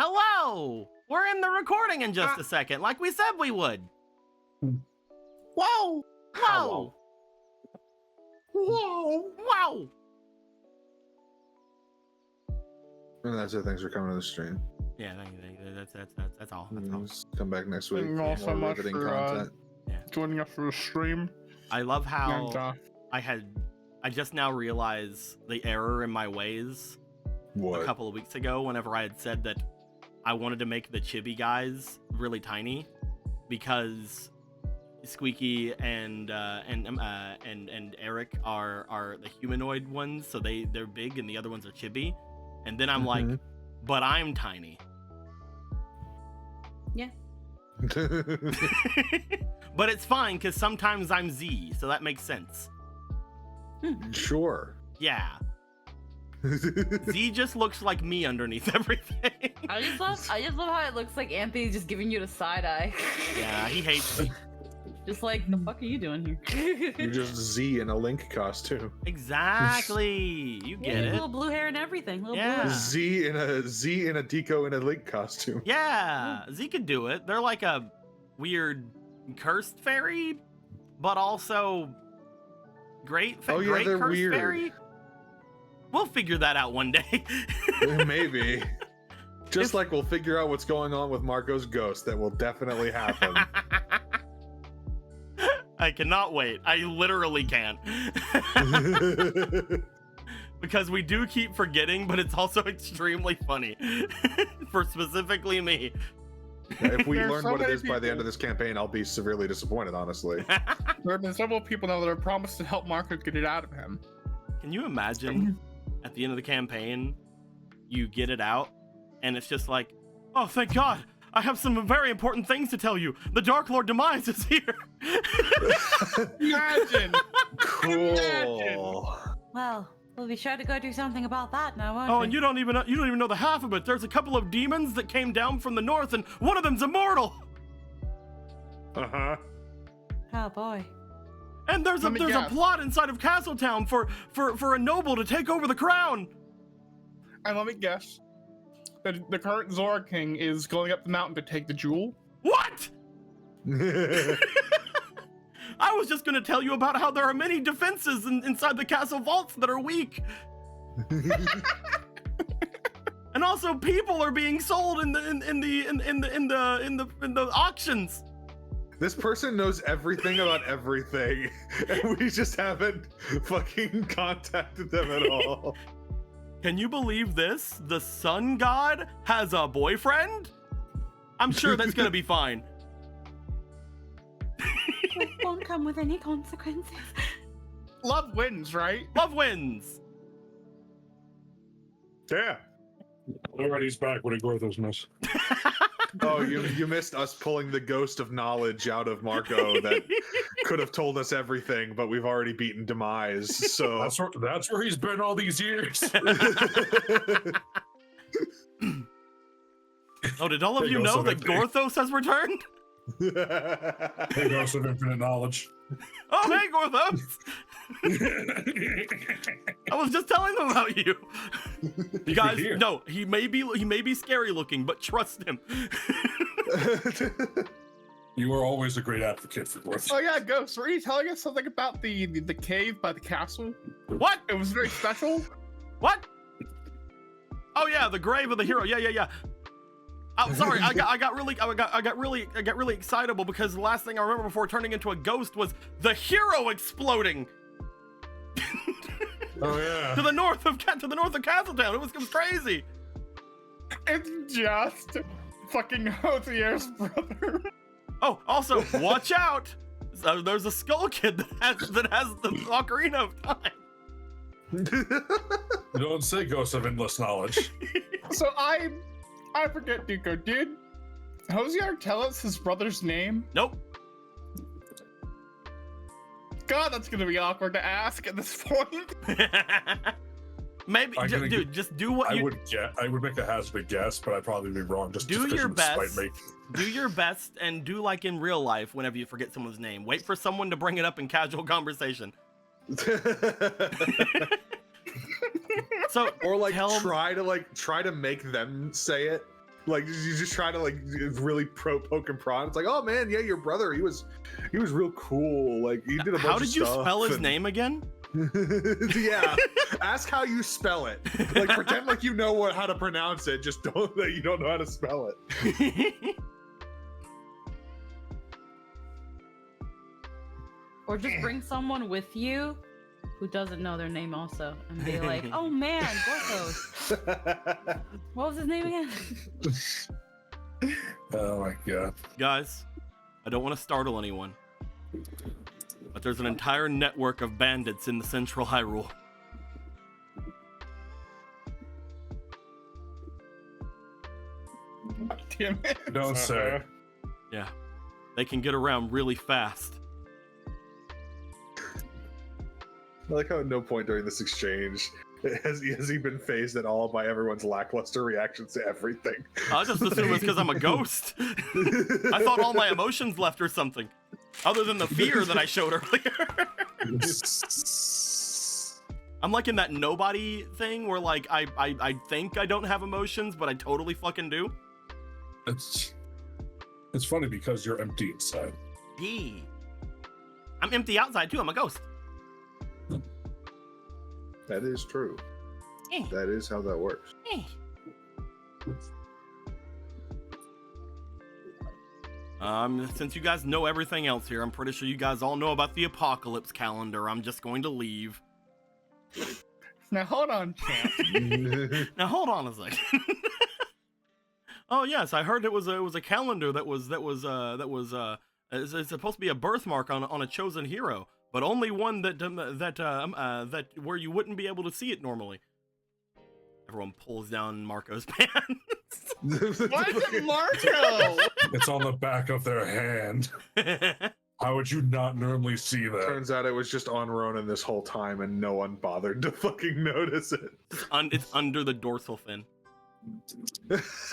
Hello! We're in the recording in just a second, like we said we would. Whoa! Whoa! Whoa! Whoa! And that's it. Thanks for coming to the stream. Yeah, that's all. That's all. Just come back next week. Thank you all for so more much riveting for content. joining us for the stream. I love how And, I just now realized the error in my ways What? a couple of weeks ago whenever I had said that I wanted to make the chibi guys really tiny because Squeaky and Eric are the humanoid ones, so they're big and the other ones are chibi. And then I'm like, but I'm tiny. Yeah. But it's fine because sometimes I'm Z, so that makes sense. Sure. Yeah. Z just looks like me underneath everything. I just love how it looks like Anthony's just giving you the side eye. Yeah, he hates me. Just like, the fuck are you doing here? You're just Z in a Link costume. Exactly. You get it. Little blue hair and everything. Little Yeah. blue. Z in a Deco in a Link costume. Yeah, Z could do it. They're like a weird cursed fairy, but also great Oh, yeah, great they're cursed weird. fairy. We'll figure that out one day. Maybe. Just like we'll figure out what's going on with Marco's ghost. That will definitely happen. I cannot wait. I literally can't. Because we do keep forgetting, but it's also extremely funny. For specifically me. If we There's learn so what it many is by the end people. of this campaign, I'll be severely disappointed, honestly. There have been several people now that have promised to help Marco get it out of him. Can you imagine at the end of the campaign, you get it out, and it's just like, oh, thank God, I have some very important things to tell you. The Dark Lord Demise is here. Imagine! Cool. Well, we'll be sure to go do something about that now, won't Oh, we? and you don't even know the half of it. There's a couple of demons that came down from the north, and one of them's immortal. Uh-huh. Oh boy. And there's a Let me guess. plot inside of Castletown for a noble to take over the crown. And let me guess. The current Zora King is going up the mountain to take the jewel. What? I was just gonna tell you about how there are many defenses inside the castle vaults that are weak. And also, people are being sold in the auctions. This person knows everything about everything, and we just haven't fucking contacted them at all. Can you believe this? The sun god has a boyfriend? I'm sure that's gonna be fine. It won't come with any consequences. Love wins, right? Love wins. Yeah. Alrighty's back. What did Gorthos miss? Oh, you missed us pulling the ghost of knowledge out of Marco that could have told us everything, but we've already beaten Demise. So That's where he's been all these years. Oh, did all of you know that Gorthos has returned? Hey, Ghost of Infinite Knowledge. Oh, hey, Gorthos! I was just telling them about you. You guys, here. no, he may be scary looking, but trust him. You are always a great advocate for Gorthos. Oh yeah, Ghost, were you telling us something about the cave by the castle? What? It was very special. What? Oh yeah, the grave of the hero. Yeah. Oh, sorry, I got really excitable because the last thing I remember before turning into a ghost was the hero exploding. Oh yeah. to the north of Castletown. It was crazy. It's just fucking Hosier's brother. Oh, also, watch out! So there's a skull kid that has the Ocarina of Time. You don't say Ghost of Endless Knowledge. So I forget, Duco. Did Hosier tell us his brother's name? Nope. God, that's gonna be awkward to ask at this point. Maybe, dude, just do what I you would make a hazardous guess, but I'd probably be wrong. Just do because your you would spite best. me. Do your best and do like in real life whenever you forget someone's name. Wait for someone to bring it up in casual conversation. So Or like tell- try to make them say it Like you just try to like really poke and prod. It's like, oh man, yeah, your brother, he was real cool. Like he did a bunch How of did you stuff spell his and- name again? Yeah, ask how you spell it. Like pretend like you know how to pronounce it. Just don't that you don't know how to spell it. Or just bring someone with you who doesn't know their name also and be like, oh man, Gorthos. What was his name again? Oh my god. Guys, I don't want to startle anyone, but there's an entire network of bandits in the central Hyrule. Damn it. Don't say. Yeah, they can get around really fast. I like how at no point during this exchange has he been phased at all by everyone's lackluster reactions to everything. I just assume it's because I'm a ghost. I thought all my emotions left or something, other than the fear that I showed earlier. I'm like in that nobody thing where like I think I don't have emotions, but I totally fucking do. It's funny because you're empty inside. Yeah. I'm empty outside too. I'm a ghost. That is true. Eh. That is how that works. Eh. Since you guys know everything else here, I'm pretty sure you guys all know about the apocalypse calendar. I'm just going to leave. Now hold on, champ. Now hold on a second. Oh yes, I heard it was a calendar that was it's supposed to be a birthmark on a chosen hero, but only one that where you wouldn't be able to see it normally. Everyone pulls down Marco's pants. Why is it Marco? It's on the back of their hand. How would you not normally see that? Turns out it was just on Ronan this whole time and no one bothered to fucking notice it. It's under the dorsal fin. It's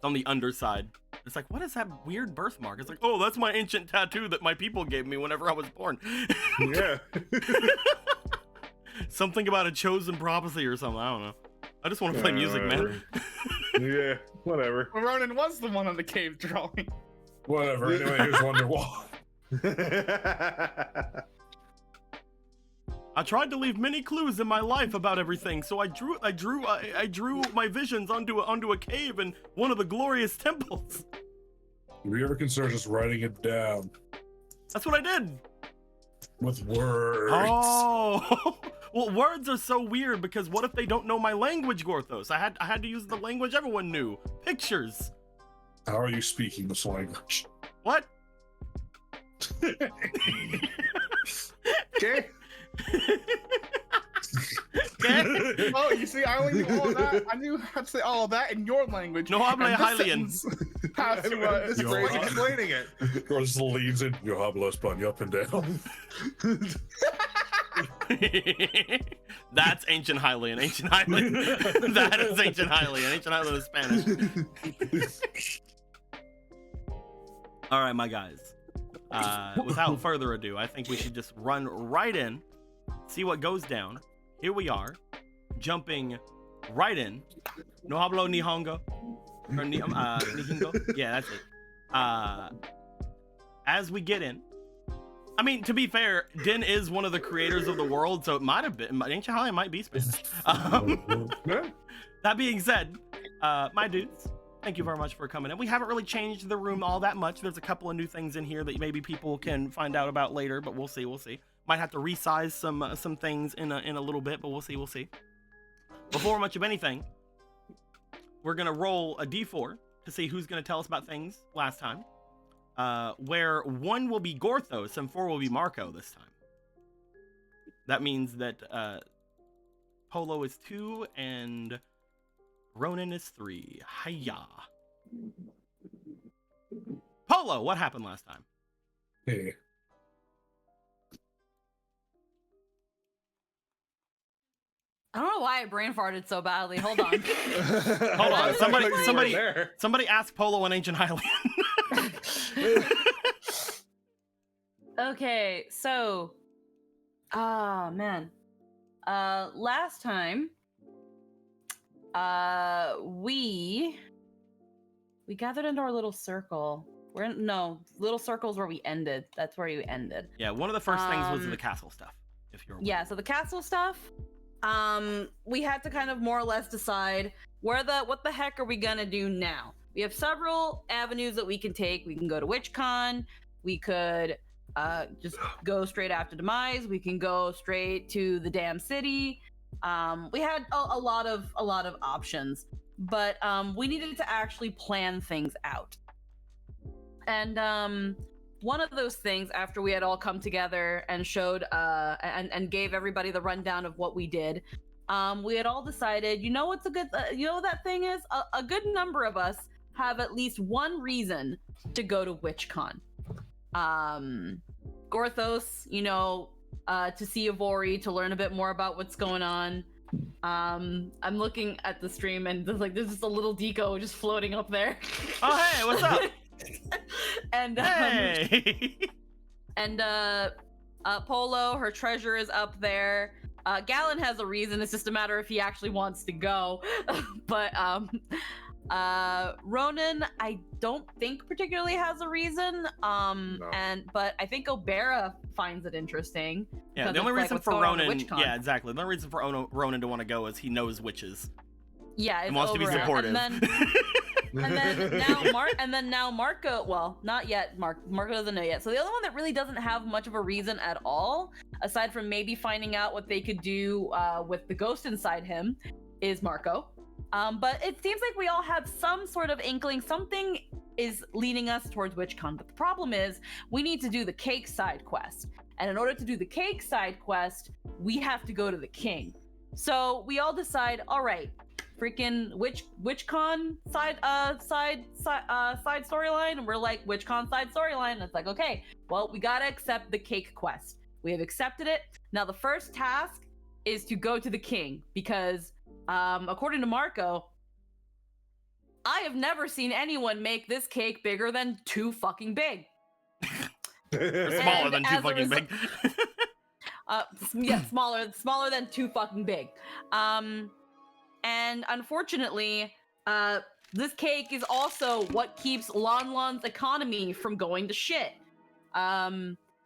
on the underside. It's like, what is that weird birthmark? It's like, oh, that's my ancient tattoo that my people gave me whenever I was born. Yeah. Something about a chosen prophecy or something. I don't know. I just want to play music, man. Yeah, whatever. Well, Ronan was the one on the cave drawing. Whatever. Anyway, here's Wonderwall. I tried to leave many clues in my life about everything, so I drew my visions onto a cave in one of the glorious temples. Have you ever considered just writing it down That's what I did. with words? Oh, well, words are so weird because what if they don't know my language, Gorthos? I had to use the language everyone knew. Pictures. How are you speaking this language? What? Okay. Okay. Oh, you see, I only knew all of that. I knew how to say all of that in your language. No habla And this Hylian. sentence has to, This Yo, phrase I- explaining it. Or just leans in, yo hablo español, up and down. That's ancient Hylian. Ancient Hylian. That is ancient Hylian. Ancient Hylian is Spanish. All right, my guys. Without further ado, I think we should just run right in, see what goes down. Here we are, jumping right in. No hablo nihongo. Or nihongo? Yeah, that's it. As we get in, I mean, to be fair, Din is one of the creators of the world, so it might have been, Ancient Hylian might be Spanish. Yeah. That being said, my dudes, thank you very much for coming in. We haven't really changed the room all that much. There's a couple of new things in here that maybe people can find out about later, but we'll see. We'll see. Might have to resize some things in a little bit, but we'll see. We'll see. Before much of anything, we're gonna roll a d4 to see who's gonna tell us about things last time. Where 1 will be Gorthos and 4 will be Marco this time. That means that Polo is 2 and Ronan is 3. Hiya. Polo, what happened last time? Hey. I don't know why I brain farted so badly. Hold on. Hold on, somebody there. somebody ask Polo an ancient Hylian. Okay, so, man, last time, we we gathered into our little circle. Little circles where we ended. That's where you ended. Yeah, one of the first things was the castle stuff. If you're Yeah, so the castle stuff, we had to kind of more or less decide what the heck are we gonna do now? We have several avenues that we can take. We can go to WitchCon. We could just go straight after Demise. We can go straight to the damn city. We had a lot of options, but we needed to actually plan things out. And one of those things, after we had all come together and showed and gave everybody the rundown of what we did, we had all decided, you know what's a good, you know what that thing is? A good number of us have at least one reason to go to WitchCon. Gorthos, to see Ivori, to learn a bit more about what's going on. I'm looking at the stream and there's just a little deco just floating up there. Oh, hey, what's up? And Hey! and Polo, her treasure is up there. Galen has a reason. It's just a matter if he actually wants to go. But Ronan, I don't think particularly has a reason. No. But I think Obera finds it interesting. Yeah, the only reason for Ronan, yeah, exactly. The only reason for Ronan to want to go is he knows witches. Yeah, and wants to be supportive. And then now Marco, well, not yet. Marco doesn't know yet. So the other one that really doesn't have much of a reason at all, aside from maybe finding out what they could do with the ghost inside him, is Marco. But it seems like we all have some sort of inkling. Something is leading us towards WitchCon. But the problem is we need to do the cake side quest. And in order to do the cake side quest, we have to go to the king. So we all decide, all right, freaking WitchCon side storyline, and we're like, WitchCon side storyline, and it's like, okay, well, we gotta accept the cake quest. We have accepted it. Now the first task is to go to the king, because according to Marco, I have never seen anyone make this cake bigger than too fucking big. Smaller than too fucking big. Yeah, smaller than too fucking big. And unfortunately, this cake is also what keeps Lon Lon's economy from going to shit.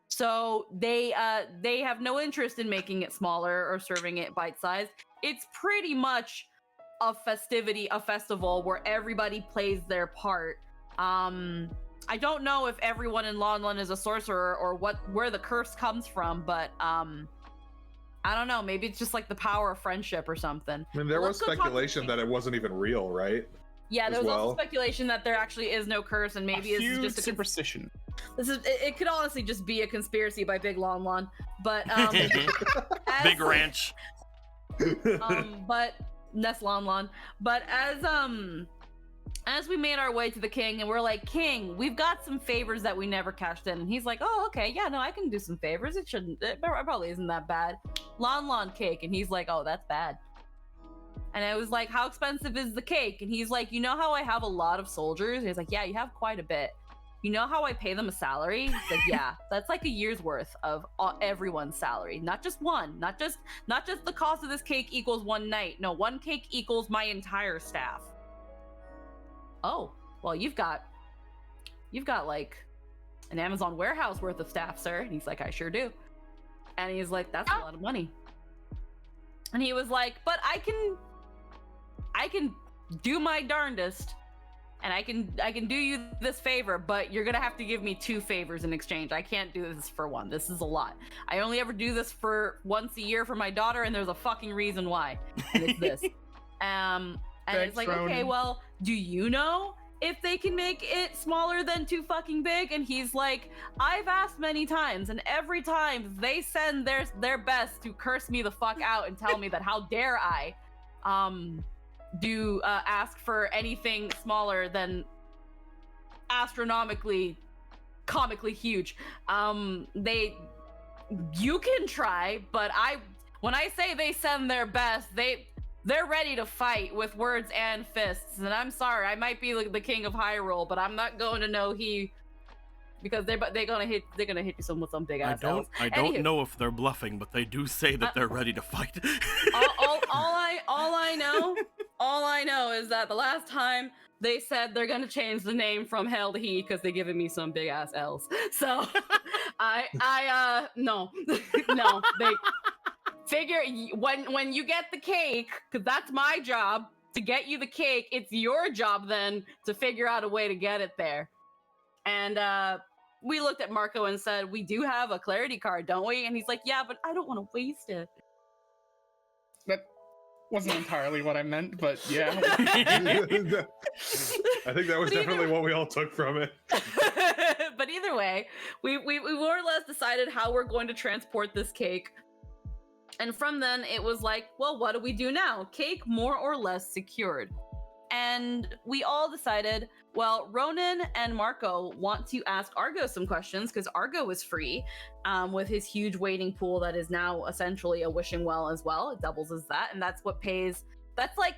So they have no interest in making it smaller or serving it bite-sized. It's pretty much a festival where everybody plays their part. I don't know if everyone in Lon Lon is a sorcerer or where the curse comes from, but I don't know. Maybe it's just like the power of friendship or something. I mean, there was speculation that it wasn't even real, right? Yeah, there was also speculation that there actually is no curse, and maybe it's just a superstition. It could honestly just be a conspiracy by Big Lon Lon, but Big Ranch. But Ness Lon Lon. But as we made our way to the king, and we're like, King, we've got some favors that we never cashed in. And he's like, oh, okay, yeah, no, I can do some favors. It probably isn't that bad. Lon Lon cake. And he's like, oh, that's bad. And I was like, how expensive is the cake? And he's like, you know how I have a lot of soldiers? And he's like, yeah, you have quite a bit. You know how I pay them a salary? He's like, yeah, that's like a year's worth of everyone's salary. Not just one, not just the cost of this cake equals one night. No, one cake equals my entire staff. Oh, well, you've got like an Amazon warehouse worth of staff, sir. And he's like, I sure do. And he's like, that's a lot of money. And he was like, but I can do my darndest, and I can do you this favor, but you're gonna have to give me 2 favors in exchange. I can't do this for one. This is a lot. I only ever do this for once a year for my daughter, and there's a fucking reason why. And it's this. And it's like, Ronan. okay, well, do you know if they can make it smaller than too fucking big? And he's like, I've asked many times, and every time they send their best to curse me the fuck out and tell me that how dare I ask for anything smaller than astronomically comically huge. You can try, but when I say they send their best, they're ready to fight with words and fists. And I'm sorry, I might be the king of Hyrule, but I'm not going to know because they're gonna hit you with some big ass. I don't know if they're bluffing, but they do say that they're ready to fight. all I know is that the last time they said they're gonna change the name from hell to he because they're giving me some big ass L's. So no, no, they figure when you get the cake, because that's my job to get you the cake. It's your job then to figure out a way to get it there. And we looked at Marco and said, we do have a clarity card, don't we? And he's like, yeah, but I don't want to waste it. That wasn't entirely what I meant, but yeah. I think that was definitely what we all took from it. But either way, we more or less decided how we're going to transport this cake. And from then it was like, well, what do we do now? Cake more or less secured. And we all decided, well, Ronan and Marco want to ask Argo some questions because Argo is free with his huge waiting pool that is now essentially a wishing well as well. It doubles as that, and that's what pays. That's like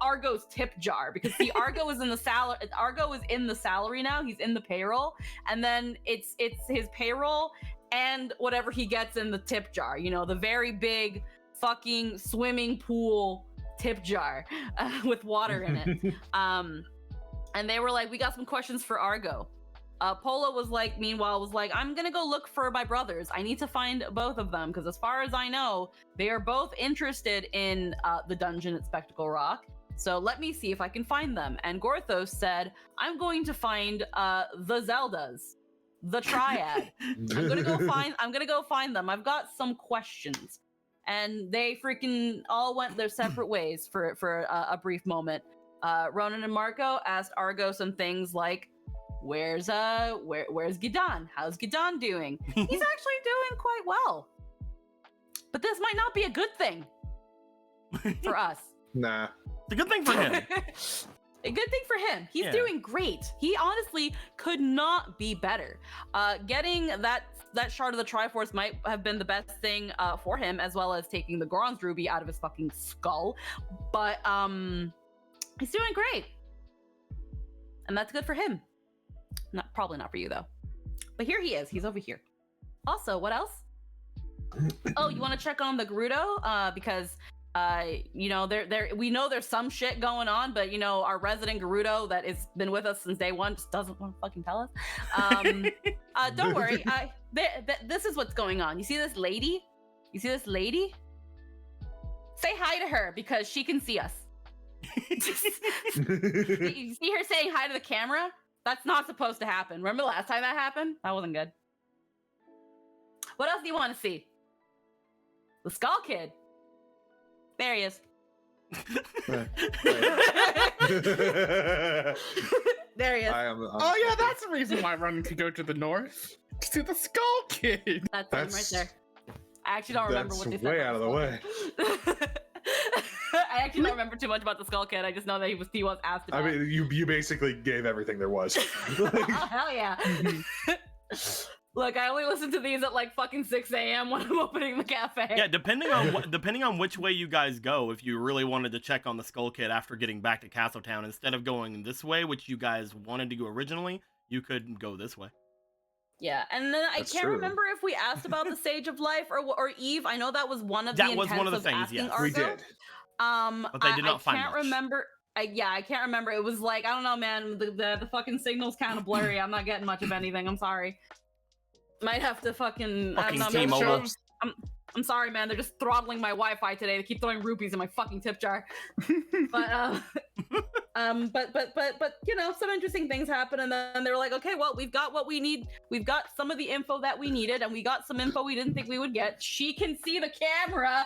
Argo's tip jar, because see, Argo is in the salary. Argo is in the salary now. He's in the payroll, and then it's his payroll and whatever he gets in the tip jar. You know, the very big fucking swimming pool tip jar with water in it. And they were like, we got some questions for Argo. Polo was like, meanwhile, was like, I'm gonna go look for my brothers. I need to find both of them, because as far as I know, they are both interested in the dungeon at Spectacle Rock. So let me see if I can find them. And Gorthos said, I'm going to find the Zeldas, the Triad. I'm gonna go find them. I've got some questions. And they freaking all went their separate ways for a brief moment. Ronan and Marco asked Argo some things like, where's Gidan? How's Gidan doing? He's actually doing quite well. But this might not be a good thing for us. Nah. It's a good thing for him. A good thing for him. He's Yeah. doing great. He honestly could not be better. Getting that shard of the Triforce might have been the best thing for him, as well as taking the Goron's Ruby out of his fucking skull. But he's doing great. And that's good for him. Probably not for you though. But here he is. He's over here. Also, what else? Oh, you want to check on the Gerudo? Because you know, we know there's some shit going on, but you know, our resident Gerudo that has been with us since day one just doesn't want to fucking tell us. Don't worry. This is what's going on. You see this lady? Say hi to her because she can see us. You see her saying hi to the camera? That's not supposed to happen. Remember the last time that happened? That wasn't good. What else do you want to see? The Skull Kid. There he is. There he is. Oh yeah, that's the reason why Ronan could go to the north. To see the Skull Kid. That's him right there. I actually don't remember what they said. Way out of the way. I actually don't remember too much about the Skull Kid. I just know that he was asked about. I mean, you basically gave everything there was. Oh, hell yeah. Look, I only listen to these at like fucking 6 a.m. when I'm opening the cafe. Yeah, depending on which way you guys go, if you really wanted to check on the Skull Kid after getting back to Castletown, instead of going this way, which you guys wanted to go originally, you could go this way. Yeah, and then I can't remember if we asked about the Sage of Life or Eve. I know that was one of the intents of things. Asking Yes, Argo. we did. But they did not find I can't much. remember. I can't remember. It was like, I don't know, man. The fucking signal's kind of blurry. I'm not getting much of anything. I'm sorry. Might have to fucking I don't know, T-Mobile. I'm sorry, man. They're just throttling my Wi-Fi today. They keep throwing rupees in my fucking tip jar. But you know, some interesting things happen, and then they were like, okay, well, we've got what we need. We've got some of the info that we needed, and we got some info we didn't think we would get. She can see the camera.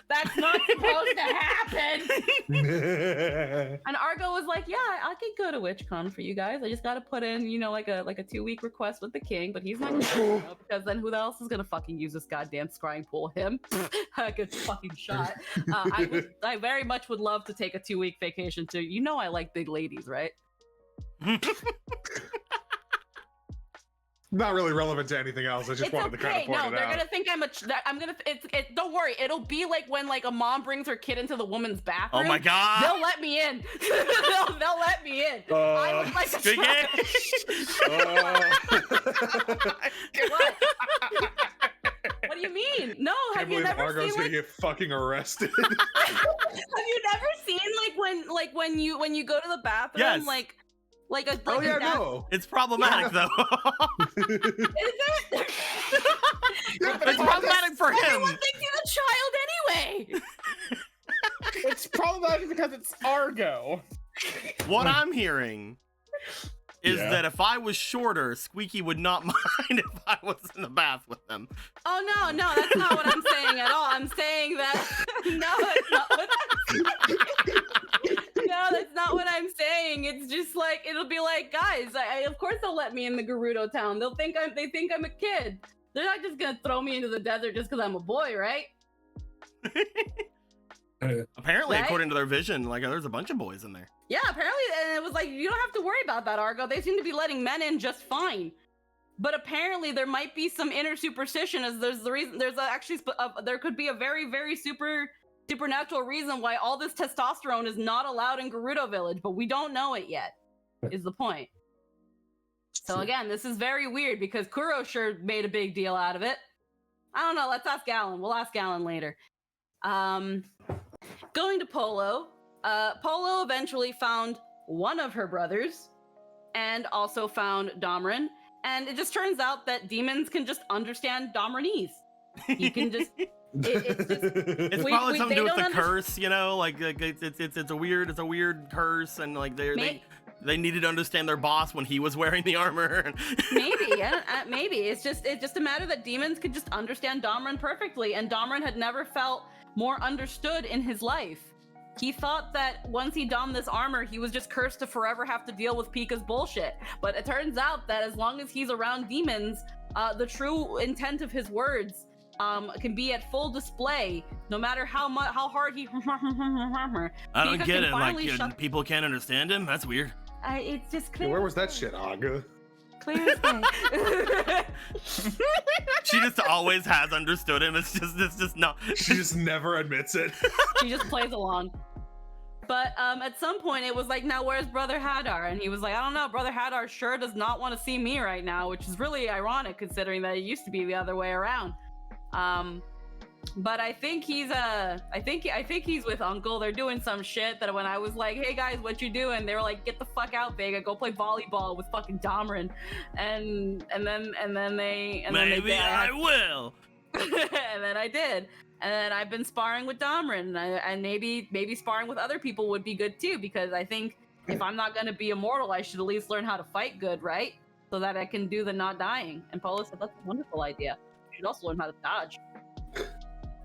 That's not supposed to happen. And Argo was like, yeah, I can go to WitchCon for you guys. I just got to put in, you know, like a 2-week request with the king, but he's not gonna show up, because then who else is gonna fucking use this goddamn scrying pool? Him. A good fucking shot. I very much would love to take a 2-week vacation too. You know I like big ladies, right? Not really relevant to anything else. I just wanted to kind of point it they're out. gonna think I'm gonna. Don't worry. It'll be like when like a mom brings her kid into the woman's bathroom. Oh my god! They'll let me in. they'll let me in. I would like to try. What? What do you mean? No, I have can't you believe never Argo's seen gonna like? get fucking arrested. Have you never seen when you go to the bathroom Yes. like a Oh yeah, dad- no. It's problematic though. Is it? It's problematic for Everyone him. thinks he's a child anyway. It's problematic because it's Argo. What I'm hearing is Yeah. that if I was shorter, Squeaky would not mind if I was in the bath with them. Oh no, that's not what I'm saying at all. I'm saying that no, that's not what no, that's not what I'm saying. It's just like it'll be like, guys, I of course they'll let me in the Gerudo town. They think I'm a kid. They're not just gonna throw me into the desert just because I'm a boy, right? Apparently, Right? according to their vision, like there's a bunch of boys in there. Yeah, apparently, and it was like, you don't have to worry about that, Argo. They seem to be letting men in just fine. But apparently, there might be some inner superstition, as there could be a very, very supernatural reason why all this testosterone is not allowed in Gerudo Village, but we don't know it yet, is the point. So again, this is very weird because Kuro sure made a big deal out of it. I don't know, let's ask Galen. We'll ask Galen later. Going to Polo. Polo eventually found one of her brothers and also found Domran. And it just turns out that demons can just understand Domranese. You can just... it's just... It's We- probably we- something they to do with don't the curse, you know, like it's a weird curse, and like they needed to understand their boss when he was wearing the armor. Maybe, maybe. It's just a matter that demons could just understand Domran perfectly, and Domran had never felt more understood in his life. He thought that once he donned this armor, he was just cursed to forever have to deal with Pika's bullshit. But it turns out that as long as he's around demons, the true intent of his words can be at full display, no matter how hard he. I don't Pika get can it. finally Like people can't understand him. That's weird. It's just Yeah, clear. where was that shit, Aga? Clear as day. She just always has understood him. It's just not. She just never admits it. She just plays along. But at some point it was like, now where's Brother Hadar? And he was like, I don't know, Brother Hadar sure does not want to see me right now, which is really ironic considering that it used to be the other way around. But I think he's he's with Uncle. They're doing some shit that when I was like, hey guys, what you doing? They were like, get the fuck out, Vega, go play volleyball with fucking Domran. And then they Maybe I will. and then I did. And then I've been sparring with Domran, and maybe sparring with other people would be good too, because I think if I'm not gonna be immortal, I should at least learn how to fight good, right? So that I can do the not dying. And Polo said, that's a wonderful idea. You should also learn how to dodge.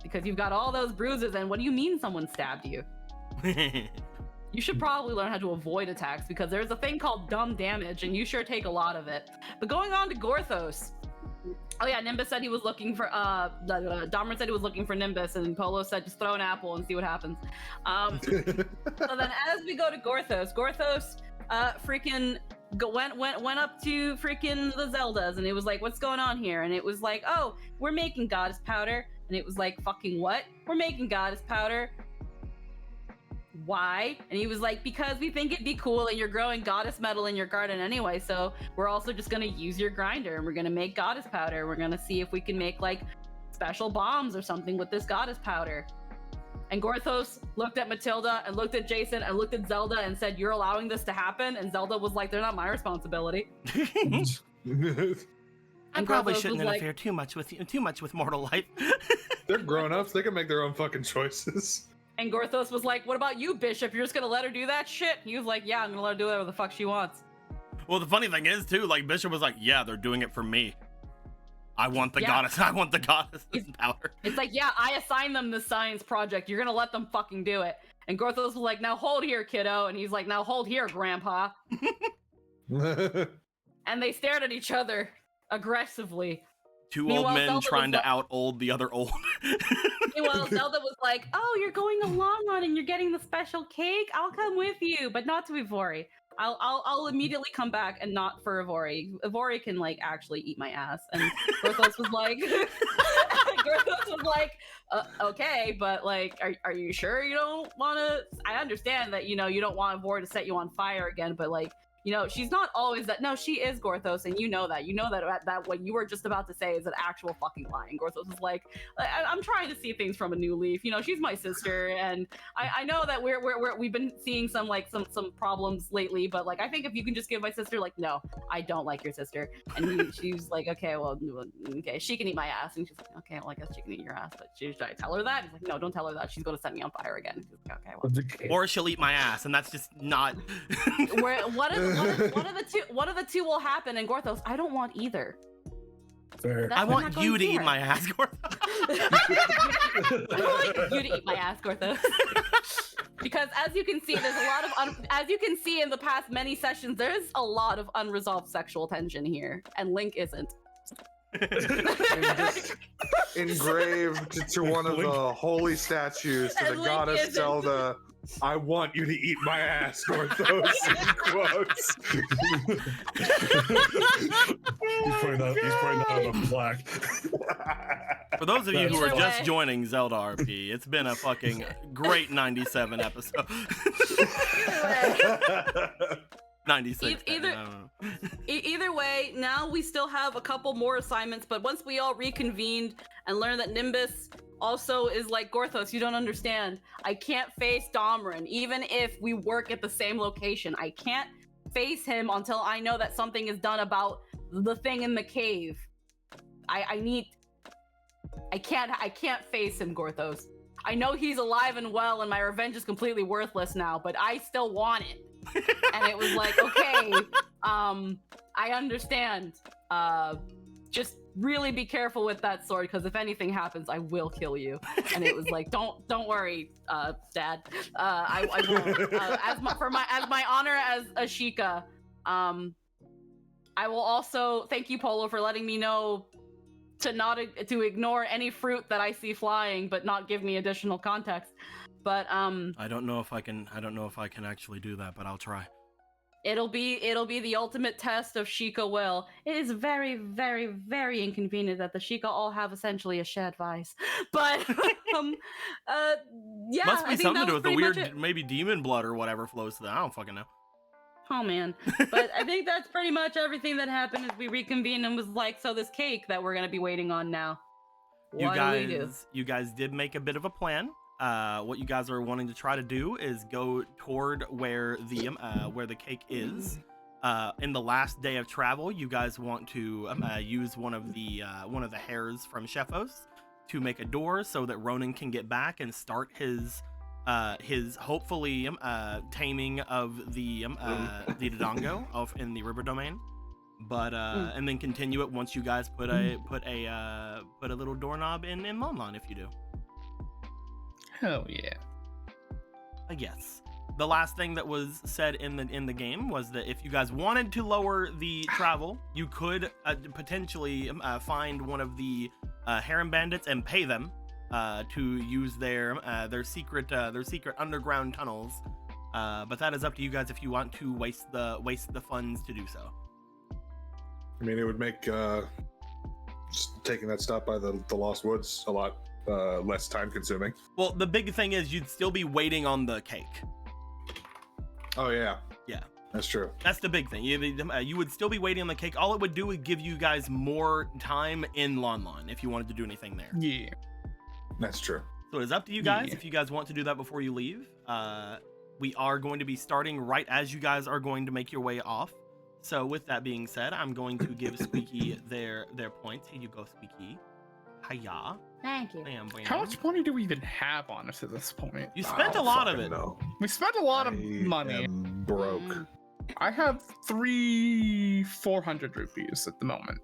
Because you've got all those bruises, and what do you mean someone stabbed you? You should probably learn how to avoid attacks, because there's a thing called dumb damage, and you sure take a lot of it. But going on to Gorthos. Oh yeah, Nimbus said he was looking for Domran said he was looking for Nimbus, and Polo said just throw an apple and see what happens. So then as we go to Gorthos freaking went up to freaking the Zeldas, and it was like, what's going on here? And it was like, oh, we're making goddess powder. And it was like, fucking what? We're making goddess powder. Why? And he was like, because we think it'd be cool, and you're growing goddess metal in your garden anyway, so we're also just gonna use your grinder, and we're gonna make goddess powder. We're gonna see if we can make like special bombs or something with this goddess powder. And Gorthos looked at Matilda and looked at Jason and looked at Zelda and said, you're allowing this to happen? And Zelda was like, they're not my responsibility. I And probably Gorthos shouldn't was like, interfere too much with mortal life. They're grown-ups. They can make their own fucking choices. And Gorthos was like, what about you, Bishop? You're just gonna let her do that shit? He was like, yeah, I'm gonna let her do whatever the fuck she wants. Well, the funny thing is too, like Bishop was like, yeah, they're doing it for me. I want the Yeah. goddess. I want the goddess power. It's like, yeah, I assigned them this science project. You're gonna let them fucking do it. And Gorthos was like, now hold here, kiddo. And he's like, now hold here, grandpa. And they stared at each other aggressively. Two Meanwhile, old men Zelda trying was to out-old the other old. Meanwhile, Zelda was like, oh, you're going to Longmont and you're getting the special cake? I'll come with you, but not to Ivori. I'll immediately come back, and not for Ivori. Ivori can like actually eat my ass. And Gorthos was like, okay, but like, are you sure you don't want to? I understand that you don't want Ivori to set you on fire again, but like, she's not always that. No, she is Gorthos, and you know that. You know that what you were just about to say is an actual fucking lie. And Gorthos is like, I'm trying to see things from a new leaf. She's my sister, and I know that we've been seeing some problems lately, but like I think if you can just give my sister like, no, I don't like your sister, and she's like, okay, well, okay, she can eat my ass, and she's like, okay, well, I guess she can eat your ass, but should I tell her that? He's like, no, don't tell her that. She's gonna set me on fire again. She's like, okay, well. Or she'll eat my ass, and that's just not. One of the two will happen, and Gorthos, I don't want either. Fair. I want you to eat my ass, Gorthos. I want you to eat my ass, Gorthos. Because as you can see, there's a lot of as you can see in the past many sessions, there's a lot of unresolved sexual tension here, and Link isn't. Just engraved to one of the holy statues to And the Link goddess isn't. Zelda. I want you to eat my ass, Gorthos. In quotes. He's putting that on a plaque. For those of you who are Either just way. joining Zelda RP, it's been a fucking great 97 episode. 96. Either- I don't know. Either way, now we still have a couple more assignments, but once we all reconvened and learned that Nimbus also is like Gorthos, you don't understand. I can't face Domran, even if we work at the same location. I can't face him until I know that something is done about the thing in the cave. I can't face him, Gorthos. I know he's alive and well, and my revenge is completely worthless now, but I still want it. And it was like, okay, I understand. Just really be careful with that sword, because if anything happens, I will kill you. And it was like, don't worry, Dad. I won't. As my honor as Ashika, I will also thank you, Polo, for letting me know to ignore any fruit that I see flying, but not give me additional context. But I don't know if I can actually do that, but I'll try. it'll be the ultimate test of Sheikah will. It is very, very, very inconvenient that the Sheikah all have essentially a shared vice. But yeah, Must I be think something that to do was with the pretty much weird, it. maybe demon blood or whatever flows to that. I don't fucking know. Oh man. But I think that's pretty much everything that happened as we reconvened and was like, so this cake that we're gonna be waiting on now. What do we do? You guys did make a bit of a plan. What you guys are wanting to try to do is go toward where the cake is. In the last day of travel, you guys want to use one of the hairs from Shefos to make a door so that Ronan can get back and start his hopefully taming of the Dodongo off in the river domain. But and then continue it once you guys put a little doorknob in Lon Lon if you do. Hell yeah. Yes. The last thing that was said in the game was that if you guys wanted to lower the travel, you could potentially find one of the harem bandits and pay them to use their secret underground tunnels. But that is up to you guys if you want to waste the funds to do so. I mean, it would make just taking that stop by the Lost Woods a lot less time consuming. Well, the big thing is you'd still be waiting on the cake. Oh yeah. Yeah. That's true. That's the big thing. You would still be waiting on the cake. All it would do would give you guys more time in Lon Lon if you wanted to do anything there. Yeah. That's true. So it is up to you guys Yeah. if you guys want to do that before you leave. We are going to be starting right as you guys are going to make your way off. So with that being said, I'm going to give Squeaky their points. Here you go, Squeaky. Hiya. Thank you. Bam, bam. How much money do we even have on us at this point? You spent a lot of it. No. We spent a lot of money. Broke. Mm. I have 400 rupees at the moment.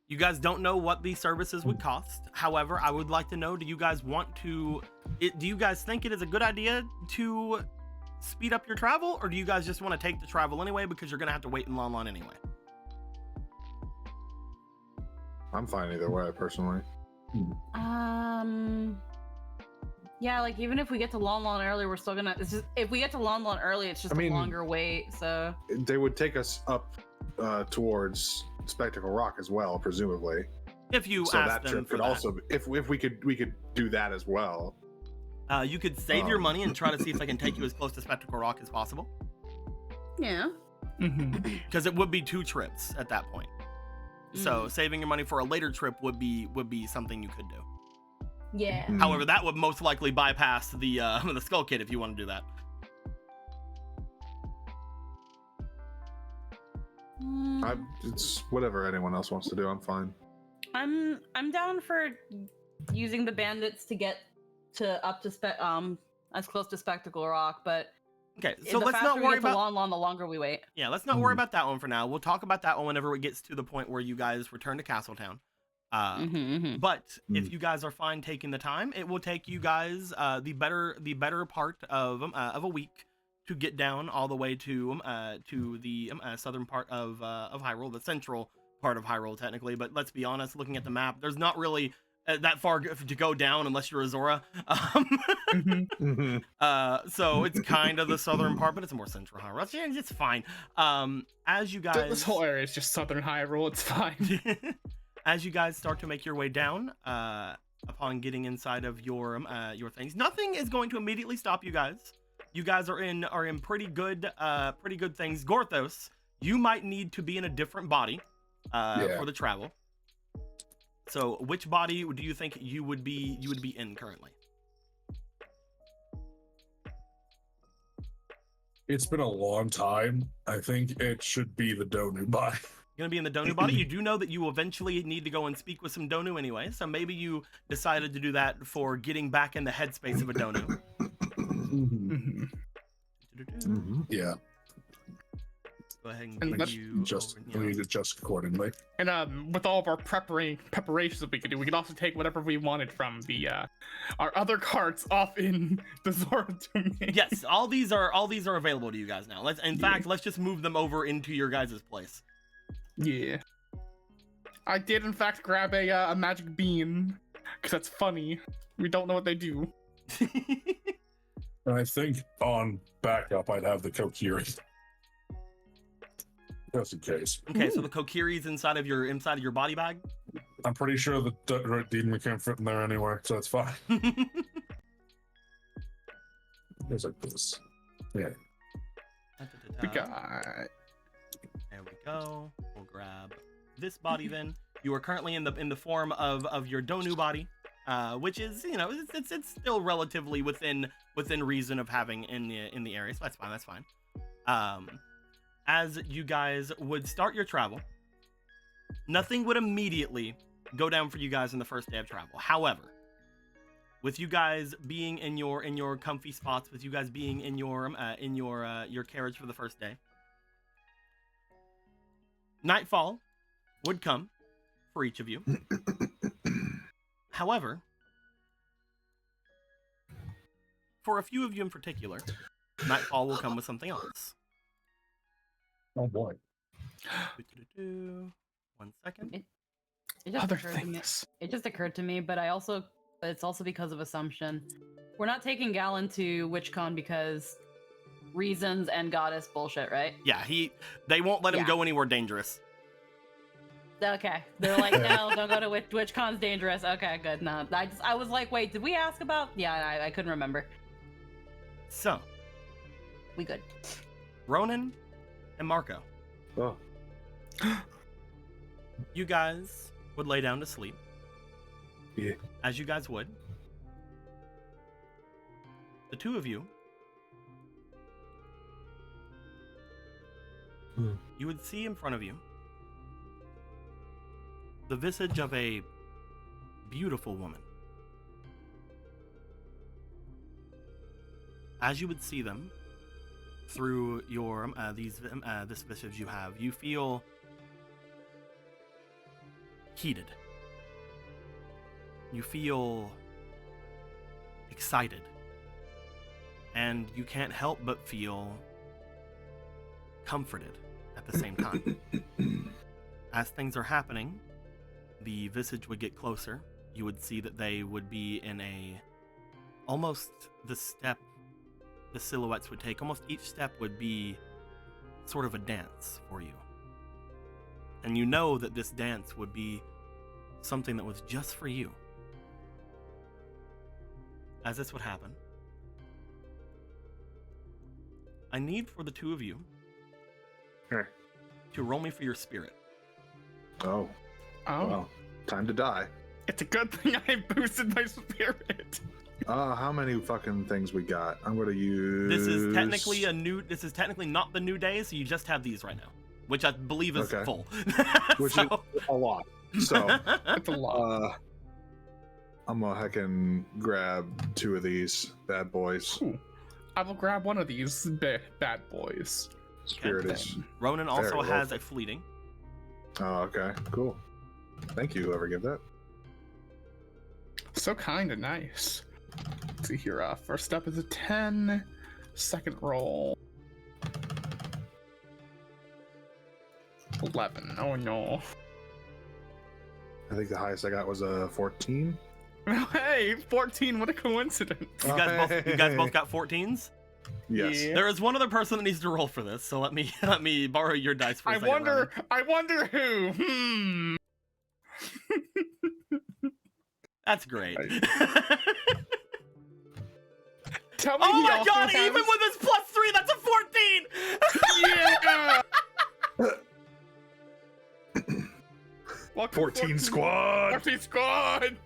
You guys don't know what these services would cost. However, I would like to know, do you guys think it is a good idea to speed up your travel, or do you guys just want to take the travel anyway because you're going to have to wait in Lon Lon anyway? I'm fine either way, personally. Yeah, like even if we get to Lon Lon early, we're still gonna. If we get to Lon Lon early, it's just I mean- a longer wait. So They would take us up towards Spectacle Rock as well, presumably. If you So ask that them trip for could that. also, if we could do that as well. You could save your money and try to see if they can take you as close to Spectacle Rock as possible, Yeah. because it would be 2 trips at that point. So saving your money for a later trip would be something you could do. Yeah. However, that would most likely bypass the the Skull Kid if you want to do that. It's whatever anyone else wants to do. I'm fine. I'm down for using the bandits to get to up to as close to Spectacle Rock, but Okay, so the let's faster not we worry get to about. Lon Lon, the longer we wait. Yeah, let's not worry about that one for now. We'll talk about that one whenever it gets to the point where you guys return to Castletown. But if you guys are fine taking the time, it will take you guys the better part of a week to get down all the way to the southern part of Hyrule, the central part of Hyrule technically. But let's be honest, looking at the map, there's not really that far to go down unless you're Azora. So it's kind of the southern part, but it's more central Hyrule. It's fine. As you guys, This whole area is just southern Hyrule. It's fine. As you guys start to make your way down, upon getting inside of your things, nothing is going to immediately stop you guys. You guys are in pretty good things. Gorthos, you might need to be in a different body for the travel. So, which body do you think you would be in currently? It's been a long time. I think it should be the Donu body. You're gonna be in the Donu body. You do know that you eventually need to go and speak with some Donu anyway, so maybe you decided to do that for getting back in the headspace of a Donu. Yeah. Go ahead and And give let's you Just over, we need to adjust accordingly. And with all of our preparations that we could do, we could also take whatever we wanted from the our other carts off in the Zora domain. Yes, all these are available to you guys now. Let's just move them over into your guys' place. Yeah. I did in fact grab a magic bean because that's funny. We don't know what they do. And I think on backup, I'd have the Kokiri. Just in case. Okay, so the Kokiri's inside of your body bag. I'm pretty sure the demon can't fit in there anywhere, so it's fine. There's like this. Yeah. We got There we go. We'll grab this body then. You are currently in the form of your Donu body, which is it's still relatively within reason of having in the area. So that's fine. That's fine. As you guys would start your travel, nothing would immediately go down for you guys in the first day of travel. However, with you guys being in your comfy spots, with you guys being in your carriage for the first day, nightfall would come for each of you. However, for a few of you in particular, nightfall will come with something else. Oh boy. 1 second. It just other occurred to me. things. It just occurred to me, but it's also because of assumption. We're not taking Galen to WitchCon because reasons and goddess bullshit, right? Yeah, they won't let him Yeah. go anywhere dangerous. Okay. They're like, no, don't go to WitchCon's dangerous. Okay, good. No, I was like, wait, did we ask about? Yeah, I couldn't remember. So, We good. Ronan and Marco, Oh. you guys would lay down to sleep. Yeah. As you guys would. The two of you, you would see in front of you the visage of a beautiful woman. As you would see them through your this visage you have, you feel heated. You feel excited. And you can't help but feel comforted at the same time. As things are happening, the visage would get closer. You would see that they would be in almost the step the silhouettes would take. Almost each step would be sort of a dance for you. And you know that this dance would be something that was just for you. As this would happen, I need for the two of you Here. to roll me for your spirit. Oh, Oh, well, time to die. it's a good thing I boosted my spirit. How many fucking things we got? I'm gonna use. This is technically This is technically not the new day, so you just have these right now, which I believe is Okay. full. Which is a lot. So, That's a lot. I'm gonna heckin' grab 2 of these bad boys. Ooh. I will grab one of these bad boys. Spirit is. Ronan also Very has low. a fleeting. Oh, okay, cool. Thank you, whoever gave that. So kind of nice. Let's see here. First up is a 10. Second roll. 11. Oh no. I think the highest I got was a 14. Hey, 14. What a coincidence. You guys both got 14s. Yes. Yeah. There is one other person that needs to roll for this, so let me borrow your dice for a second. Ronan. I wonder who. That's great. Tell me Oh he my also god, has... even with his +3, that's a 14! Yeah! Welcome 14 squad! 14 squad!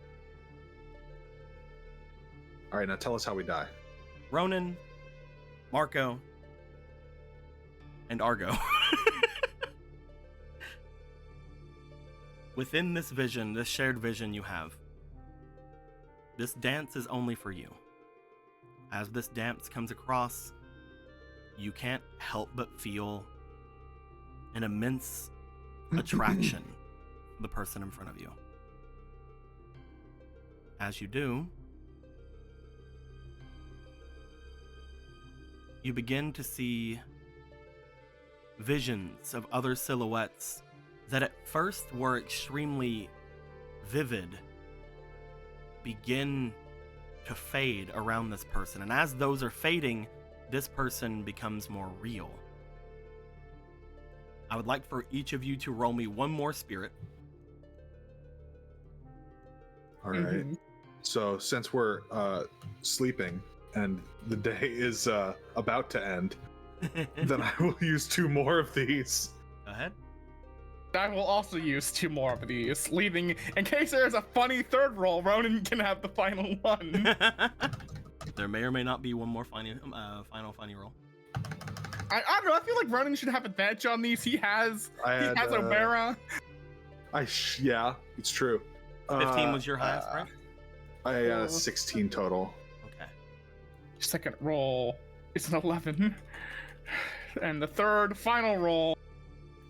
All right, now tell us how we die. Ronan, Marco, and Argo. Within this vision, this shared vision you have, this dance is only for you. As this dance comes across, you can't help but feel an immense attraction for the person in front of you. As you do, you begin to see visions of other silhouettes that at first were extremely vivid begin to fade around this person. And as those are fading, this person becomes more real. I would like for each of you to roll me one more spirit. All right. So since we're sleeping and the day is about to end, then I will use 2 more of these. Go ahead. I will also use 2 more of these, leaving in case there is a funny third roll. Ronan can have the final one. There may or may not be one more final funny roll. I don't know. I feel like Ronan should have advantage on these. He has O'Mara. Yeah, it's true. 15 was your highest, right? I got 16 total. Okay. Second roll is an 11, and the third final roll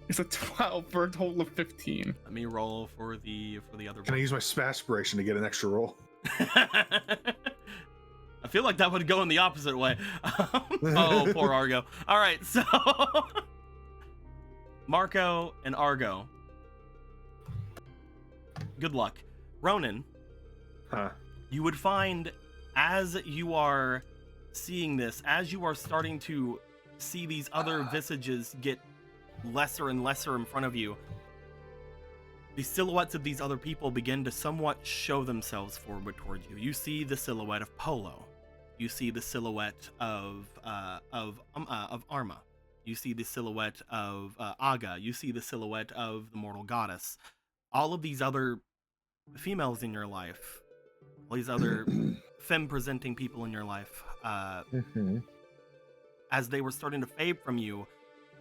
is a 12 for a total of 15. Let me roll for the other Can I one. use my Smaspiration to get an extra roll? I feel like that would go in the opposite way. Oh, poor Argo. All right, so Marco and Argo. Good luck. Ronan, Huh. you would find as you are seeing this, as you are starting to see these other visages get lesser and lesser in front of you, the silhouettes of these other people begin to somewhat show themselves forward towards you. You see the silhouette of Polo. You see the silhouette of Arma. You see the silhouette of Aga. You see the silhouette of the Mortal Goddess. All of these other females in your life, all these other femme-presenting people in your life, as they were starting to fade from you,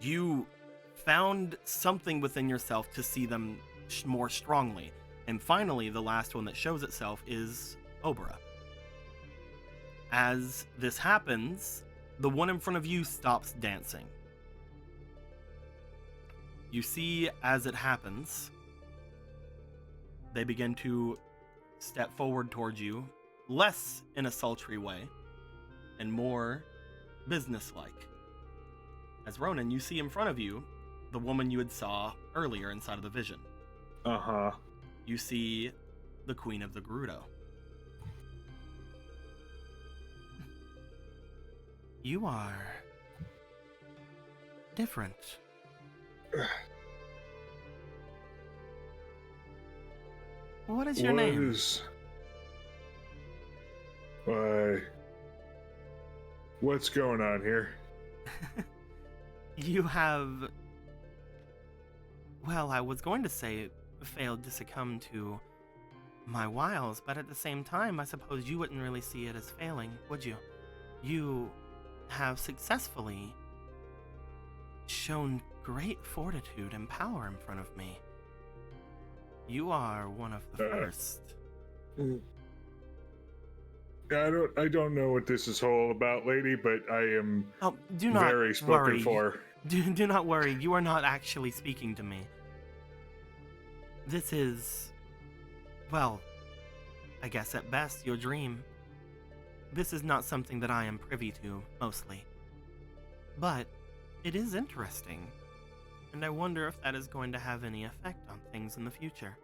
you found something within yourself to see them more strongly. And finally, the last one that shows itself is Obra. As this happens, the one in front of you stops dancing. You see, as it happens, they begin to step forward towards you, less in a sultry way, and more businesslike. As Ronan, you see in front of you the woman you had saw earlier inside of the vision. Uh-huh. You see the Queen of the Gerudo. You are different. What is your name? Why? What's going on here? You have, well, I was going to say failed to succumb to my wiles, but at the same time, I suppose you wouldn't really see it as failing, would you? You have successfully shown great fortitude and power in front of me. You are one of the first. I don't know what this is all about, lady, but I am Do not very spoken worry. for. Do not worry, you are not actually speaking to me. This is, well, I guess at best, your dream. This is not something that I am privy to, mostly. But it is interesting, and I wonder if that is going to have any effect on things in the future.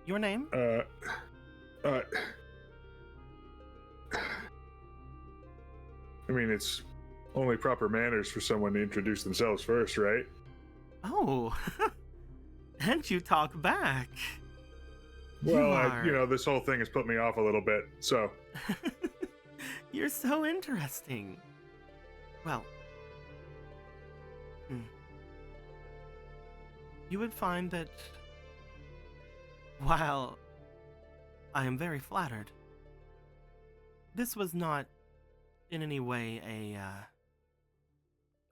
Your name? I mean, it's only proper manners for someone to introduce themselves first, right? Oh, and you talk back. Well, this whole thing has put me off a little bit, so. You're so interesting. Well, you would find that while I am very flattered, this was not in any way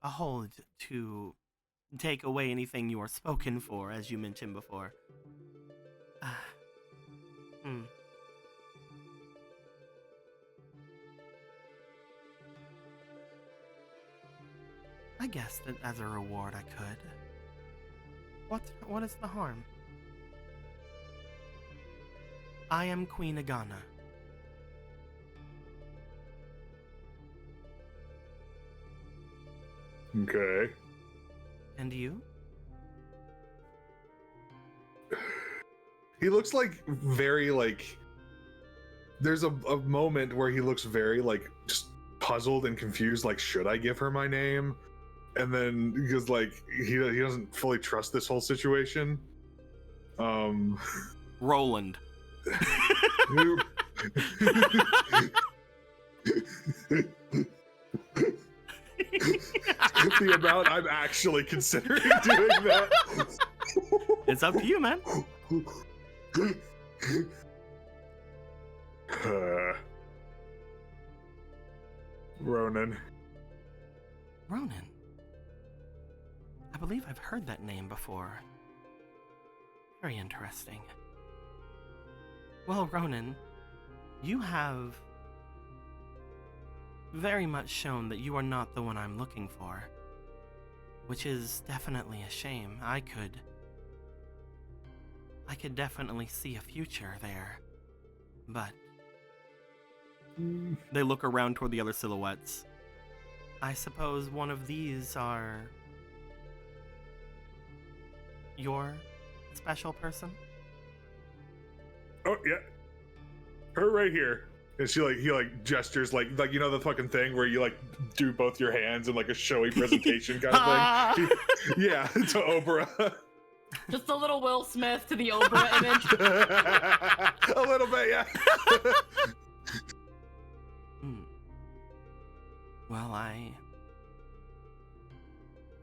a hold to take away anything you are spoken for, as you mentioned before. I guess that as a reward I could. What is the harm? I am Queen Agana. Okay. And you? He looks very there's a moment where he looks very just puzzled and confused, should I give her my name? And then because he doesn't fully trust this whole situation. Roland. The amount I'm actually considering doing that. It's up to you, man. Ronan. Ronan. I believe I've heard that name before. Very interesting. Well, Ronan, you have very much shown that you are not the one I'm looking for, which is definitely a shame. I could definitely see a future there, but they look around toward the other silhouettes. I suppose one of these are your special person? Oh yeah, her right here. And he gestures like the fucking thing where you do both your hands in a showy presentation kind of thing. Yeah, to Oprah. Just a little Will Smith to the Oprah image. A little bit, yeah. Well, I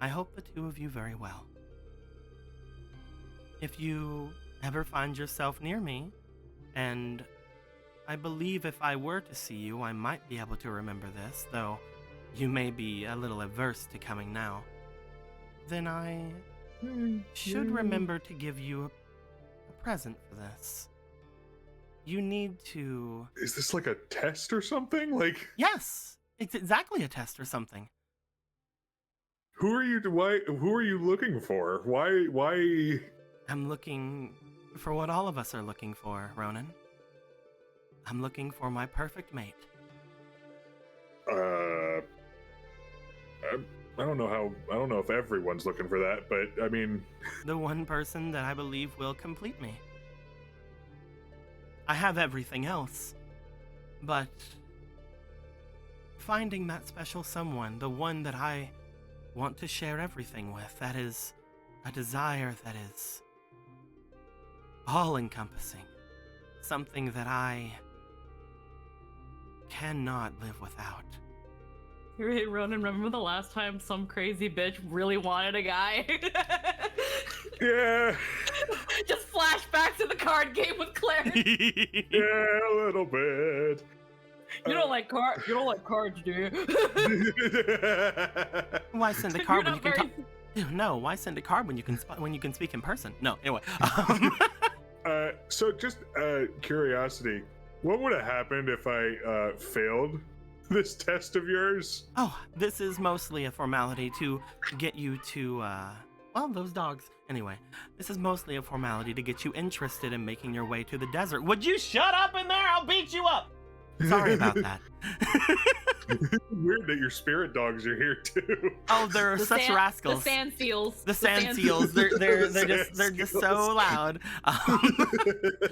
hope the two of you very well. If you ever find yourself near me, and I believe if I were to see you, I might be able to remember this, though you may be a little averse to coming now, then I should remember to give you a present for this. You need to... Is this a test or something? Yes! It's exactly a test or something. Who are you looking for? Why? I'm looking for what all of us are looking for, Ronan. I'm looking for my perfect mate. I don't know if everyone's looking for that, but I mean... The one person that I believe will complete me. I have everything else, but finding that special someone, the one that I want to share everything with, that is a desire that is all-encompassing, something that I cannot live without. Hey, Ronan, remember the last time some crazy bitch really wanted a guy? Yeah, Just flashback to the card game with Claire. yeah, a little bit. You don't like cards, do you? Why send a You're card when not you can very- talk? No, why send a card when you can speak in person? No, anyway. So just curiosity, what would have happened if I failed this test of yours? Oh, this is mostly a formality to get you to, well, those dogs. Anyway, this is mostly a formality to get you interested in making your way to the desert. Would you shut up in there? I'll beat you up. Sorry about that. Weird that your spirit dogs are here too. Oh, they're The such sand- rascals. The sand seals. The sand seals. They're just so loud.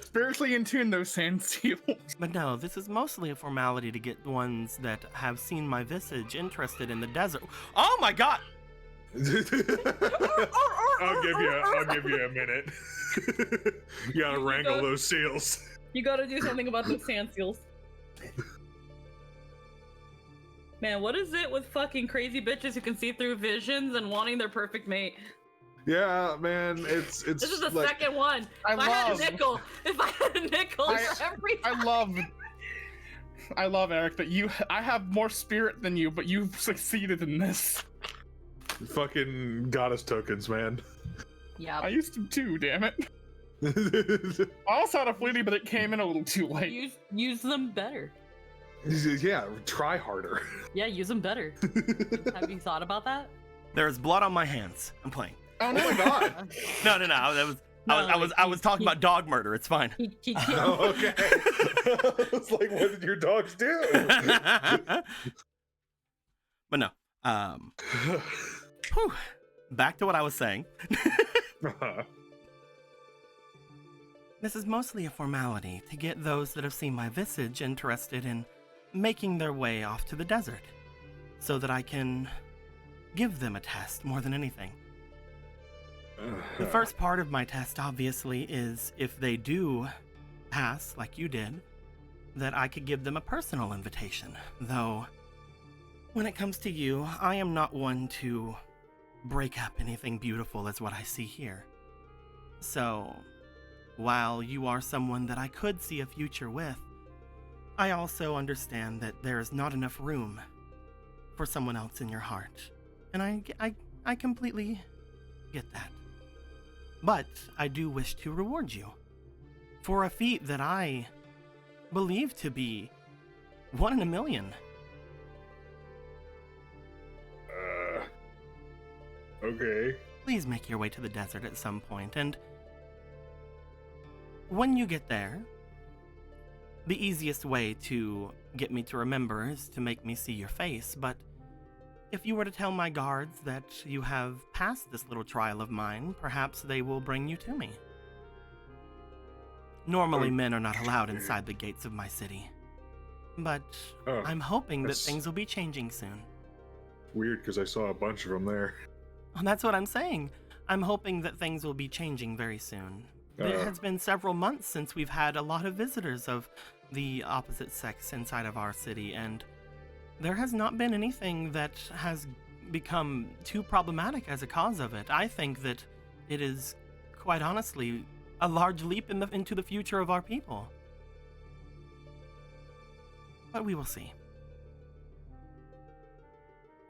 Spiritually in tune, those sand seals. But no, this is mostly a formality to get ones that have seen my visage interested in the desert. Oh my god! I'll give you a minute. You gotta wrangle those seals. You gotta do something about those sand seals. Man, what is it with fucking crazy bitches who can see through visions and wanting their perfect mate? Yeah, man, it's This is the like, second one. If I had a nickel for every I love Eric that I have more spirit than you, but you've succeeded in this. fucking goddess tokens, man. Yeah. I used to too, damn it. I also had a fleety, but it came in a little too late. Use them better. Yeah, try harder. Yeah, use them better. Have you thought about that? There's blood on my hands. I'm playing. Oh no, my god. No. That was. I was talking about dog murder. It's fine. He Oh, okay. It's like, what did your dogs do? But no. Whew. Back to what I was saying. This is mostly a formality to get those that have seen my visage interested in making their way off to the desert, so that I can give them a test more than anything. The first part of my test, obviously, is if they do pass, like you did, that I could give them a personal invitation. Though, when it comes to you, I am not one to break up anything beautiful as what I see here. So, while you are someone that I could see a future with, I also understand that there is not enough room for someone else in your heart. And I completely get that. But I do wish to reward you for a feat that I believe to be 1 in a million. Okay. Please make your way to the desert at some point, and when you get there, the easiest way to get me to remember is to make me see your face, but if you were to tell my guards that you have passed this little trial of mine, perhaps they will bring you to me. Normally, men are not allowed inside the gates of my city, but I'm hoping that things will be changing soon. Weird, because I saw a bunch of them there. Well, that's what I'm saying. I'm hoping that things will be changing very soon. It has been several months since we've had a lot of visitors of the opposite sex inside of our city, and there has not been anything that has become too problematic as a cause of it. I think that it is, quite honestly, a large leap into the future of our people. But we will see.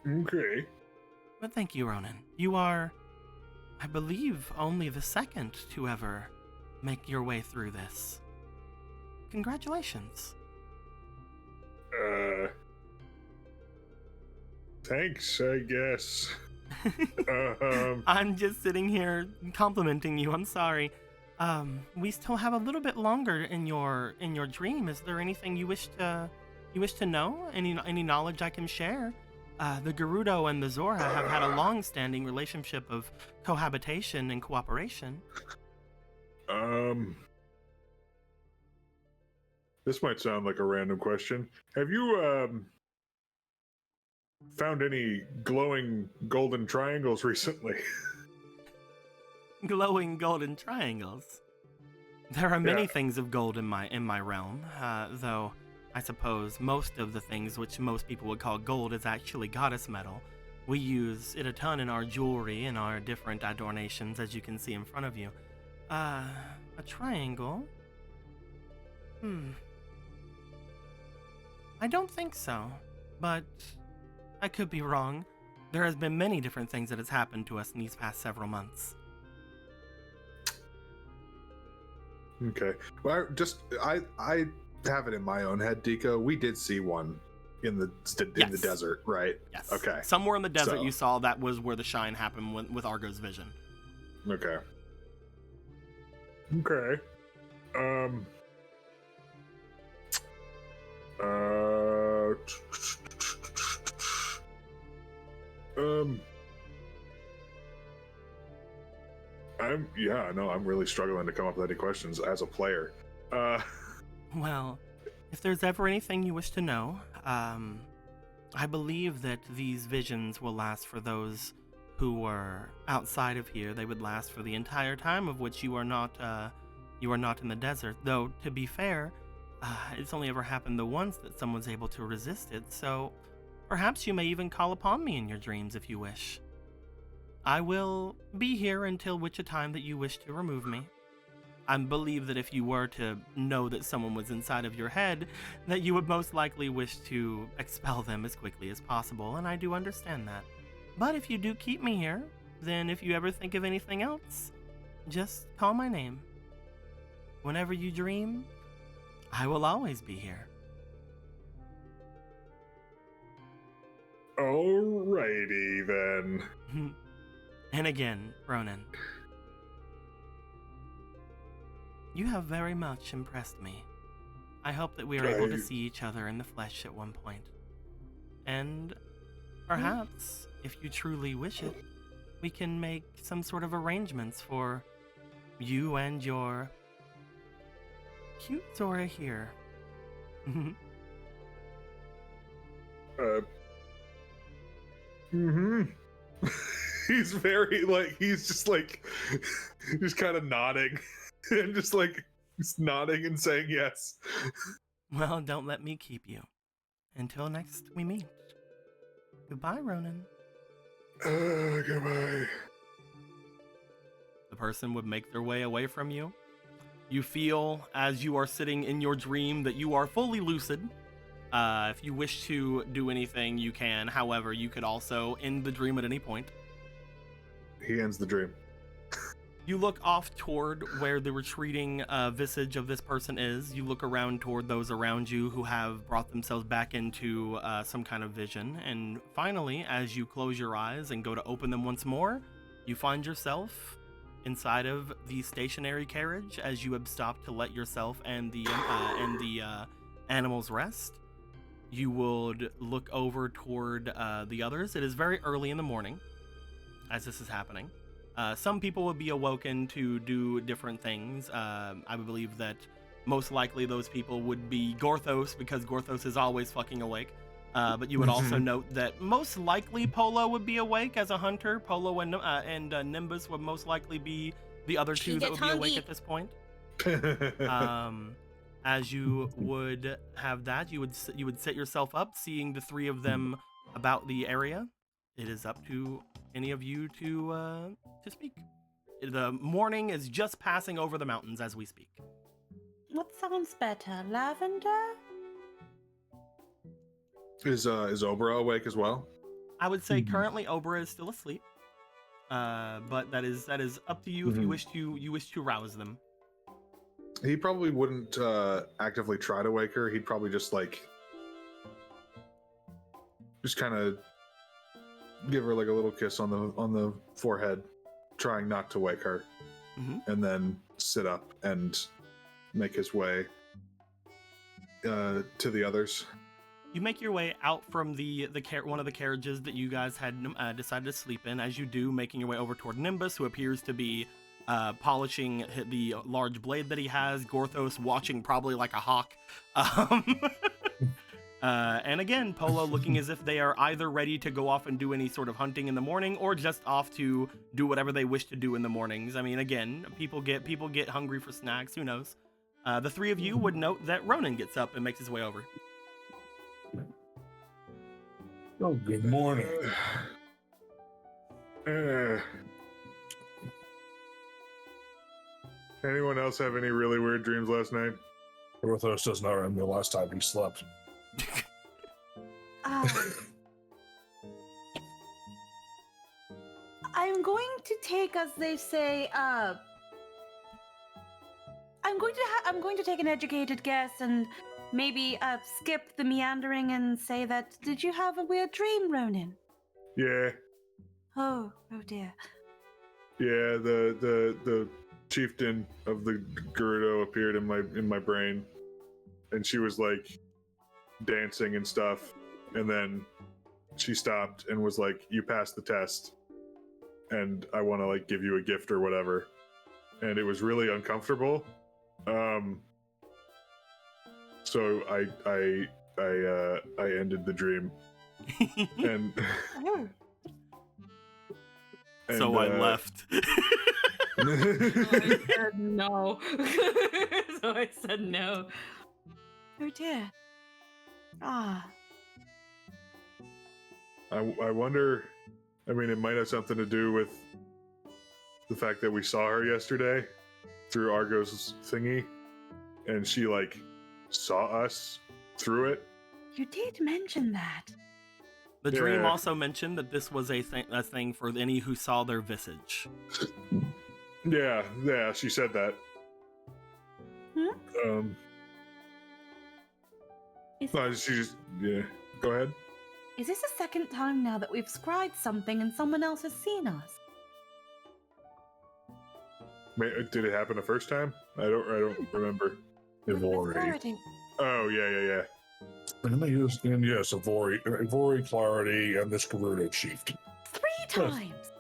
Okay. But thank you, Ronan. You are, I believe, only the second to ever make your way through this. Congratulations. Thanks, I guess. I'm just sitting here complimenting you. I'm sorry. We still have a little bit longer in your dream. Is there anything you wish to know? Any knowledge I can share? The Gerudo and the Zora have had a long-standing relationship of cohabitation and cooperation. This might sound like a random question. Have you found any glowing golden triangles recently? Glowing golden triangles. There are many things of gold in my realm, though I suppose most of the things which most people would call gold is actually goddess metal. We use it a ton in our jewelry and our different adornations, as you can see in front of you. A triangle? I don't think so, but I could be wrong. There has been many different things that has happened to us in these past several months. Okay. Well, I have it in my own head, Deco. We did see one in the desert, right? Yes. Okay. Somewhere in the desert So- you saw that was where the shine happened with Argo's vision. Okay. Okay. I'm really struggling to come up with any questions as a player. Well, if there's ever anything you wish to know, I believe that these visions will last for those who were outside of here. They would last for the entire time of which you are not in the desert. Though, to be fair, it's only ever happened the once that someone's able to resist it, so perhaps you may even call upon me in your dreams if you wish. I will be here until which a time that you wish to remove me. I believe that if you were to know that someone was inside of your head, that you would most likely wish to expel them as quickly as possible, and I do understand that. But if you do keep me here, then if you ever think of anything else, just call my name. Whenever you dream, I will always be here. Alrighty then. And again, Ronan, you have very much impressed me. I hope that we are able to see each other in the flesh at one point. And perhaps, if you truly wish it, we can make some sort of arrangements for you and your cute Zora here. He's very he's just kind of nodding and just nodding and saying yes. Well, don't let me keep you. Until next we meet. Goodbye, Ronan. Goodbye. The person would make their way away from you. You feel, as you are sitting in your dream, that you are fully lucid. If you wish to do anything, you can. However, you could also end the dream at any point. He ends the dream. You look off toward where the retreating visage of this person is. You look around toward those around you who have brought themselves back into some kind of vision. And finally, as you close your eyes and go to open them once more, you find yourself inside of the stationary carriage as you have stopped to let yourself and the animals rest. You would look over toward the others. It is very early in the morning as this is happening. Some people would be awoken to do different things. I would believe that most likely those people would be Gorthos, because Gorthos is always fucking awake. But you would also note that most likely Polo would be awake as a hunter. Polo and Nimbus would most likely be the other two that would be awake at this point. As you would have that, you would set yourself up, seeing the three of them about the area. It is up to any of you to speak. The morning is just passing over the mountains as we speak. What sounds better, lavender? Is Obra awake as well? I would say currently Obra is still asleep, but that is up to you if you wish to rouse them. He probably wouldn't actively try to wake her. He'd probably just kind of give her a little kiss on the forehead, trying not to wake her, and then sit up and make his way to the others. You make your way out from one of the carriages that you guys had decided to sleep in. As you do, making your way over toward Nimbus, who appears to be polishing the large blade that he has. Gorthos watching probably like a hawk. And again, Polo looking as if they are either ready to go off and do any sort of hunting in the morning, or just off to do whatever they wish to do in the mornings. I mean, again, people get hungry for snacks. Who knows? The three of you would note that Ronan gets up and makes his way over. Oh, good morning. Anyone else have any really weird dreams last night? Orthos does not remember the last time he slept. I'm going to take, as they say, I'm going to take an educated guess and maybe skip the meandering and say that, did you have a weird dream, Ronan? Yeah, Oh dear. yeah. The chieftain of the Gerudo appeared in my brain, and she was like dancing and stuff, and then she stopped and was like, "You passed the test, and I want to like give you a gift or whatever," and it was really uncomfortable. So I ended the dream, and So I left. I said no. So I said no. Oh dear. Ah. I wonder. I mean, it might have something to do with the fact that we saw her yesterday through Argo's thingy, and she like saw us through it. You did mention that. The dream Yeah. also mentioned that this was a thing for any who saw their visage. Yeah, she said that. No, she just Go ahead. Is this the second time now that we've scryed something and someone else has seen us? Did it happen the first time? I don't remember. Ivori. Clarity. Oh yeah. And yes, Ivori, Clarity, and this Gerudo chieftain. 3 times.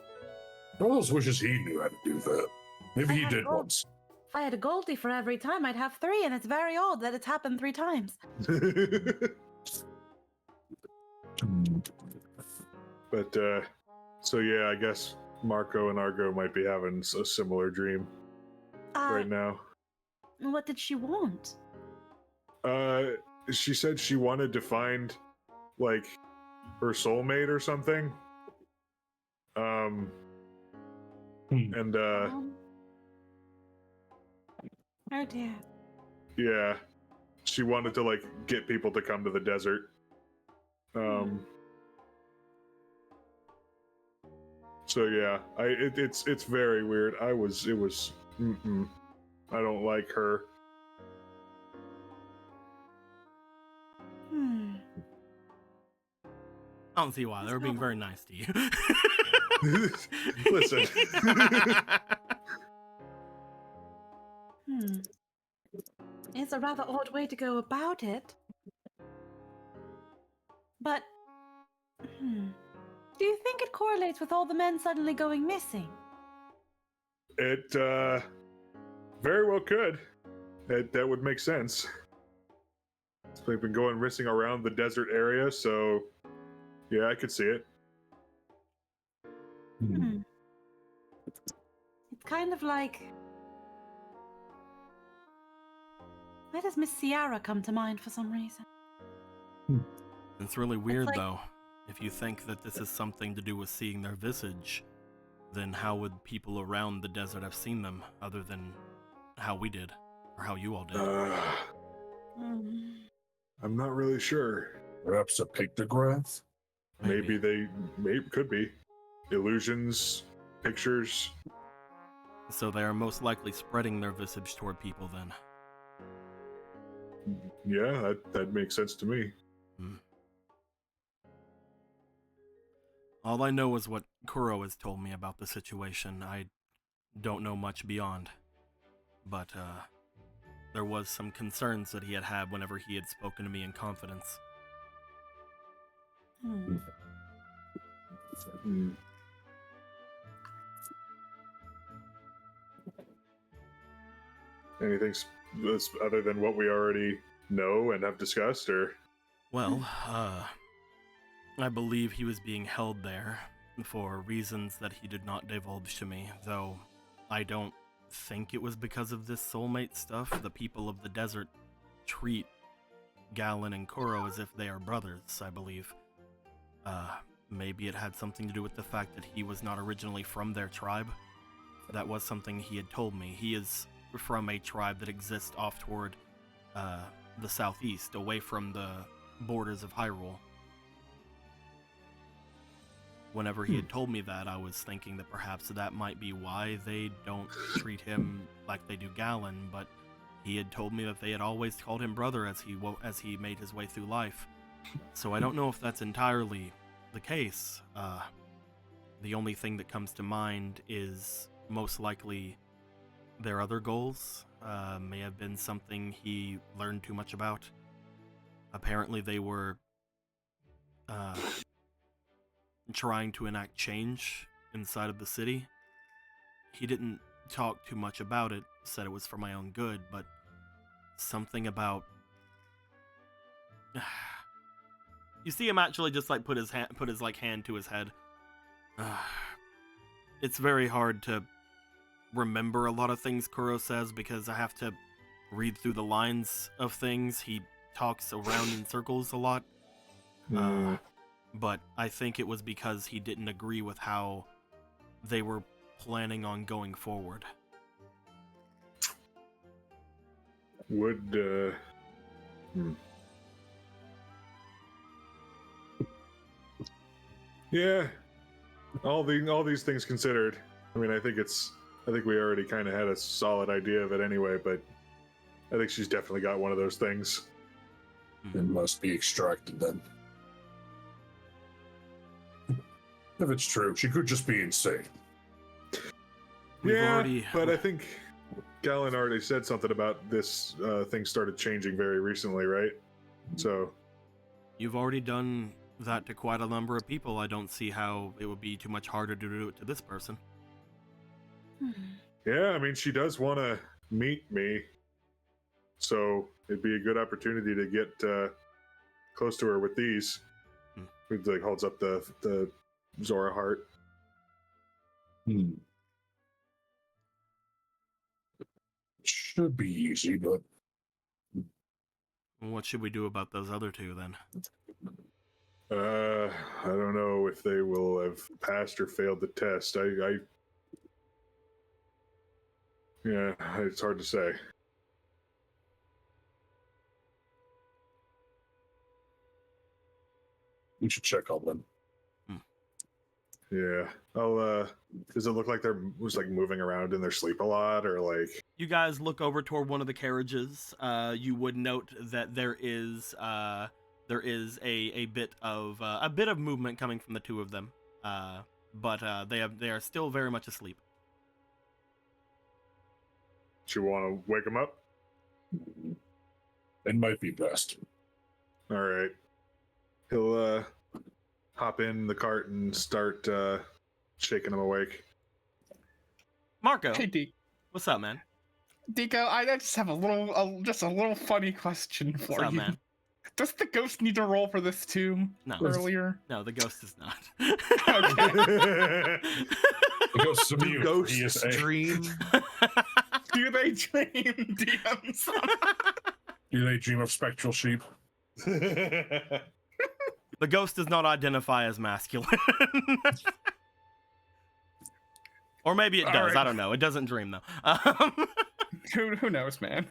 Orthos wishes he knew how to do that. Maybe he did once. If I had a Goldie for every time, I'd have 3, and it's very odd that it's happened 3 times. But so yeah, I guess Marco and Argo might be having a similar dream right now. What did she want? She said she wanted to find like her soulmate or something. And Oh dear. yeah, she wanted to like get people to come to the desert. So yeah, it's very weird. I don't like her. I don't see why. They were being very nice to you. Listen. It's a rather odd way to go about it. But, do you think it correlates with all the men suddenly going missing? It very well could. That would make sense. They've been going missing around the desert area, so yeah, I could see it. It's kind of like... Why does Miss Ciara come to mind for some reason? It's really weird, like- though. If you think that this is something to do with seeing their visage, then how would people around the desert have seen them, other than how we did, or how you all did? I'm not really sure. Perhaps a pictograph? Maybe could be illusions, pictures. So they are most likely spreading their visage toward people, then. Yeah, that makes sense to me. All I know is what Kuro has told me about the situation. I don't know much beyond. But, there was some concerns that he had whenever he had spoken to me in confidence. Anything other than what we already know and have discussed, or? Well, I believe he was being held there for reasons that he did not divulge to me, though I don't think it was because of this soulmate stuff. The people of the desert treat Galen and Koro as if they are brothers, I believe. Maybe it had something to do with the fact that he was not originally from their tribe. That was something he had told me. He is from a tribe that exists off toward the southeast, away from the borders of Hyrule. Whenever he had told me that, I was thinking that perhaps that might be why they don't treat him like they do Galen, but he had told me that they had always called him brother as he made his way through life. So I don't know if that's entirely the case. The only thing that comes to mind is most likely their other goals may have been something he learned too much about. Apparently they were trying to enact change inside of the city. He didn't talk too much about it, said it was for my own good, but something about... You see him actually just like put his hand to his head. It's very hard to remember a lot of things Kuro says because I have to read through the lines of things. He talks around in circles a lot. But I think it was because he didn't agree with how they were planning on going forward. Yeah, all these things considered, I mean, I think we already kind of had a solid idea of it anyway, but I think she's definitely got one of those things. It must be extracted then. If it's true, she could just be insane. But I think Galen already said something about this thing started changing very recently, right? So You've already done that to quite a number of people. I don't see how it would be too much harder to do it to this person. yeah, I mean, she does want to meet me, so it'd be a good opportunity to get close to her with these. He like holds up the Zora heart. Should be easy, but What should we do about those other two then? I don't know if they will have passed or failed the test. Yeah, it's hard to say. we should check on them. Yeah, I'll. Does it look like they're just like moving around in their sleep a lot, or like? You guys look over toward one of the carriages. You would note that there is a bit of movement coming from the two of them, but they are still very much asleep. Do you want to wake them up? It might be best. All right. He'll hop in the cart and start shaking them awake. Marco, Hey, what's up, man? Deco, I just have a little funny question for What's up, you. man? Does the ghost need to roll for this too? No. Earlier. No, the ghost is not. Okay. The ghosts of you. Ghosts PSA. dream. Do they dream DMs? Do they dream of spectral sheep? The ghost does not identify as masculine. Or maybe it All does. right. I don't know. It doesn't dream, though. Who knows, man?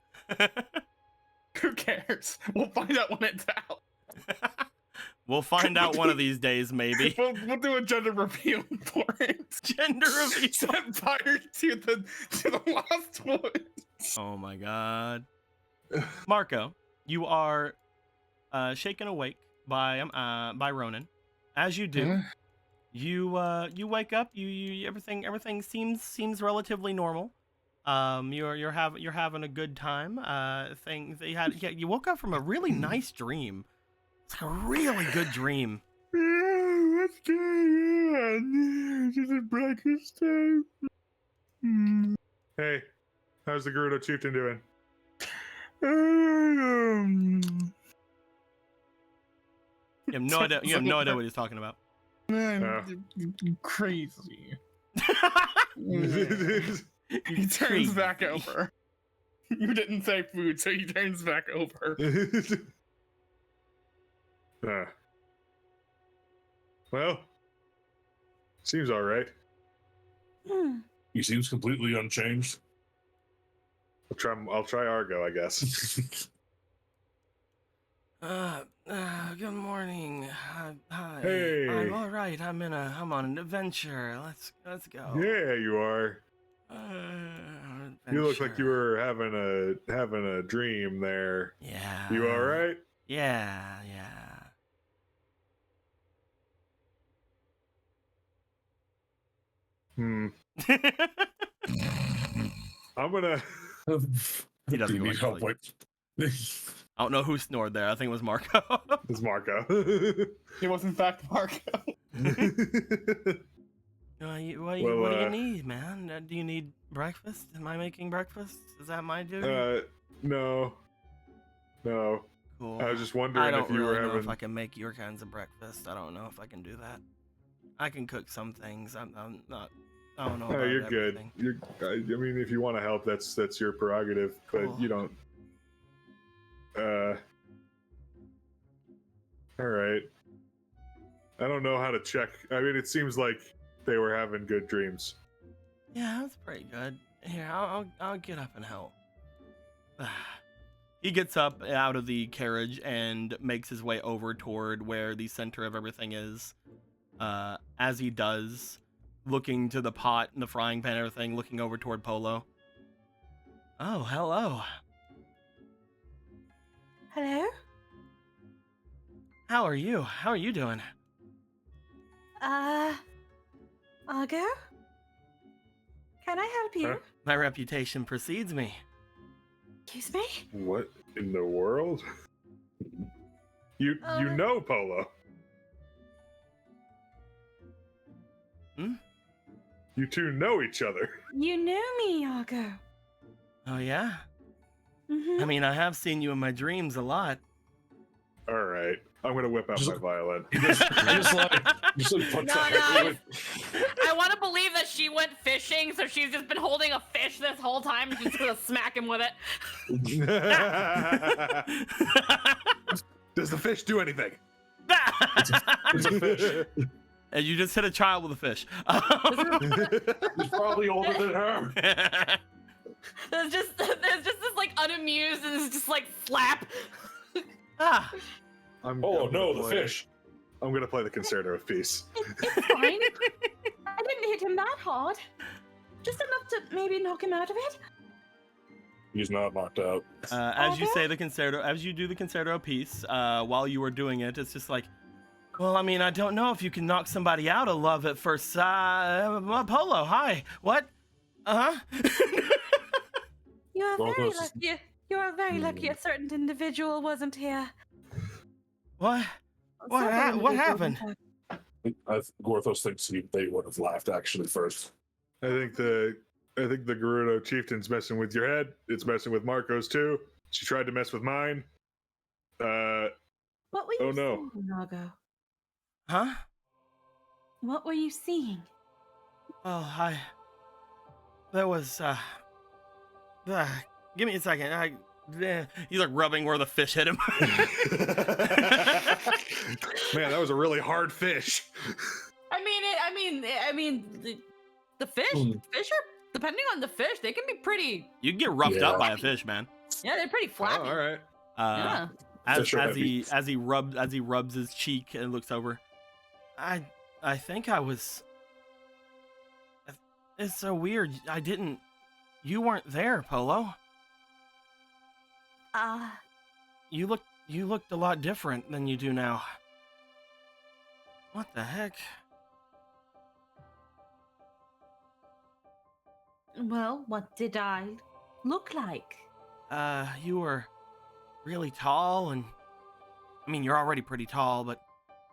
Who cares? We'll find out when it's out. We'll find out one of these days, maybe. We'll do a gender reveal for it. Gender reveal. Set fire to the lost woods. Oh my god. Marco, you are shaken awake by Ronan. As you do, you wake up. You everything seems relatively normal. You're having a good time. You woke up from a really nice dream. It's like a really good dream. What's going on? Is it breakfast time? Hey, how's the Gerudo chieftain doing? You have no idea what he's talking about. Crazy. You He turns crazy. back over. You didn't say food, so he turns back over. Well, seems all right. He seems completely unchanged. I'll try Argo, I guess. Good morning. Hi. Hey. I'm all right. I'm on an adventure. Let's go. Yeah, you are. You look like you were having a dream there. Yeah. You all right? Yeah. I'm gonna. He doesn't Do you go need help sleep. with? I don't know who snored there. I think it was Marco. It's Marco. It was in fact Marco. What do you need, man? Do you need breakfast? Am I making breakfast? Is that my duty? No. Cool. I was just I wondering don't if you really were know having. if I can make your kinds of breakfast. I don't know if I can do that. I can cook some things. I'm not. I don't know. No, about you're good. everything. I mean, if you want to help, that's your prerogative. Cool. But you don't. All right. I don't know how to check. I mean, it seems like they were having good dreams. Yeah, that's pretty good. Here, I'll get up and help. He gets up out of the carriage and makes his way over toward where the center of everything is. As he does, looking to the pot and the frying pan and everything, looking over toward Polo. Oh, hello. Hello? How are you? How are you doing? Argo? Can I help you? Huh? My reputation precedes me. Excuse me? What in the world? You know Polo. Hmm? You two know each other. You know me, Argo. Oh, yeah? Mm-hmm. I mean, I have seen you in my dreams a lot. All right. I'm gonna whip out my violin. Just like puts No, the no. heckle with- I want to believe that she went fishing, so she's just been holding a fish this whole time and she's just gonna smack him with it. Does the fish do anything? It's a fish. And you just hit a child with a fish. He's probably older than her. There's just this like unamused and it's just like flap. Ah, I'm Oh gonna no, the play- fish. I'm gonna play the Concerto of Peace. It's fine. I didn't hit him that hard. Just enough to maybe knock him out of it. He's not knocked out. as you say the concerto, as you do the concerto piece, while you were doing it, it's just like, well, I mean, I don't know if you can knock somebody out of love at first sight. Polo, hi. What? Uh-huh. You are Well, very this- lucky. You are very lucky a certain individual wasn't here. What? What Several what individuals, happened? in fact. Gorthos thinks they would have laughed actually first. I think the Gerudo chieftain's messing with your head. It's messing with Marco's too. She tried to mess with mine. What were you Oh, no. seeing, Argo? Huh? What were you seeing? Well, there was, give me a second. He's like rubbing where the fish hit him. Man, that was a really hard fish. I mean, the fish, fish are, depending on the fish, they can be pretty. You can get roughed Yeah. up by a fish, man. Yeah, they're pretty Oh, flappy. all right. Yeah. Fish are As heavy. he rubs his cheek and looks over, I think I was. It's so weird. You weren't there, Polo. You looked a lot different than you do now. What the heck? Well, what did I look like? You were really tall, and I mean, you're already pretty tall, but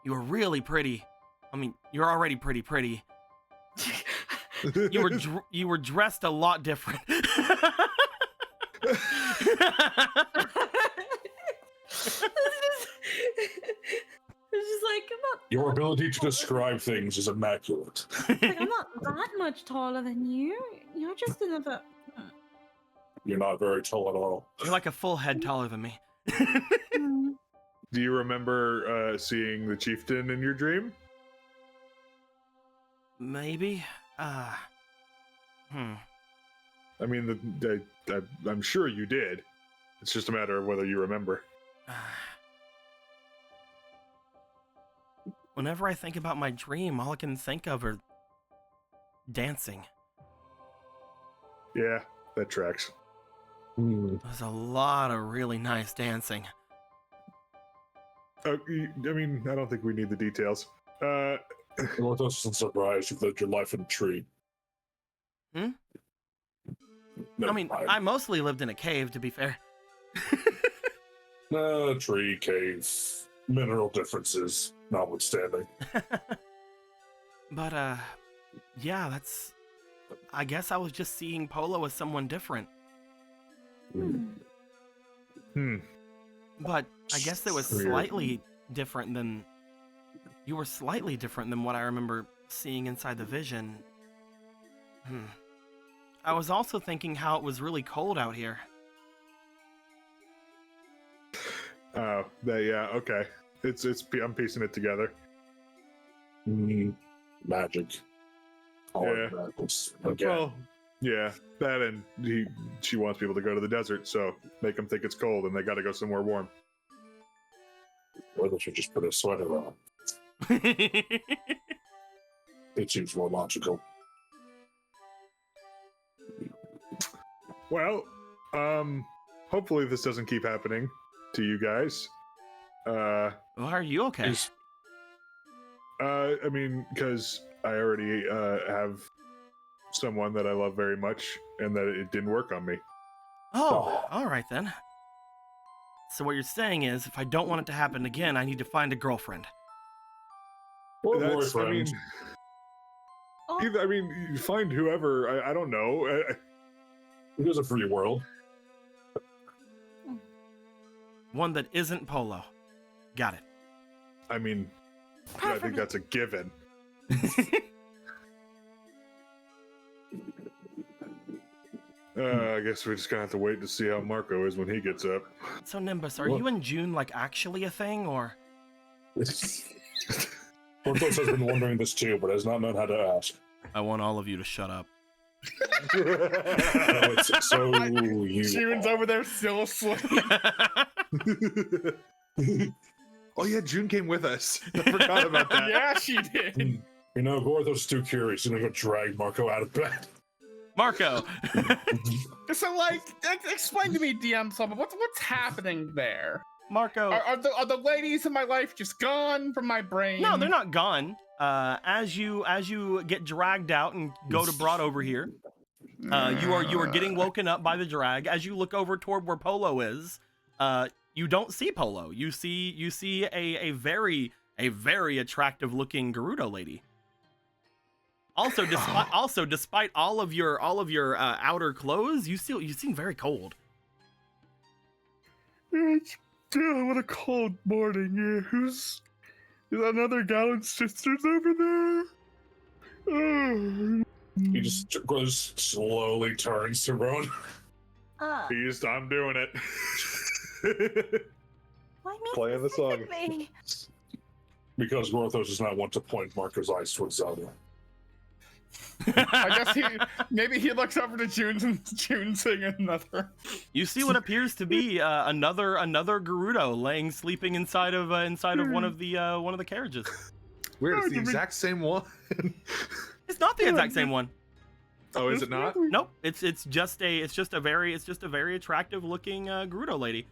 you were really pretty. I mean, you're already pretty. You were dressed a lot different. It's just like Your ability to describe things is immaculate. I'm not that much taller than you. You're just another. You're not very tall at all. You're like a full head taller than me. Hmm. Do you remember seeing the chieftain in your dream? Maybe. I mean, I'm sure you did. It's just a matter of whether you remember. Whenever I think about my dream, all I can think of are dancing. Yeah, that tracks. There's a lot of really nice dancing. I mean, I don't think we need the details. Northos isn't surprised you've lived your life in a tree. I Never mean, mind. I mostly lived in a cave, to be fair. Tree, cave, mineral differences notwithstanding. But, yeah, I guess I was just seeing Polo as someone different. But I guess it was slightly different than... You were slightly different than what I remember seeing inside the vision. I was also thinking how it was really cold out here. Oh, yeah, okay. I'm piecing it together. Magic. Yeah. Again. Well, yeah, that and she wants people to go to the desert, so make them think it's cold and they gotta go somewhere warm. Or they should just put a sweater on. It seems more logical. Well, hopefully this doesn't keep happening to you guys. Well, are you okay? I mean, because I already have someone that I love very much, and that it didn't work on me. Oh, all right then. So what you're saying is, if I don't want it to happen again, I need to find a girlfriend. Or That's, I mean, boyfriend. I mean, you find whoever. I don't know. It is a free world. One that isn't Polo. Got it. I mean, I think that's a given. I guess we're just gonna have to wait to see how Marco is when he gets up. So Nimbus, are What? you and June like actually a thing, or? Porthos has been wondering this too, but has not known how to ask. I want all of you to shut up. So you June's over there still asleep. Oh yeah, June came with us. I forgot about that. Yeah, she did. You know, Gorthos is too curious. He's gonna go drag Marco out of bed. Marco. So, like, explain to me, DM, something. What's happening there? Marco. Are the ladies in my life just gone from my brain? No, they're not gone. As you get dragged out and go to brought over here, you are getting woken up by the drag. As you look over toward where Polo is, you don't see Polo. You see a very attractive looking Gerudo lady. Also, despite all of your outer clothes, you seem very cold. What a cold morning. Yeah, who's another Gallant Sisters over there? Oh. He just slowly turns to Rowan. I'm doing it. Why me Playing the song. specifically? Because Gorthos does not want to point Marco's eyes towards Zelda. I guess maybe he looks over to June and June singing another. You see what appears to be another Gerudo sleeping inside of one of the carriages. Weird, it's the exact same one. It's not the exact same one. Oh, is it not? Nope. It's just a very attractive looking Gerudo lady.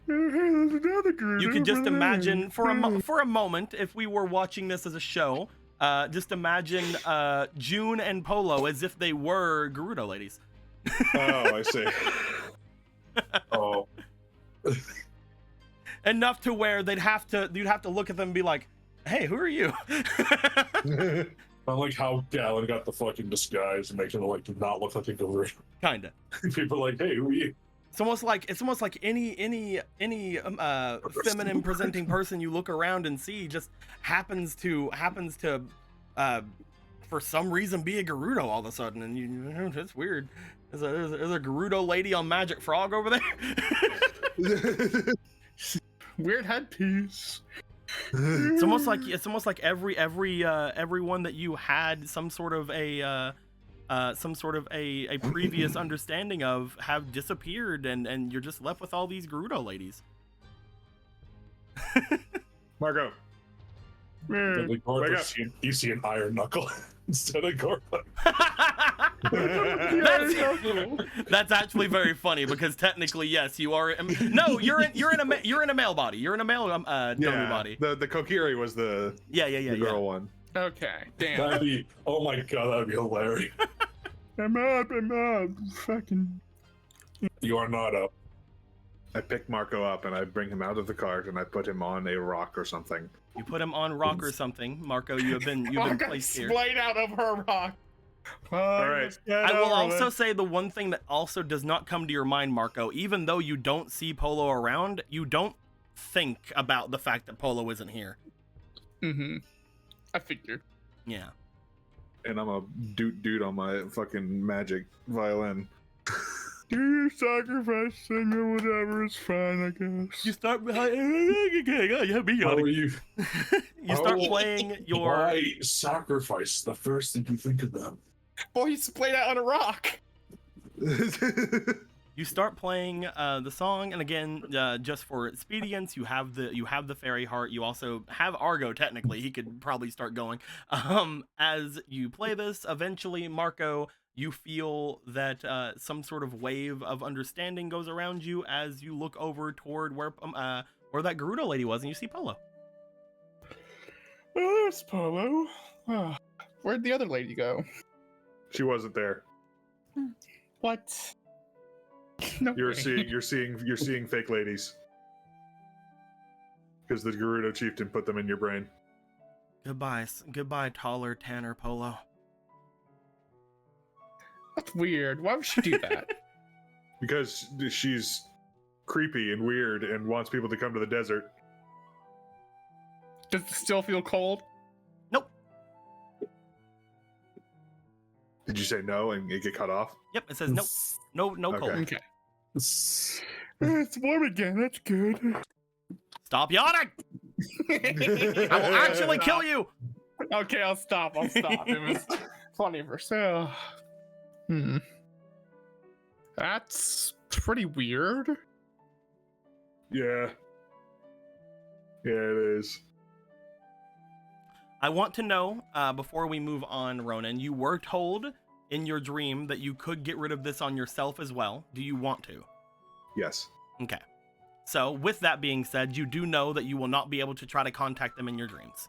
You could just imagine for a moment, if we were watching this as a show, just imagine June and Polo as if they were Gerudo ladies. Oh, I see. Oh. Enough to where you'd have to look at them and be like, "Hey, who are you?" Not like how Galen got the fucking disguise and making it not look like a Gerudo. Kinda. People are like, "Hey, who are you?" It's almost like any feminine presenting person you look around and see just happens to for some reason be a Gerudo all of a sudden, and it's weird. There's a Gerudo lady on Magic Frog over there. Weird headpiece. It's almost like everyone that you had some sort of a previous understanding of have disappeared, and you're just left with all these Gerudo ladies. Marco. Deadly Wake Gordo, up. you see an iron knuckle instead of Gordo. That's actually very funny because technically, yes, you are. No, you're in a male body. You're in a male Domu body. The Kokiri was the girl one. Okay, damn. That'd be, oh my god, that'd be hilarious. I'm up. Fucking. You are not up. I pick Marco up and I bring him out of the cart and I put him on a rock or something. You put him on rock or something, Marco. You've been placed here. Splayed out of her rock. All right. I will also say the one thing that also does not come to your mind, Marco, even though you don't see Polo around, you don't think about the fact that Polo isn't here. Mm-hmm. I figured. Yeah. And I'm a dude on my fucking magic violin. Do your sacrifice thing or whatever, it's fine, I guess. You start. How are you? You start playing your. Why sacrifice the first thing you think about? Boy, he's splayed out on a rock. You start playing the song, and again, just for expedience, you have the fairy heart. You also have Argo. Technically, he could probably start going. As you play this, eventually, Marco, you feel that some sort of wave of understanding goes around you as you look over toward where that Gerudo lady was, and you see Polo. Oh, there's Polo. Oh, where'd the other lady go? She wasn't there. What? No You're way. seeing fake ladies. Because the Gerudo chieftain put them in your brain. Goodbye, taller Tanner Polo. That's weird. Why would she do that? Because she's creepy and weird and wants people to come to the desert. Does it still feel cold? Nope. Did you say no and it get cut off? Yep, it says nope. No cold. Okay. It's warm again. That's good. Stop yawning! I will actually kill you! Okay, I'll stop. It was funny for so. That's pretty weird. Yeah. Yeah, it is. I want to know, before we move on, Ronan, you were told in your dream that you could get rid of this on yourself as well. Do you want to? Yes. Okay. So, with that being said, you do know that you will not be able to try to contact them in your dreams.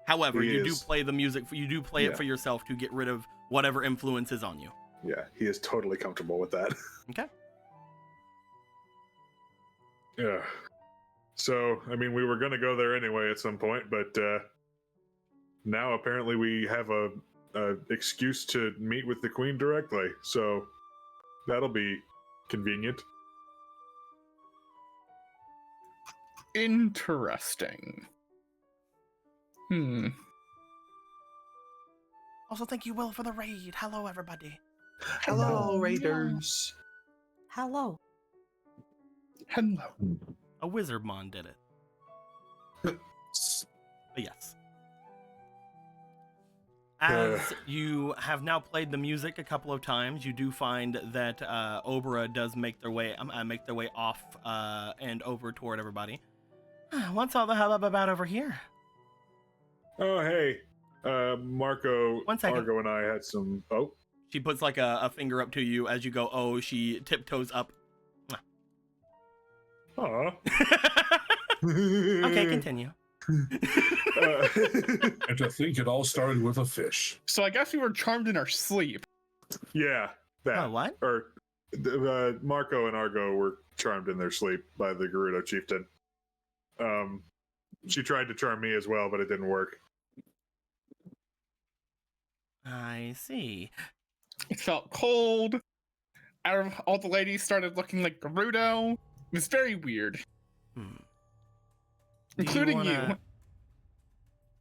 However, you do play the music, you do play it for yourself to get rid of whatever influence is on you. Yeah, he is totally comfortable with that. Okay. Yeah. So, I mean, we were going to go there anyway at some point, but now apparently we have a excuse to meet with the queen directly. So, that'll be convenient. Interesting. Also, thank you, Will, for the raid. Hello, everybody. Hello, Raiders. Hello. Hello. A Wizardmon did it. But yes. As you have now played the music a couple of times, you do find that Obra does make their way off and over toward everybody. What's all the hubbub about over here? Oh, hey. Marco, 1 second. Argo, and I had some... Oh. She puts like a finger up to you as you go, oh, she tiptoes up. Aw. Okay, continue. And to think it all started with a fish. So I guess we were charmed in our sleep. Yeah, that. Oh, what? Or Marco and Argo were charmed in their sleep by the Gerudo chieftain. She tried to charm me as well, but it didn't work. I see. It felt cold. All the ladies started looking like Gerudo. It was very weird. Including you.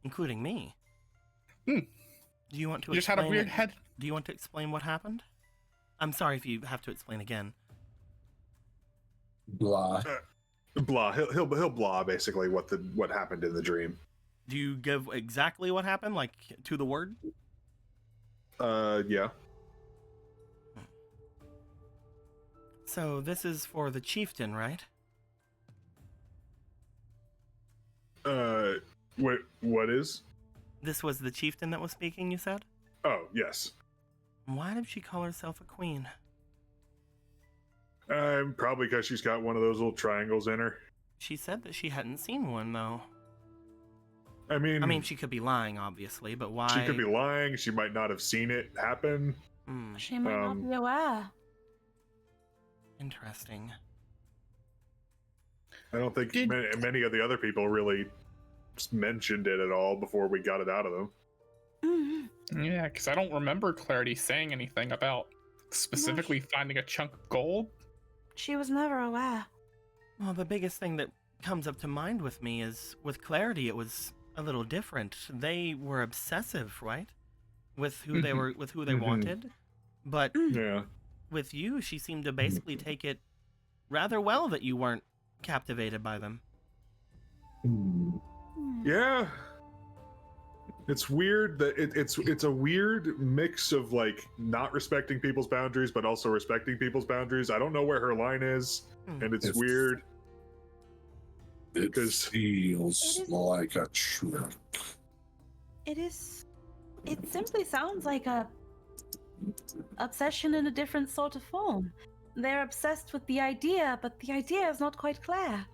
Including me? Do you want to You just had a weird head. Do you want to explain what happened? I'm sorry if you have to explain again. Blah. Blah. He'll blah basically what happened in the dream. Do you give exactly what happened, like to the word? Yeah. So this is for the chieftain, right? What is? This was the chieftain that was speaking, you said? Oh, yes. Why did she call herself a queen? Probably because she's got one of those little triangles in her. She said that she hadn't seen one, though. I mean, She could be lying, obviously, but why? she could be lying. She might not have seen it happen. She might not be aware. Interesting. I don't think many of the other people really mentioned it at all before we got it out of them. Yeah, because I don't remember Clarity saying anything about specifically finding a chunk of gold. She was never aware. Well, the biggest thing that comes up to mind with me is with Clarity, it was a little different. They were obsessive, right? With who they were, with who they wanted. But Yeah. with you, she seemed to basically take it rather well that you weren't captivated by them. Yeah. It's weird that it's a weird mix of like not respecting people's boundaries, but also respecting people's boundaries. I don't know where her line is, and it's weird. It feels like a trick. It simply sounds like a obsession in a different sort of form. They're obsessed with the idea, but the idea is not quite clear.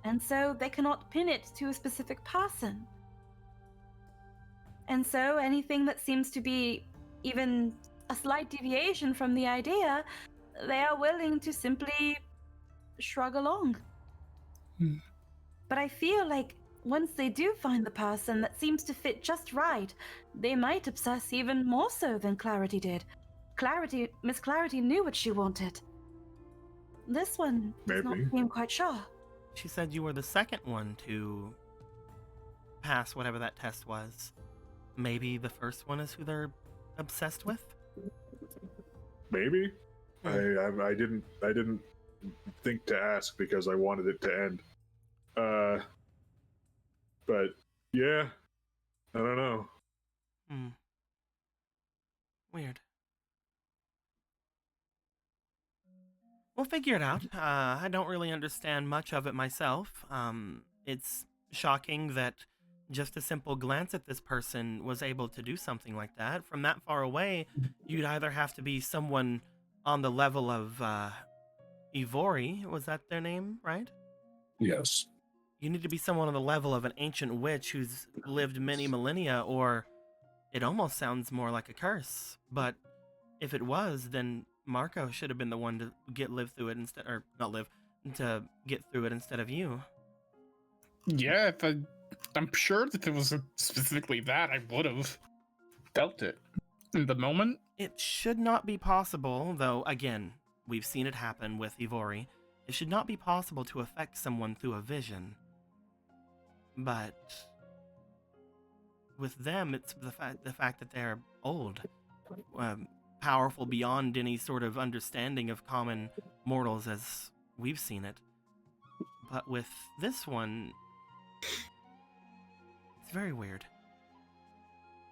And so they cannot pin it to a specific person. And so anything that seems to be even a slight deviation from the idea, they are willing to simply shrug along. But I feel like once they do find the person that seems to fit just right, they might obsess even more so than Clarity did. Miss Clarity knew what she wanted. This one does not Maybe. seem quite sure. She said you were the second one to pass whatever that test was. Maybe the first one is who they're obsessed with? Maybe. I didn't think to ask because I wanted it to end. But yeah, I don't know. Weird. We'll figure it out. I don't really understand much of it myself. It's shocking that just a simple glance at this person was able to do something like that. From that far away, you'd either have to be someone on the level of Ivory. Was that their name, right? Yes. You need to be someone on the level of an ancient witch who's lived many millennia, or it almost sounds more like a curse. But if it was, then Marco should have been the one to live through it instead, or not live, to get through it instead of you. Yeah, I'm sure that if it was specifically that, I would have dealt it in the moment. It should not be possible, though, again, we've seen it happen with Ivory. It should not be possible to affect someone through a vision. But with them, it's the fact that they're old, powerful beyond any sort of understanding of common mortals as we've seen it. But with this one, it's very weird.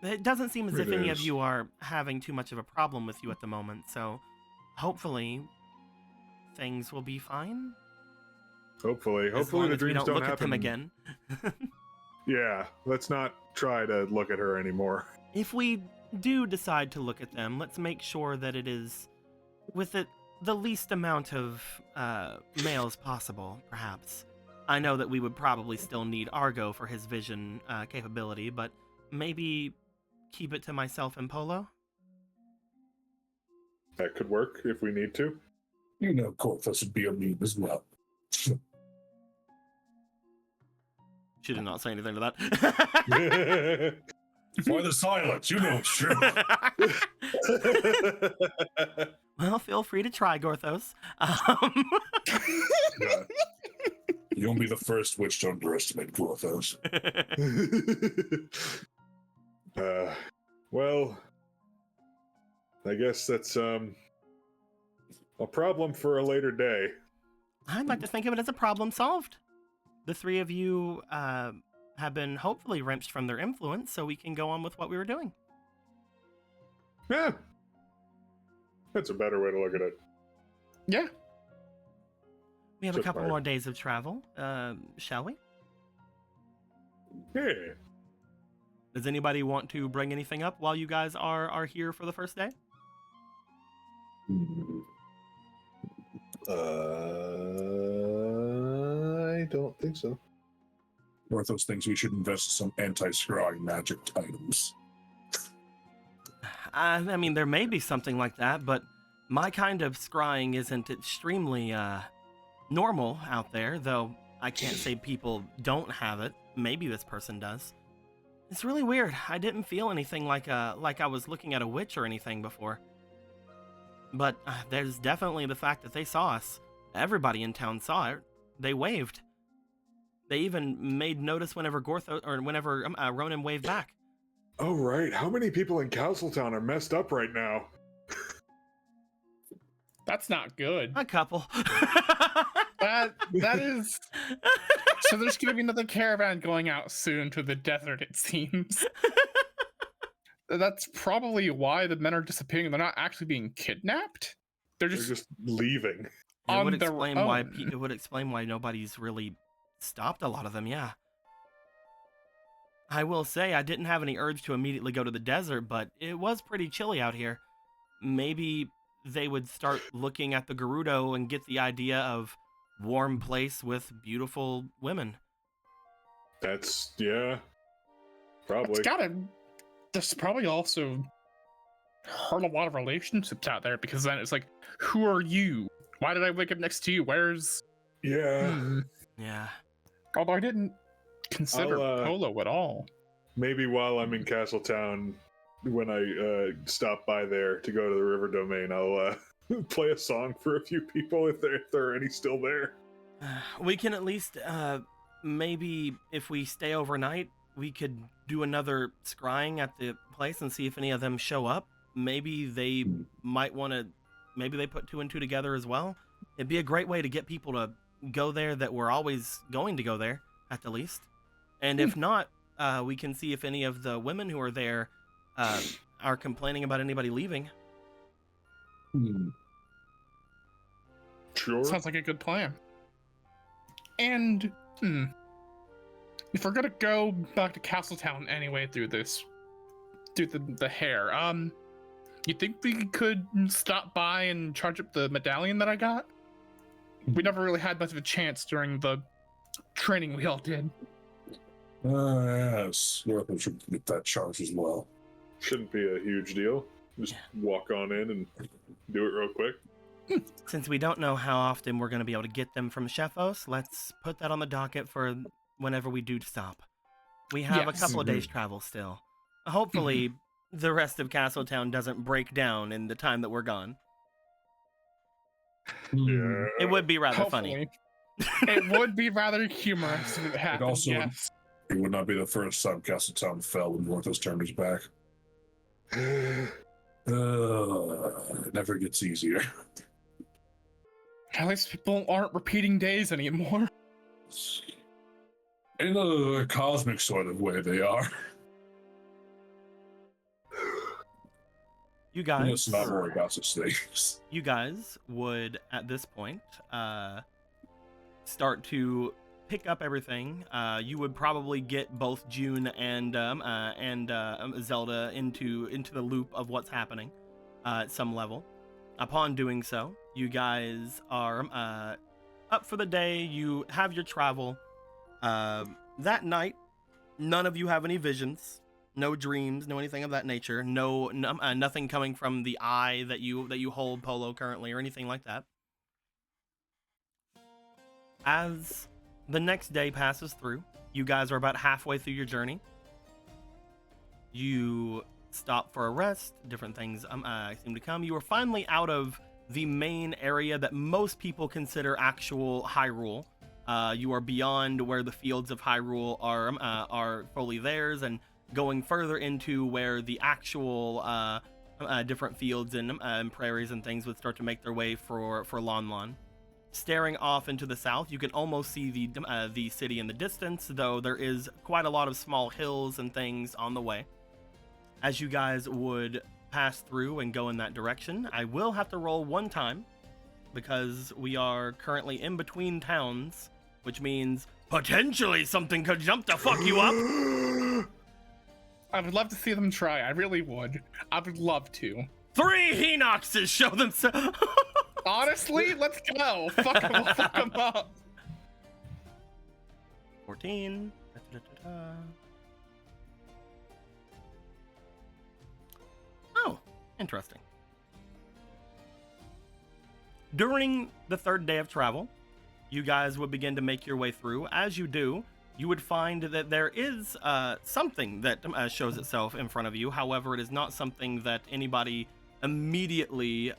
It doesn't seem as if any of you are having too much of a problem with you at the moment, so hopefully things will be fine. Hopefully As long the as we dreams don't look happen at them again. Yeah, let's not try to look at her anymore. If we do decide to look at them, let's make sure that it is with the least amount of males possible, perhaps. I know that we would probably still need Argo for his vision capability, but maybe keep it to myself and Polo? That could work if we need to. You know, Corthus would be a meme as well. She did not say anything to that. Why the silence? You know it's true. Well, feel free to try, Gorthos. Yeah. You won't be the first witch to underestimate Corthus. Well, I guess that's a problem for a later day. I'd like to think of it as a problem solved. The three of you have been hopefully wrenched from their influence, so we can go on with what we were doing. Yeah. That's a better way to look at it. Yeah. We have a Just couple fine. more days of travel, shall we? Yeah. Does anybody want to bring anything up while you guys are here for the first day? I don't think so. Worth those things we should invest in some anti-scrying magic items. I mean, there may be something like that, but my kind of scrying isn't extremely normal out there, though I can't say people don't have it. Maybe this person does. It's really weird. I didn't feel anything like I was looking at a witch or anything before. But there's definitely the fact that they saw us. Everybody in town saw it. They waved. They even made notice whenever Ronan waved back. Oh, right. How many people in Castletown are messed up right now? That's not good. A couple. That is. So there's going to be another caravan going out soon to the desert, it seems. That's probably why the men are disappearing. They're not actually being kidnapped. They're They're just just leaving. It would on their explain own. why it would explain why nobody's really stopped a lot of them. Yeah. I will say I didn't have any urge to immediately go to the desert, but it was pretty chilly out here. Maybe they would start looking at the Gerudo and get the idea of warm place with beautiful women. That's, yeah. Probably. It's gotta. There's probably also hurt a lot of relationships out there because then it's like, who are you? Why did I wake up next to you? Where's. Yeah. Yeah. Although I didn't consider Polo at all. Maybe while I'm in Castletown, when I stop by there to go to the River Domain, I'll play a song for a few people if there are any still there. We can at least maybe if we stay overnight, we could do another scrying at the place and see if any of them show up. Maybe they might want to. Maybe they put two and two together as well. It'd be a great way to get people to go there that we're always going to go there at the least. And if not, we can see if any of the women who are there are complaining about anybody leaving. Sure. Sounds like a good plan. And if we're gonna go back to Castletown anyway through the hair, you think we could stop by and charge up the medallion that I got? We never really had much of a chance during the training we all did. Yes. Northwood should get that charge as well. Shouldn't be a huge deal. Just walk on in and do it real quick. Since we don't know how often we're going to be able to get them from Shefos, let's put that on the docket for whenever we do stop. We have Yes. a couple of days travel still. Hopefully, the rest of Castletown doesn't break down in the time that we're gone. Yeah. It would be rather funny. Hopefully. It would be rather humorous if it happened, also- yes. It would not be the first time Castletown fell when Northos turned his back. It never gets easier. At least people aren't repeating days anymore. In a cosmic sort of way, they are. You guys, Let's not worry about such things. you guys would at this point start to pick up everything. You would probably get both June and Zelda into the loop of what's happening at some level. Upon doing so, you guys are up for the day. You have your travel. That night, none of you have any visions. No dreams, no anything of that nature. Nothing coming from the eye that you hold, Polo, currently, or anything like that. As the next day passes through, you guys are about halfway through your journey. You stop for a rest. Different things seem to come. You are finally out of the main area that most people consider actual Hyrule. You are beyond where the fields of Hyrule are fully theirs, and going further into where the actual different fields and prairies and things would start to make their way for Lon Lon. Staring off into the south, you can almost see the city in the distance, though there is quite a lot of small hills and things on the way. As you guys would pass through and go in that direction, I will have to roll one time because we are currently in between towns, which means potentially something could jump to fuck you up. I would love to see them try. I really would. I would love to. 3 Henoxes show themselves. Honestly, let's go. Fuck them up. 14. Da-da-da-da-da. Oh, interesting. During the third day of travel, you guys would begin to make your way through. As you do, you would find that there is something that shows itself in front of you. However, it is not something that anybody immediately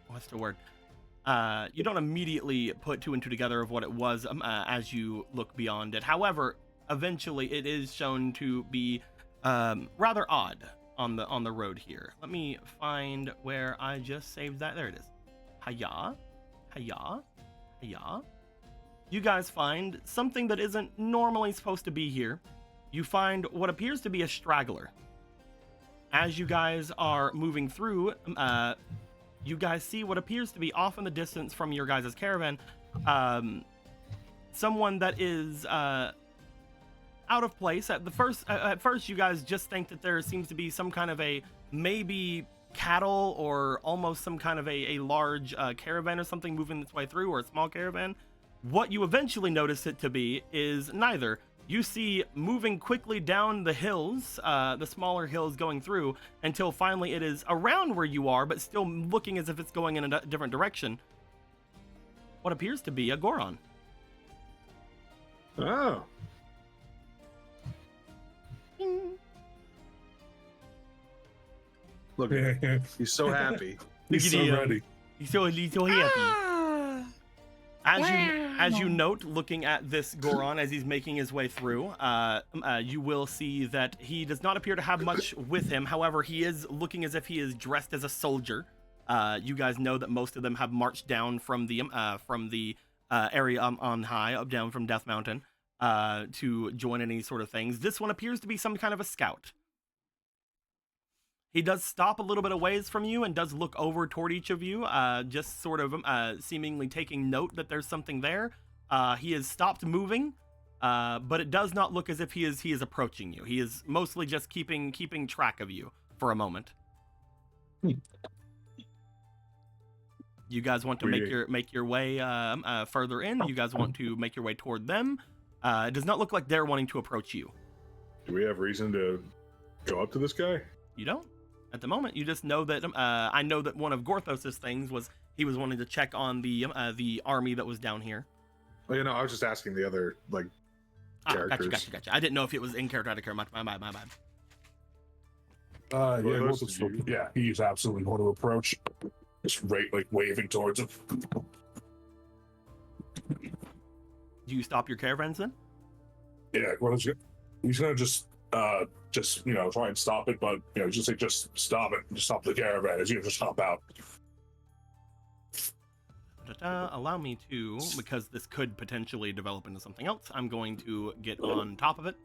what's the word? You don't immediately put 2 and 2 together of what it was as you look beyond it. However, eventually it is shown to be rather odd on the road here. Let me find where I just saved that. There it is. Hiya. You guys find something that isn't normally supposed to be here. You find what appears to be a straggler. As you guys are moving through, you guys see what appears to be off in the distance from your guys' caravan, someone that is out of place. At first, you guys just think that there seems to be some kind of a maybe cattle or almost some kind of a large caravan or something moving its way through, or a small caravan. What you eventually notice it to be is neither. You see moving quickly down the hills, the smaller hills going through, until finally it is around where you are, but still looking as if it's going in a different direction. What appears to be a Goron. Oh. Look at him. He's so happy. He's so ready. He's so happy. As you note, looking at this Goron as he's making his way through, you will see that he does not appear to have much with him. However, he is looking as if he is dressed as a soldier. You guys know that most of them have marched down from the area on high, up down from Death Mountain, to join any sort of things. This one appears to be some kind of a scout. He does stop a little bit of ways from you and does look over toward each of you, just sort of seemingly taking note that there's something there. He has stopped moving, but it does not look as if he is approaching you. He is mostly just keeping track of you for a moment. You guys want to make your way further in? You guys want to make your way toward them? It does not look like they're wanting to approach you. Do we have reason to go up to this guy? You don't. At the moment, you just know that I know that one of Gorthos's things was he was wanting to check on the army that was down here. Well, you know, I was just asking the other characters. Gotcha. I didn't know if it was in character, out of character. My bad. Yeah, he's absolutely going to approach. Just waving towards him. Do you stop your caravans then? Yeah, well, he's gonna just try and stop it, but just stop it, just stop the caravan. He's gonna just hop out. Allow me to, because this could potentially develop into something else. I'm going to get on top of it.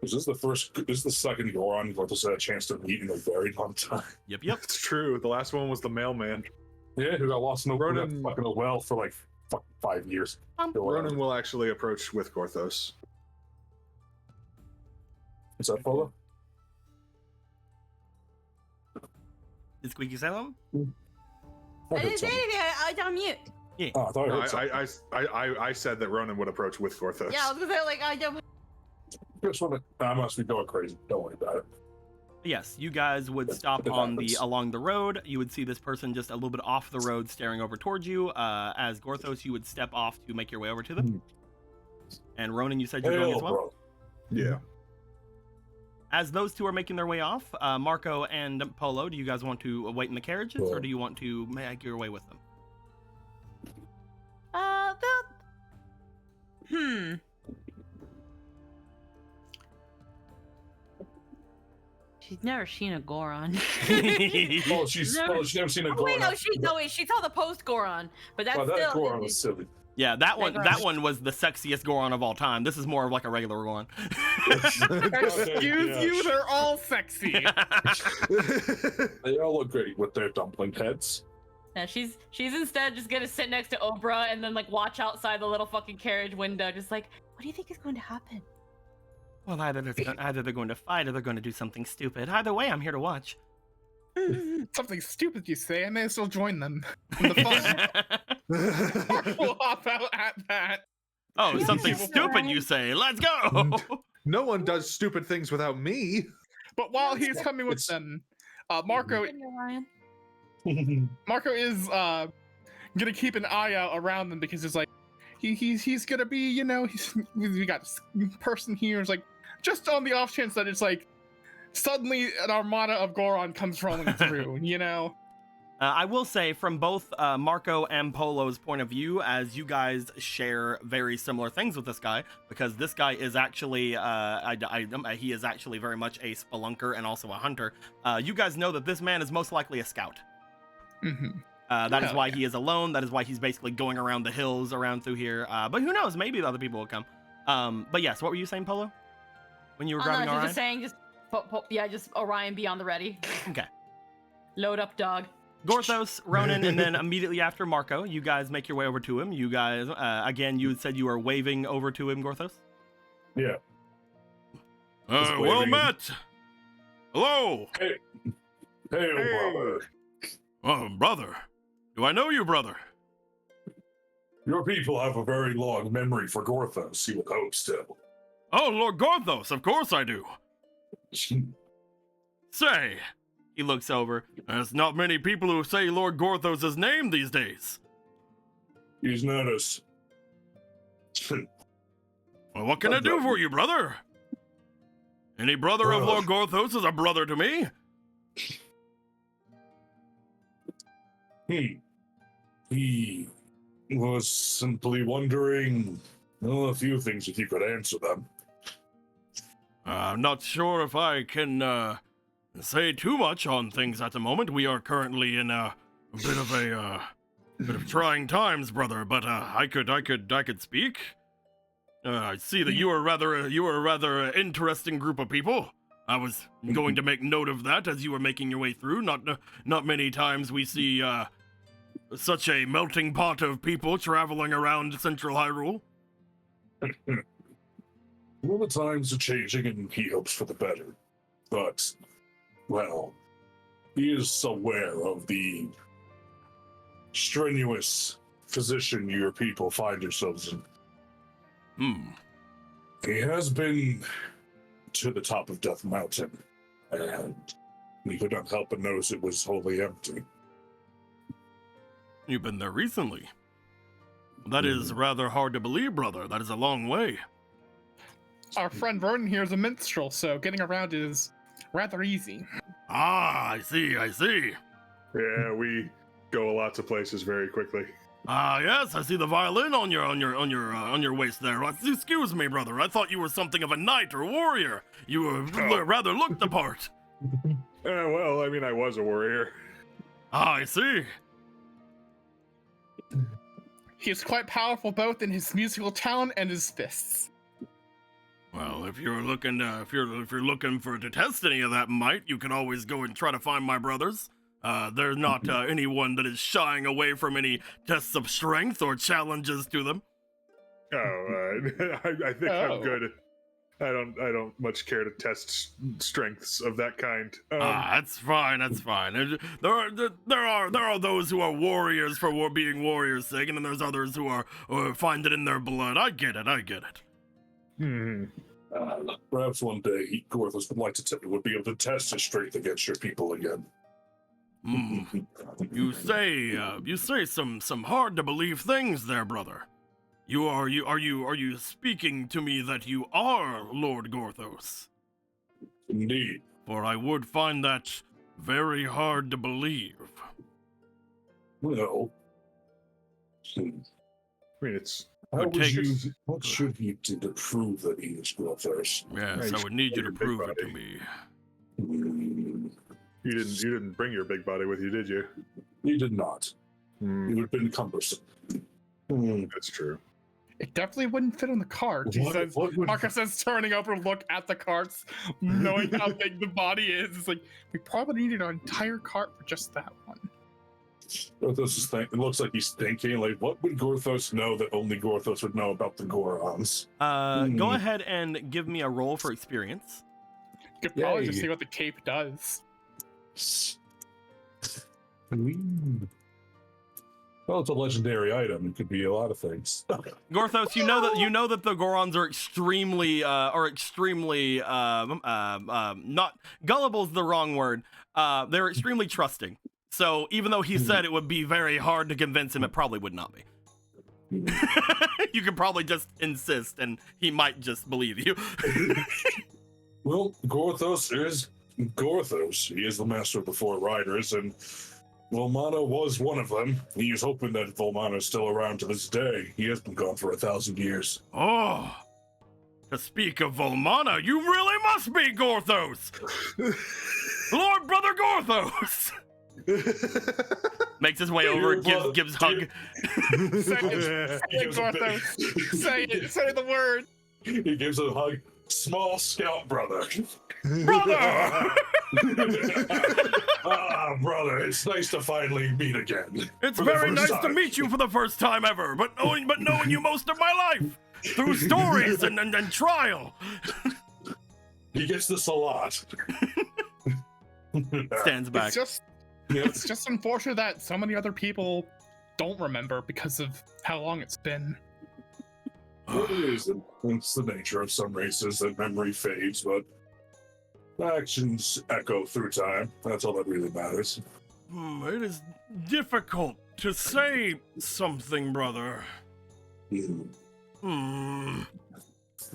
Is this the second Goron Gorthos had a chance to meet in a very long time? Yep. It's true. The last one was the mailman. Yeah, who got lost in a Ronan, fucking well for like 5 years. Ronan will actually approach with Gorthos. Is that Polo? Did Squeaky say something? I didn't say anything. I was on mute. Yeah. Oh, I thought I heard something. I said that Ronan would approach with Gorthos. Yeah, I was gonna say I don't. I must be going crazy. Don't worry about it. Yes, you guys would stop along the road. You would see this person just a little bit off the road, staring over towards you. As Gorthos, you would step off to make your way over to them. And Ronan, you said you're going as well. Bro. Yeah. As those two are making their way off, Marco and Polo, do you guys want to wait in the carriages, or do you want to make your way with them? She's never seen a Goron. Oh, she's never seen a Oh, wait, Goron. she saw the post Goron, but that's Oh, that still. Goron was silly. Yeah, that Goron. one was the sexiest Goron of all time. This is more of like a regular Goron. Excuse Yeah. you, they're all sexy. They all look great with their dumpling heads. Yeah, she's instead just gonna sit next to Oprah and then like watch outside the little fucking carriage window, just like, what do you think is going to happen? Well, either they're going to fight or they're going to do something stupid. Either way, I'm here to watch. Something stupid, you say? I may as well join them. In the fun. We'll hop out at that. Oh, something Yeah, stupid, right. you say? Let's go! No one does stupid things without me. But while he's coming with It's- them, Marco Ryan. Marco is gonna keep an eye out around them because it's like he's gonna be, you know, we got this person here. It's like just on the off chance that it's like suddenly an armada of Goron comes rolling through, you know. I will say, from both Marco and Polo's point of view, as you guys share very similar things with this guy, because this guy is actually, he is actually very much a spelunker and also a hunter. You guys know that this man is most likely a scout. Mm-hmm. That is Hell why yeah. he is alone. That is why he's basically going around the hills around through here. But who knows? Maybe the other people will come. But yes, what were you saying, Polo? When you were grabbing No, she's Orion? just saying, just Orion be on the ready. Okay. Load up, dog. Gorthos, Ronan, and then immediately after Marco, you guys make your way over to him. You guys, again, you said you were waving over to him, Gorthos? Yeah. Well waving. met! Hello! Hey, brother. Oh, brother. Do I know you, brother? Your people have a very long memory for Gorthos, you would hope still. Oh, Lord Gorthos, of course I do. Say, he looks over. There's not many people who say Lord Gorthos' name these days. He's noticed. Well, what can I do for you, brother? Any brother of Lord Gorthos is a brother to me. He was simply wondering a few things if you could answer them. I'm not sure if I can say too much on things at the moment. We are currently in a bit of trying times, brother. But I could speak. I see that you are a rather interesting group of people. I was going to make note of that as you were making your way through. Not many times we see such a melting pot of people traveling around Central Hyrule. Well, the times are changing and he hopes for the better. But, well, he is aware of the strenuous position your people find yourselves in. He has been to the top of Death Mountain, and we could not help but notice it was wholly empty. You've been there recently. That is rather hard to believe, brother. That is a long way. Our friend Vernon here is a minstrel, so getting around is rather easy. Ah, I see. Yeah, we go lots of places very quickly. Ah, yes, I see the violin on your waist there. Excuse me, brother. I thought you were something of a knight or warrior. You rather looked the part. Well, I mean, I was a warrior. Ah, I see. He is quite powerful both in his musical talent and his fists. Well, if you're looking to test any of that might, you can always go and try to find my brothers. There's not anyone that is shying away from any tests of strength or challenges to them. Oh, I think I'm good. I don't much care to test strengths of that kind. That's fine. And there are those who are warriors for being warriors' sake, and then there's others who are find it in their blood. I get it. Perhaps one day Gorthos would like would be able to test his strength against your people again. You say some hard to believe things there, brother. Are you speaking to me that you are Lord Gorthos? Indeed. For I would find that very hard to believe. Well, I mean, it's what should he do to prove that he is Gorthos? Yes, I would need you to prove it to me. Hmm, You didn't bring your big body with you, did you? he did not. Hmm, It would have been cumbersome. Hmm, that's true. It definitely wouldn't fit on the cart. He says. what would Marcus says, turning over to look at the carts, knowing how big the body is. It's like we probably needed an entire cart for just that one. Gorthos is it looks like he's thinking, like, what would Gorthos know that only Gorthos would know about the Gorons? Go ahead and give me a roll for experience. You could probably just Yay. see what the cape does. Well, it's a legendary item. It could be a lot of things. Gorthos, you know that the Gorons are extremely not gullible's the wrong word. They're extremely trusting. So even though he said it would be very hard to convince him, it probably would not be. You could probably just insist, and he might just believe you. Well, Gorthos is Gorthos. He is the master of the Four Riders, and Volmana was one of them. He is hoping that Volmana is still around to this day. He has been gone for 1,000 years. Oh, to speak of Volmana, you really must be Gorthos, Lord Brother Gorthos. Makes his way over and gives hug. Say it, Gorthos. Say it. Say the word. He gives a hug. Small scout brother. Brother! Brother, it's nice to finally meet again. It's For the very first nice to time. meet you for the first time ever, but knowing you most of my life through stories and trial. He gets this a lot. Stands back. It's just unfortunate that so many other people don't remember because of how long it's been. It is. It's the nature of some races that memory fades, but actions echo through time. That's all that really matters. It is difficult to say something, brother. Would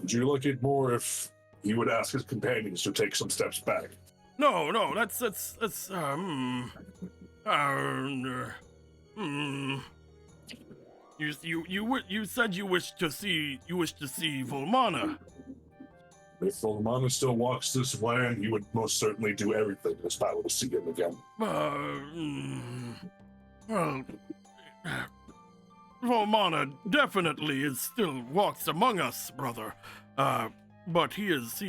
you like it more if he would ask his companions to take some steps back? No, that's You said you wish to see Volmana. If Volmana still walks this land, he would most certainly do everything in his power to see him again. Well, Volmana definitely still walks among us, brother. But he is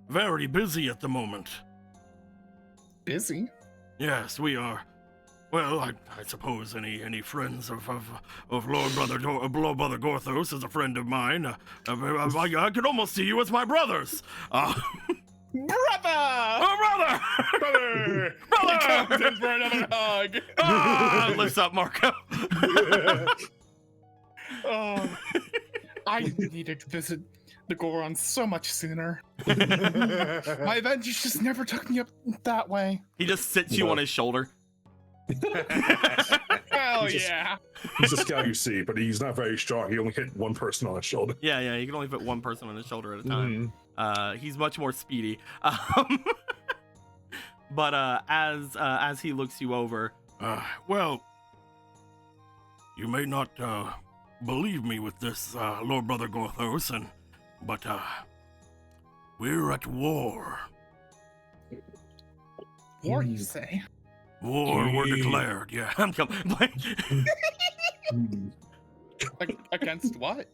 very busy at the moment. Busy? Yes, we are. Well, I suppose any friends of Lord Brother Gorthos is a friend of mine. I could almost see you as my brothers. Brother! Oh, brother! Brother! Brother! He comes in for another hug. Lifts up Marco. Oh, I needed to visit the Gorons so much sooner. My adventures just never took me up that way. He just sits you on his shoulder. Hell He's yeah. He's a scout, you see, but he's not very strong. He only hit one person on his shoulder. Yeah, you can only fit one person on his shoulder at a time. He's much more speedy. But as he looks you over, well, you may not believe me with this, Lord Brother Gorthos, but we're at war. War, you say? War were declared. Yeah, I'm coming. Against what?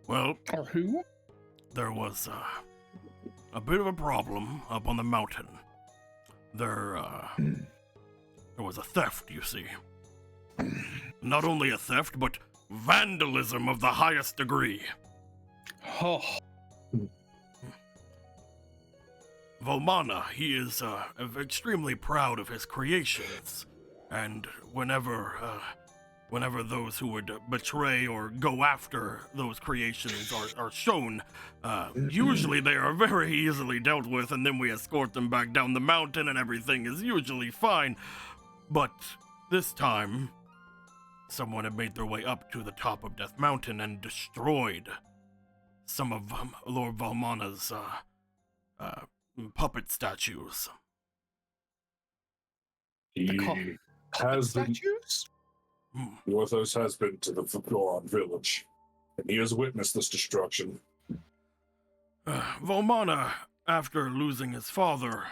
Well, Or who? there was a bit of a problem up on the mountain. There was a theft, you see. Not only a theft, but vandalism of the highest degree. Oh, Volmana, he is extremely proud of his creations, and whenever those who would betray or go after those creations are shown, usually they are very easily dealt with, and then we escort them back down the mountain, and everything is usually fine. But this time, someone had made their way up to the top of Death Mountain and destroyed some of Lord Volmana's puppet statues. He has been, statues? Gorthos has been to the Goron village, and he has witnessed this destruction. Volmana, after losing his father,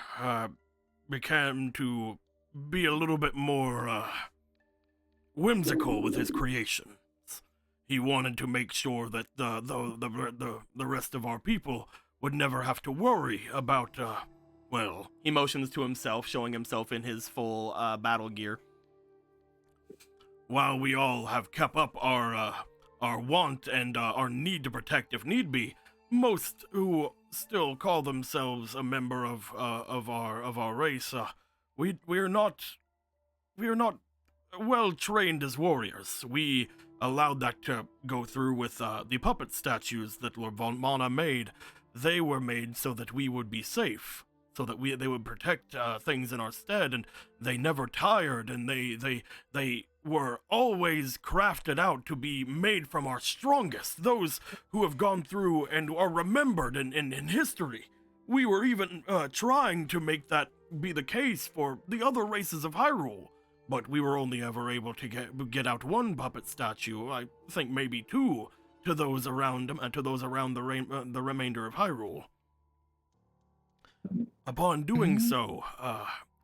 began to be a little bit more whimsical with his creations. He wanted to make sure that the rest of our people would never have to worry about, well, he motions to himself, showing himself in his full battle gear. While we all have kept up our want and our need to protect if need be, most who still call themselves a member of our race, we are not well trained as warriors. We allowed that to go through with the puppet statues that Lord Valmana made. They were made so that we would be safe, so that they would protect things in our stead, and they never tired, and they were always crafted out to be made from our strongest, those who have gone through and are remembered in history. We were even trying to make that be the case for the other races of Hyrule, but we were only ever able to get out one puppet statue, I think maybe two, to those around the remainder of Hyrule. Upon doing so,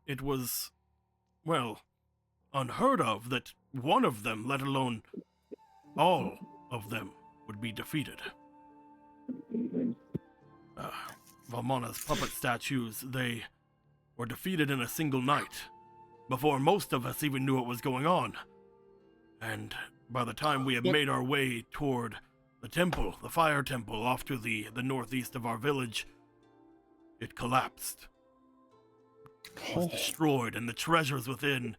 it was, well, unheard of that one of them, let alone all of them, would be defeated. Valmana's puppet statues, they were defeated in a single night, before most of us even knew what was going on. And by the time we had made our way toward the temple, the fire temple, off to the northeast of our village, it collapsed. It was destroyed, and the treasures within,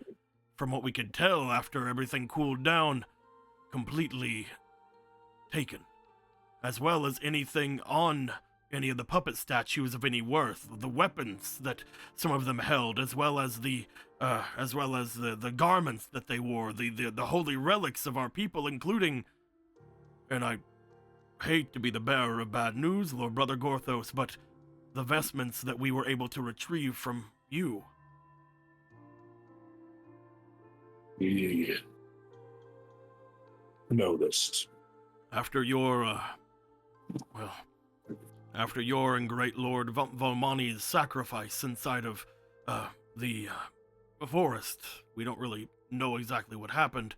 from what we could tell after everything cooled down, completely taken, as well as anything on any of the puppet statues of any worth, the weapons that some of them held, as well as the garments that they wore, the holy relics of our people, including, and I hate to be the bearer of bad news, Lord Brother Gorthos, but the vestments that we were able to retrieve from you. We noticed. After your and great Lord Valmani's sacrifice inside of the forest, we don't really know exactly what happened.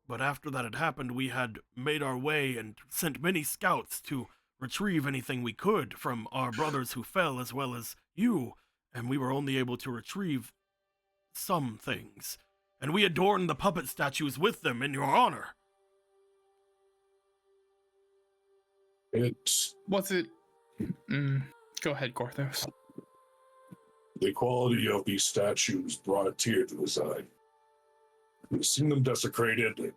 But after that had happened, we had made our way and sent many scouts to retrieve anything we could from our brothers who fell, as well as you, and we were only able to retrieve some things. And we adorned the puppet statues with them in your honor. Was it... Go ahead, Gorthos. The quality of these statues brought a tear to his eye. Seeing them desecrated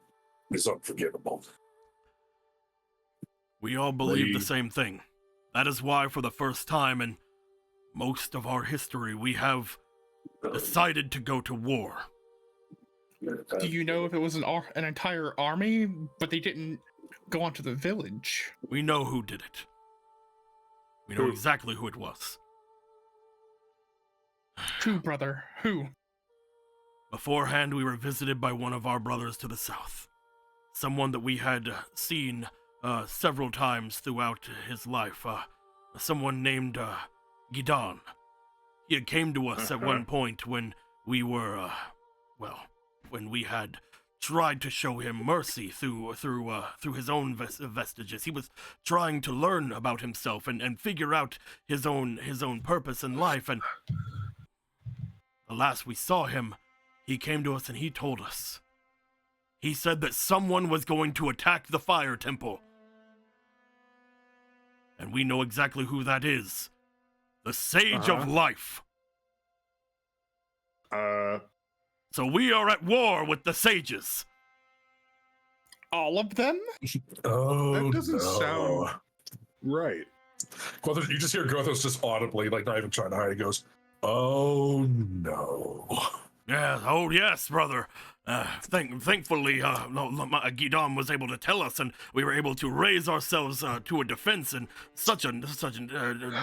is unforgivable. We all believe the same thing. That is why, for the first time in most of our history, we have decided to go to war. Do you know if it was an entire army, but they didn't go onto the village? We know who did it. We know exactly who it was. Who, brother? Who? Beforehand, we were visited by one of our brothers to the south. Someone that we had seen several times throughout his life. Someone named Gidan. He had came to us at one point when we were, when we had tried to show him mercy through his own vestiges. He was trying to learn about himself and figure out his own purpose in life. And the last we saw him, he came to us and he told us. He said that someone was going to attack the fire temple. And we know exactly who that is. The Sage of Life. So we are at war with the sages. All of them? Oh, That doesn't sound right. Gothos, you just hear Gothos just audibly, like not even trying to hide. He goes, "Oh no." Yeah, oh yes, brother. Thankfully, Gidan was able to tell us, and we were able to raise ourselves to a defense in such a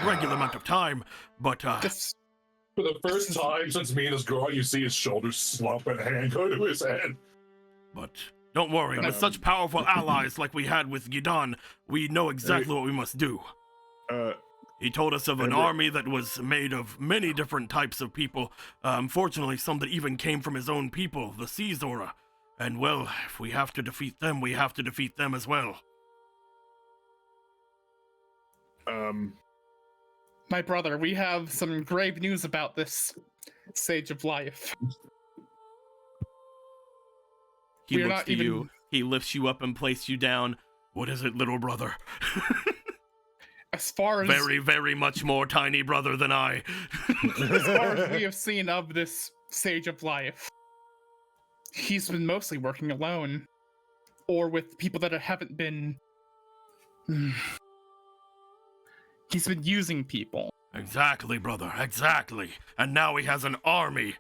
regular amount of time. But for the first time since me and this girl, you see his shoulders slump and a hand go to his head. But don't worry, with such powerful allies like we had with Gidan, we know exactly what we must do. He told us of an army that was made of many different types of people. Unfortunately, some that even came from his own people, the Sea Zora. And well, if we have to defeat them, we have to defeat them as well. My brother, we have some grave news about this Sage of Life. He looks to you, he lifts you up and places you down. What is it, little brother? As far as very, very much more tiny brother than I. as far as we have seen of this Sage of Life, he's been mostly working alone, or with people that haven't been. He's been using people. Exactly, brother, exactly. And now he has an army.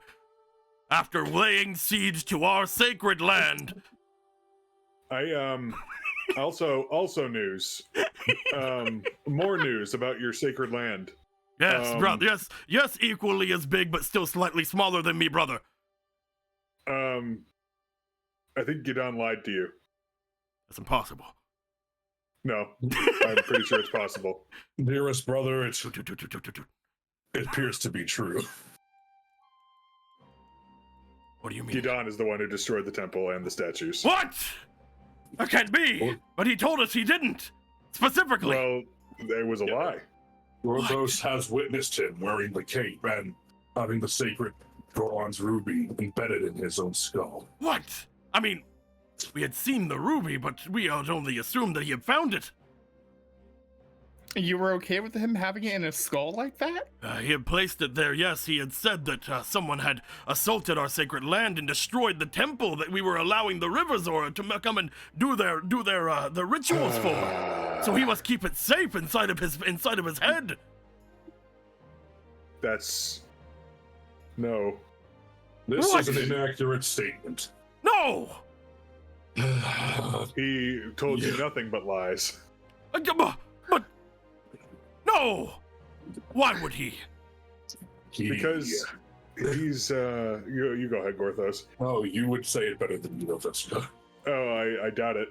After laying siege to our sacred land. Also news. More news about your sacred land. Yes, brother. Yes, equally as big, but still slightly smaller than me, brother. I think Gidon lied to you. That's impossible. No, I'm pretty sure it's possible. Dearest brother, it appears to be true. What do you mean? Gidon is the one who destroyed the temple and the statues. What? That can't be. But he told us he didn't. Specifically. Well, there was a lie. Rothos has witnessed him wearing the cape and having the sacred bronze ruby embedded in his own skull. What? I mean, we had seen the ruby, but we had only assumed that he had found it. You were okay with him having it in his skull like that? He had placed it there, yes. He had said that someone had assaulted our sacred land and destroyed the temple that we were allowing the River Zora to come and do their rituals for. So he must keep it safe inside of his head. That's... No. This What? is an inaccurate statement. No! He told you nothing but lies. But no! Why would he? Because he's you go ahead, Gorthos. Oh, you would say it better than you know, Jessica. Oh, I doubt it.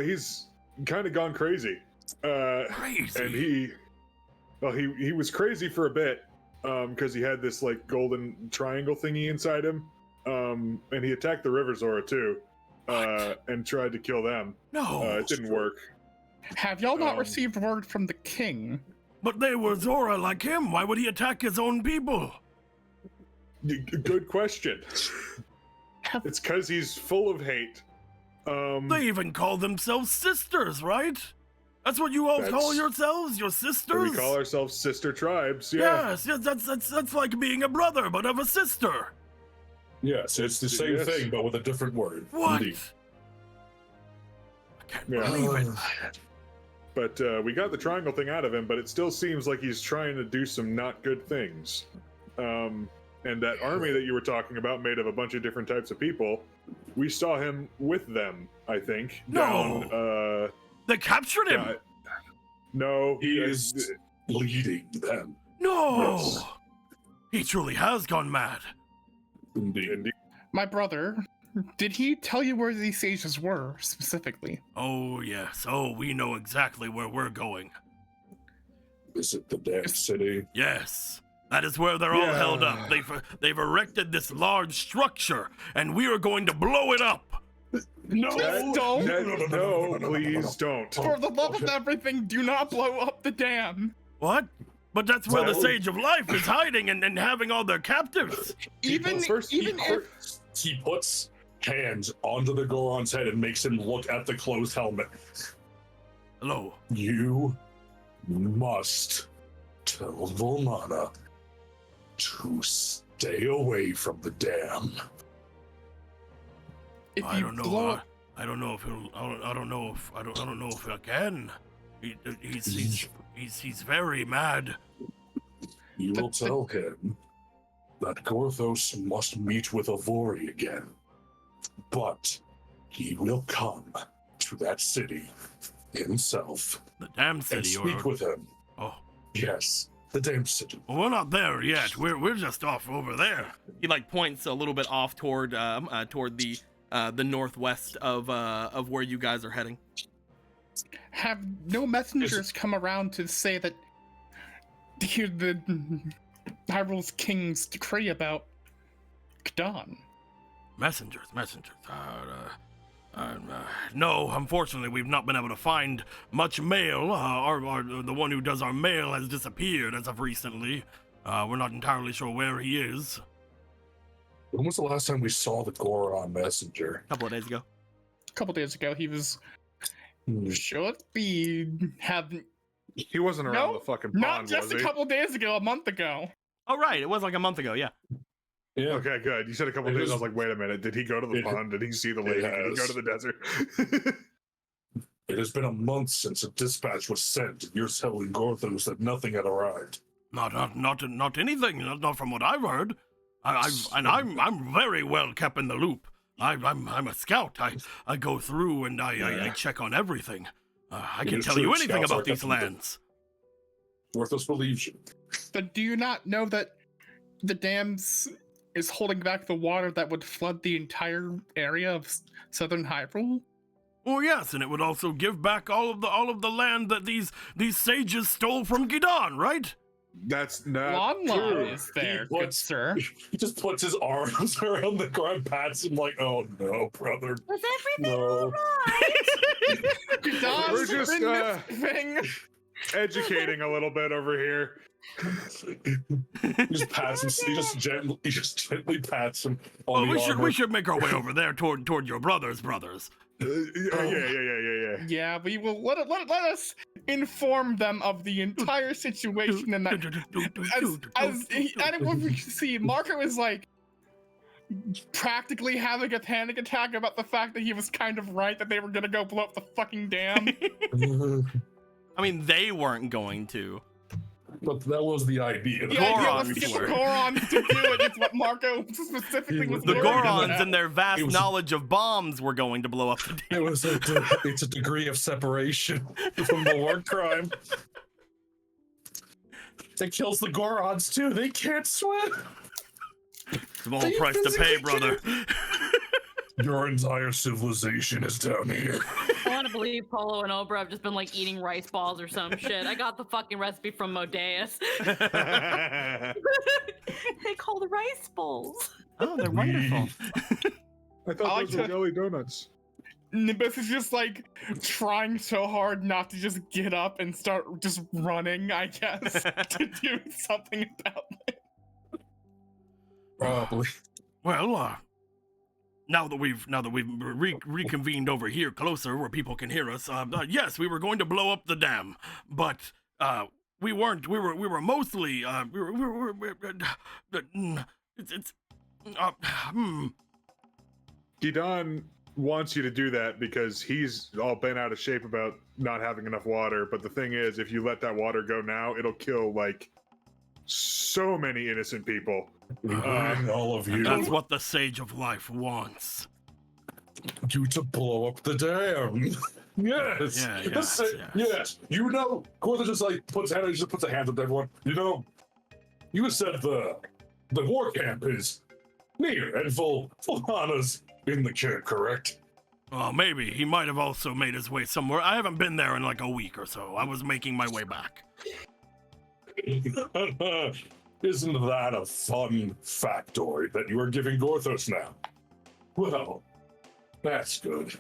He's kind of gone crazy. Crazy. And he was crazy for a bit, because he had this like golden triangle thingy inside him. And he attacked the River Zora too, and tried to kill them. No. It didn't work. Have y'all not received word from the king? But they were Zora like him. Why would he attack his own people? Good question. It's because he's full of hate. They even call themselves sisters, right? That's what you all call yourselves? Your sisters? We call ourselves sister tribes, yeah. Yes, that's like being a brother, but of a sister. Yes, it's the same thing, but with a different word. What? Indeed. I can't believe it. But we got the triangle thing out of him, but it still seems like he's trying to do some not good things. And that army that you were talking about, made of a bunch of different types of people, we saw him with them, I think. No! They captured him! No. He is leading them. No! Yes. He truly has gone mad. Indeed. My brother, did he tell you where these sages were, specifically? Oh, yes. Oh, we know exactly where we're going. Is it the damn city? Yes. That is where they're all held up. They've erected this large structure, and we are going to blow it up. No! No, please don't. For the love of everything, do not blow up the dam. What? But that's where the Well- Sage of Life is hiding and having all their captives. He puts hands onto the Goron's head and makes him look at the closed helmet. Hello. You must tell Volnana to stay away from the dam. If I you don't know. blow up, I don't know if he'll. I don't know if I can. He's very mad. You will tell him that Gorthos must meet with Avori again. But he will come to that city himself The damn and city. speak with him. Oh. Yes, the damn city. Well, we're not there yet. We're just off over there. He like points a little bit off toward the northwest of where you guys are heading. have no messengers come around to say that to hear the Hyrule's king's decree about G'dan? Messengers. No, unfortunately, we've not been able to find much mail. The one who does our mail has disappeared as of recently. We're not entirely sure where he is. When was the last time we saw the Goron messenger? A couple of days ago. A couple days ago, he was should be having. He wasn't around the fucking pond, Not just was a he? couple days ago, a month ago. Oh, right. It was like a month ago, yeah. Yeah. Okay, good. You said a couple It days. is- I was like, wait a minute. Did he go to the pond? Did he see the lady? Did he go has. to the desert? It has been a month since a dispatch was sent, and you're telling Gorthos that nothing had arrived. Not anything. Not from what I've heard. I'm very well kept in the loop. I'm a scout. I go through and I check on everything. I It can is tell true, you anything scouts are about these kept in the- lands. Gorthos believes you. But do you not know that the dams is holding back the water that would flood the entire area of southern Hyrule? Oh yes, and it would also give back all of the land that these sages stole from G'dan, right? That's not Lon true. is there, He good puts- sir. He just puts his arms around the ground, pats him like, "Oh no, brother, Was everything no." G'dan's We're just, been missing. Educating a little bit over here. He just pats him. He just gently pats him Well, on the armor. we should make our way over there toward your brothers. Yeah. Yeah, we will let us inform them of the entire situation and that as anyone we can see, Marco is like practically having a panic attack about the fact that he was kind of right that they were gonna go blow up the fucking dam. I mean, they weren't going to. But that was the idea. The idea was to Gorons get the were. Gorons to do it. It's what Marco specifically was The worried Gorons about. and their vast It was- knowledge of bombs were going to blow up the dam. It's a degree of separation from the war crime. It kills the Gorons too. They can't swim. Small price to pay, brother. Your entire civilization is down here. I want to believe Polo and Obra have just been like eating rice balls or some shit. I got the fucking recipe from Modeus. They call the rice bowls. Oh, they're wonderful. I thought I like those were to- jelly donuts. Nimbus is just like trying so hard not to just get up and start just running, I guess, to do something about it. Probably. Well, now that we've reconvened over here closer where people can hear us, yes, we were going to blow up the dam, but we weren't. We were mostly Gidon wants you to do that because he's all bent out of shape about not having enough water. But the thing is, if you let that water go now, it'll kill like so many innocent people. Including all of you. That's what the Sage of Life wants. You to blow up the dam. Yes. Yeah, The yes, sa- yes. yes. You know, Gortha just like puts a hand up to everyone. You know, you said the war camp is near and full Hana's in the camp, correct? Oh, maybe he might have also made his way somewhere. I haven't been there in like a week or so. I was making my way back. Isn't that a fun factoid that you are giving Gorthos now? Well, that's good.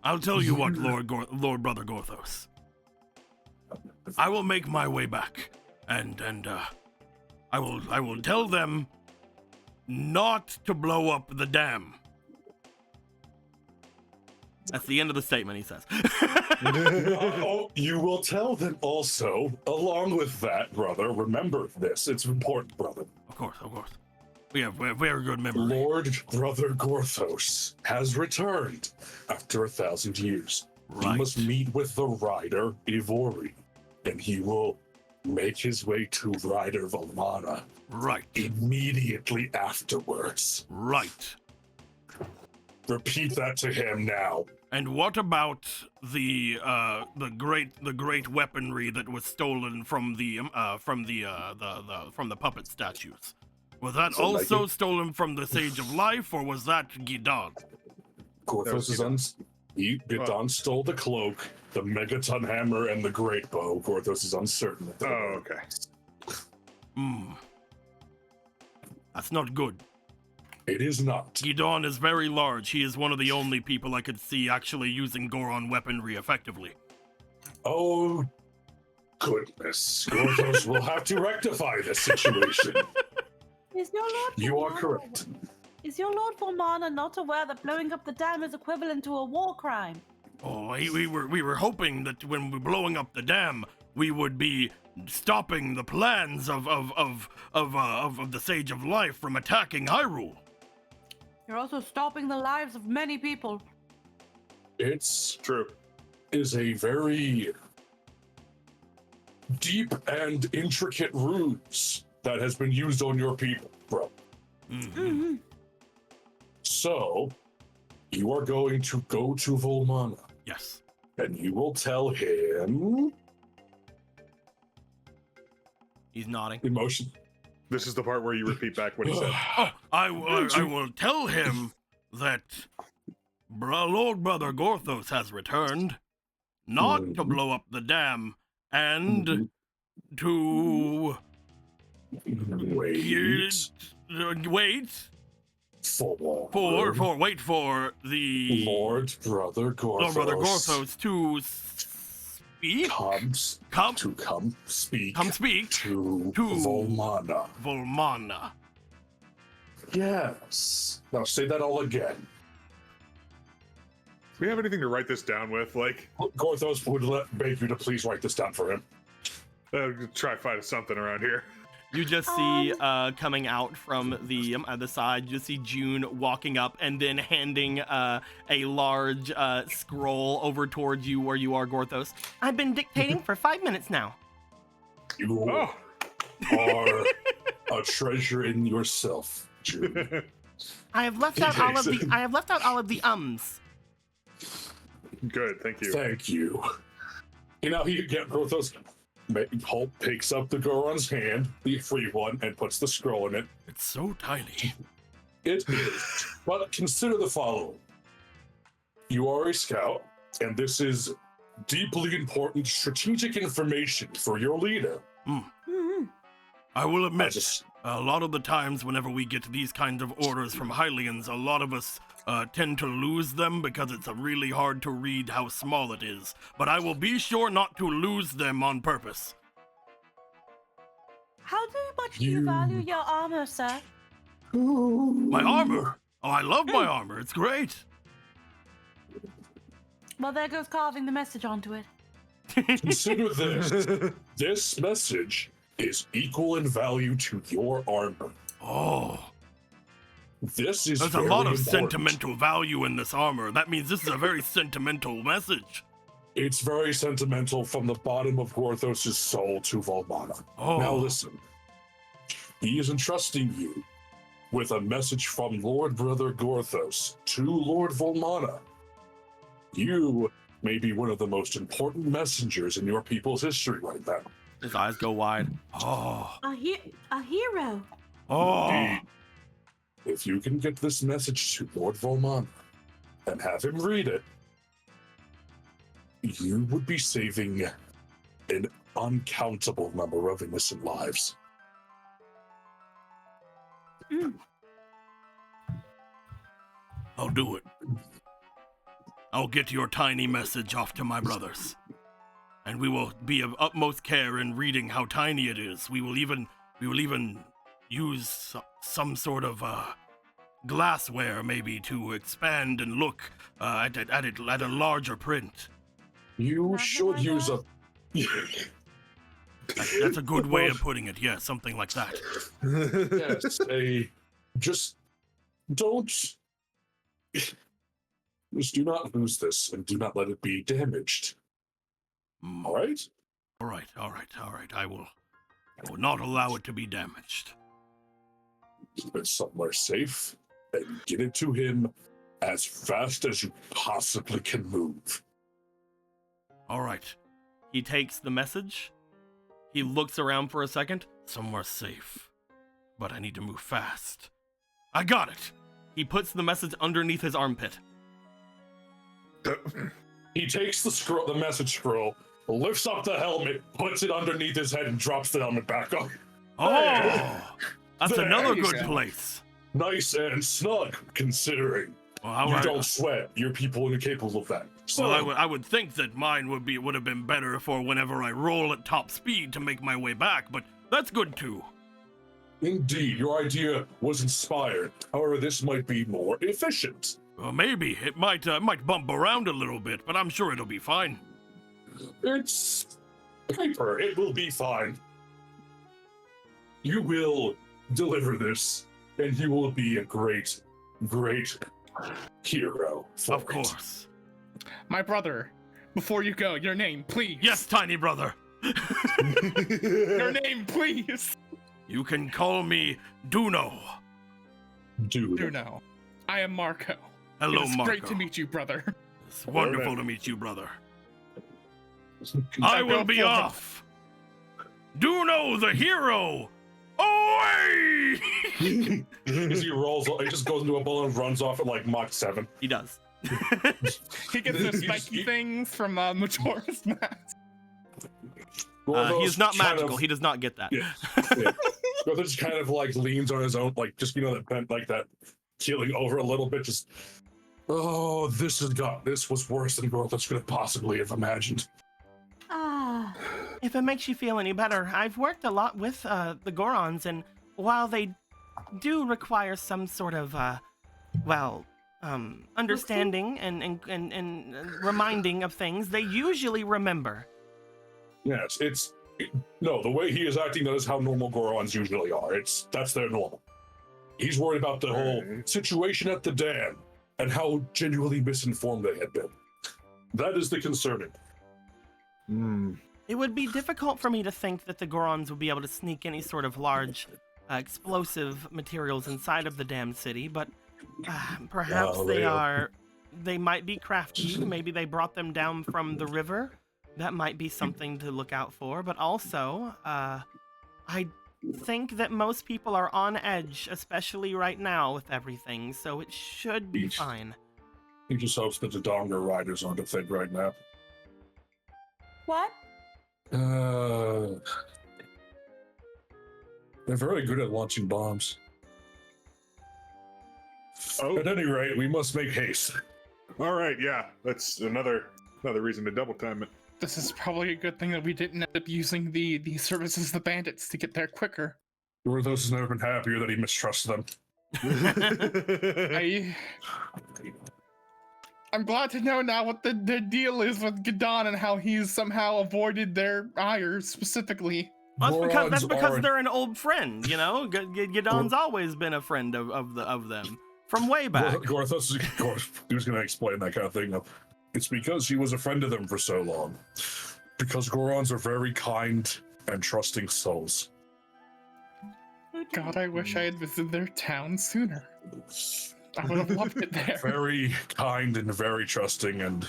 I'll tell you what, Lord Brother Gorthos. I will make my way back, and I will tell them not to blow up the dam. That's the end of the statement, he says. Oh, you will tell them also, along with that, brother, remember this. It's important, brother. Of course. We have very good memory. Lord Brother Gorthos has returned after 1,000 years. Right. He must meet with the rider Ivori, and he will make his way to Rider Valmana Right. immediately afterwards. Right. Repeat that to him now. And what about the great weaponry that was stolen from the puppet statues? Was that So, like, also stolen from the Sage of Life, or was that Gidon? Gorthos is Gadon stole the cloak, the megaton hammer, and the great bow. Gorthos is uncertain. Oh, okay. That's not good. It is not. Gidon is very large. He is one of the only people I could see actually using Goron weaponry effectively. Oh, goodness. Gorthos will have to rectify this situation. Is your Lord You are Volmana- correct. Is your Lord Volmana not aware that blowing up the dam is equivalent to a war crime? Oh, we were hoping that when we're blowing up the dam, we would be stopping the plans of the Sage of Life from attacking Hyrule. You're also stopping the lives of many people. It's True. is a very deep and intricate ruse that has been used on your people, bro. Mm-hmm. So, you are going to go to Volmana, Yes. and you will tell him He's nodding. emotion. This is the part where you repeat back what he said. Oh, I will tell him that Lord Brother Gorthos has returned, not to blow up the dam, and to Wait wait for the Lord Brother Gorthos to speak. come speak Come speak to to Volmana. Volmana. Yes. Now say that all again. Do we have anything to write this down with? Like, Gorthos would beg you to please write this down for him. try finding something around here. You just see coming out from the other side, you see June walking up and then handing a large scroll over towards you where you are, Gorthos. I've been dictating for 5 minutes now. You Oh. are a treasure in yourself, June. I have left out all of the ums. Good, thank you. Thank you. You know, Gorthos Hope picks up the Goron's hand, the free one, and puts the scroll in it. It's so tiny. It is. But consider the following. You are a scout, and this is deeply important strategic information for your leader. I will admit, Just- a lot of the times whenever we get these kinds of orders from Hylians, a lot of us tend to lose them because it's really hard to read how small it is. But I will be sure not to lose them on purpose. How much do you value your armor, sir? My armor! Oh, I love my armor. It's great. Well, there goes carving the message onto it. Consider this. This message is equal in value to your armor. Oh, This is there's a very lot of important. sentimental value in this armor. That means this is a very sentimental message. It's very sentimental from the bottom of Gorthos' soul to Volmana. Oh. Now listen. He is entrusting you with a message from Lord Brother Gorthos to Lord Volmana. You may be one of the most important messengers in your people's history right now. His eyes go wide. Oh, A hero. oh. Indeed. If you can get this message to Lord Volmana and have him read it, you would be saving an uncountable number of innocent lives. I'll do it. I'll get your tiny message off to my brothers. And we will be of utmost care in reading how tiny it is. We will even use some sort of glassware maybe to expand and look at a larger print. You Nothing should like use that? That's a good way of putting it. Yeah, something like that. just don't just do not lose this and do not let it be damaged. All right? All right. I will not allow it to be damaged. Keep it somewhere safe and get it to him as fast as you possibly can move. All right. He takes the message. He looks around for a second. Somewhere safe. But I need to move fast. I got it. He puts the message underneath his armpit. He takes the message scroll, lifts up the helmet, puts it underneath his head, and drops the helmet back on. Oh, that's There another you good go. place. Nice and snug, considering Well, you don't sweat. You're people incapable of that. So I would think that mine would have been better for whenever I roll at top speed to make my way back, but that's good too. indeed, your idea was inspired. However, this might be more efficient. Well, maybe it might bump around a little bit, but I'm sure it'll be fine. It's paper. It will be fine. You will deliver this, and you will be a great, great hero. For Of it. course. My brother, before you go, your name, please. Yes, tiny brother. Your name, please. You can call me Duno. Dude. You know, I am Marco. Hello, It's Marco. great to meet you, brother. It's wonderful to meet you, brother. Now I will go be forward. off. Duno the hero. Away! As he rolls, he just goes into a bullet and runs off at like Mach 7. He does. He gets the You just- spiky things from Majora's Mask. He's not kind magical. of- He does not get that. Yeah. Yeah. Gortho just kind of like leans on his own, like just that bent, like that, keeling over a little bit. Just, oh, this was worse than Gortho's could have possibly have imagined. Ah. If it makes you feel any better, I've worked a lot with the Gorons, and while they do require some sort of, understanding and reminding of things, they usually remember. Yes, no, the way he is acting, that is how normal Gorons usually are. That's their normal. He's worried about the whole situation at the dam and how genuinely misinformed they had been. That is the concerning. It would be difficult for me to think that the Gorons would be able to sneak any sort of large explosive materials inside of the damned city, but perhaps they might be crafty. Maybe they brought them down from the river. That might be something to look out for, but also, I think that most people are on edge, especially right now with everything, so it should be fine. He just hopes that the Donger riders aren't a thing right now. What? They're very good at launching bombs. Oh. At any rate, we must make haste. All right, yeah, that's another reason to double time it. This is probably a good thing that we didn't end up using the services of the bandits to get there quicker. Gorthos has never been happier that he mistrusts them. I'm glad to know now what the deal is with Gadon and how he's somehow avoided their ire specifically. That's Gorons because are- they're an old friend, you know? Gidon's always been a friend of them. From way back. Gorthos he was going to explain that kind of thing. It's because he was a friend of them for so long. Because Gorons are very kind and trusting souls. God, I wish I had visited their town sooner. I would have loved it there. Very kind and very trusting and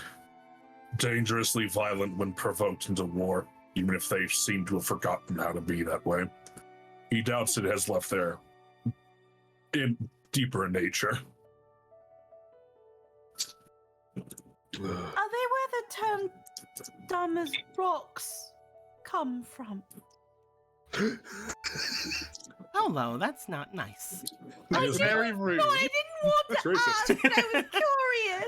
dangerously violent when provoked into war, even if they seem to have forgotten how to be that way. He doubts it has left there deeper in nature. Are they where the term dumb as rocks come from? Hello, that's not nice. Yes, Very rude. No, I didn't want That's to racist. ask, but I was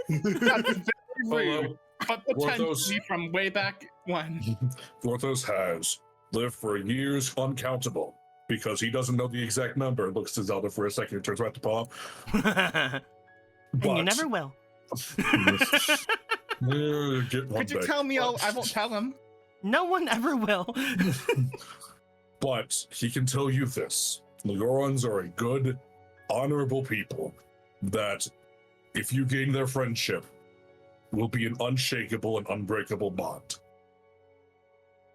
curious. That's very rude. Hello. But potentially from way back when. Gorthos has lived for years uncountable because he doesn't know the exact number. Looks to Zelda for a second and turns right to Paul. And you never will. Get one Could you back. tell me? I won't tell him. No one ever will. But he can tell you this. The Gorons are a good, honorable people that, if you gain their friendship, will be an unshakable and unbreakable bond.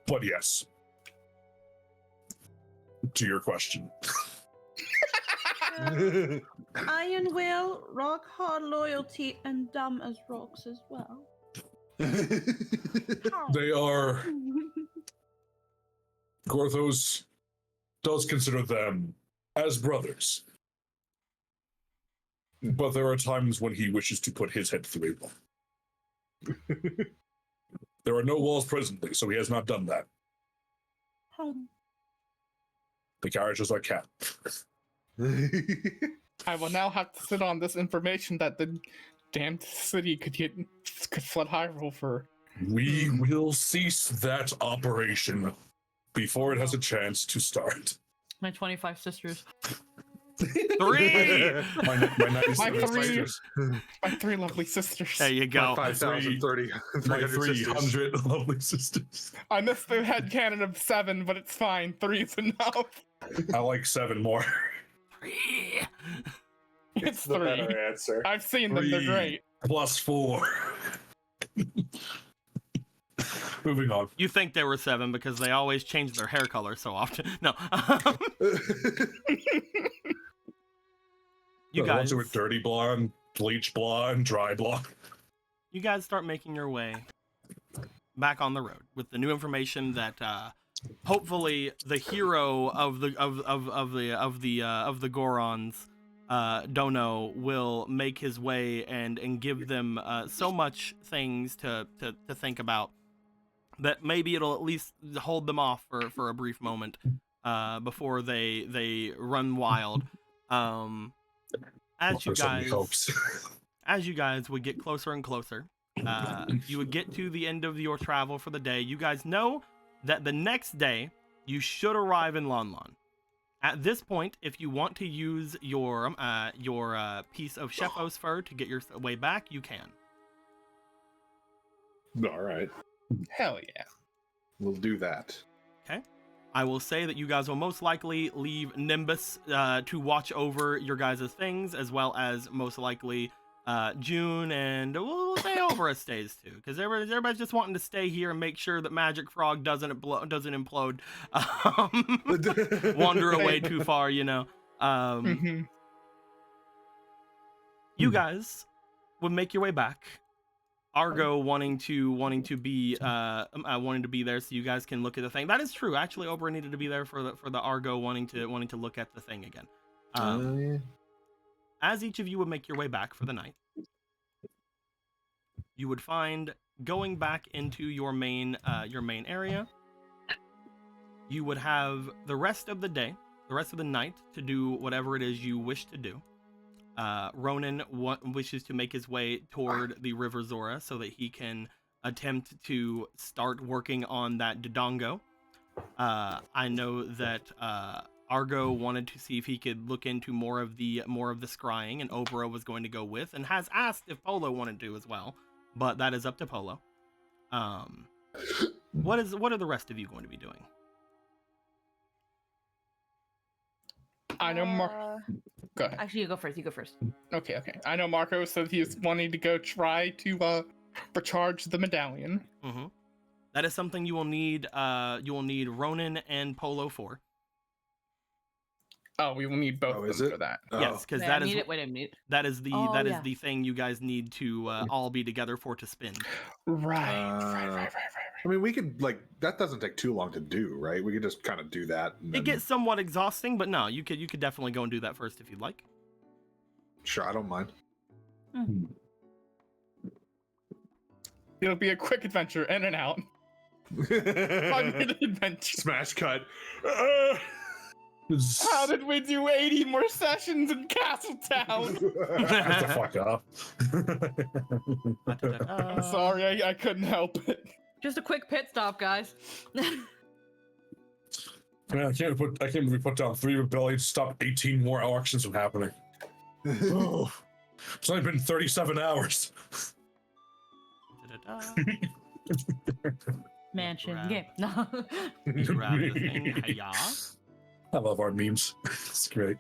But yes, to your question. Iron will, rock hard loyalty, and dumb as rocks as well. They are... Gorthos does consider them as brothers. But there are times when he wishes to put his head through them. There are no walls presently, so he has not done that. Home. The carriage is our cat. I will now have to sit on this information that the damned city could flood Hyrule for. We will cease that operation before it has a chance to start. My 25 sisters. 3. My 97 three. sisters. My 3 lovely sisters. There you go. 5,030. My 300 lovely sisters. I missed the headcanon of 7, but it's fine. 3 is enough. I like 7 more. 3. It's the 3. better answer. I've seen them. They're 3 great. plus 4. Moving on. You think they were 7 because they always change their hair color so often. No. You The ones guys, who are dirty blonde, bleach blonde, dry blonde. you guys start making your way back on the road with the new information that hopefully the hero of the Gorons, Dono, will make his way and give them so much things to think about that maybe it'll at least hold them off for a brief moment before they run wild. As you guys would get closer and closer, you would get to the end of your travel for the day. You guys know that the next day you should arrive in Lon Lon. At this point, if you want to use your piece of Shepho's fur to get your way back, you can. All right. Hell yeah. We'll do that. Okay. I will say that you guys will most likely leave Nimbus to watch over your guys' things, as well as most likely June, and we'll say Overa stays too, because everybody's just wanting to stay here and make sure that Magic Frog doesn't implode, wander away too far, you know. You guys would make your way back. Argo wanting to be there so you guys can look at the thing. That is true. Actually, Oberyn needed to be there for the Argo wanting to look at the thing again. Yeah. As each of you would make your way back for the night, you would find going back into your main area. You would have the rest of the day, the rest of the night to do whatever it is you wish to do. Ronan wishes to make his way toward the River Zora so that he can attempt to start working on that Dodongo. I know that Argo wanted to see if he could look into more of the scrying, and Obera was going to go with, and has asked if Polo wanted to as well, but that is up to Polo. What are the rest of you going to be doing? I know Go ahead. Actually, you go first. Okay. I know Marco said he's wanting to go try to recharge the medallion. Mm-hmm. That is something you will need. You will need Ronan and Polo for. Oh, we will need both of them for that. Yes, because Wait, that I is need it. Wait a minute. that is the Oh, that is yeah. the thing you guys need to all be together for to spin. Right. I mean, we could that doesn't take too long to do, right? We could just kind of do that. And It then... gets somewhat exhausting, but no, you could definitely go and do that first if you'd like. Sure, I don't mind. It'll be a quick adventure, in and out. 5-minute adventure. Smash cut. How did we do 80 more sessions in Castletown? Shut the fuck up. I'm sorry, I couldn't help it. Just a quick pit stop, guys. Man, I can't believe we put down 3 rebellions to stop 18 more auctions from happening. Oh, it's only been 37 hours. Mansion Grab. game. No. Grab the thing. Hi-ya. I love our memes. It's great.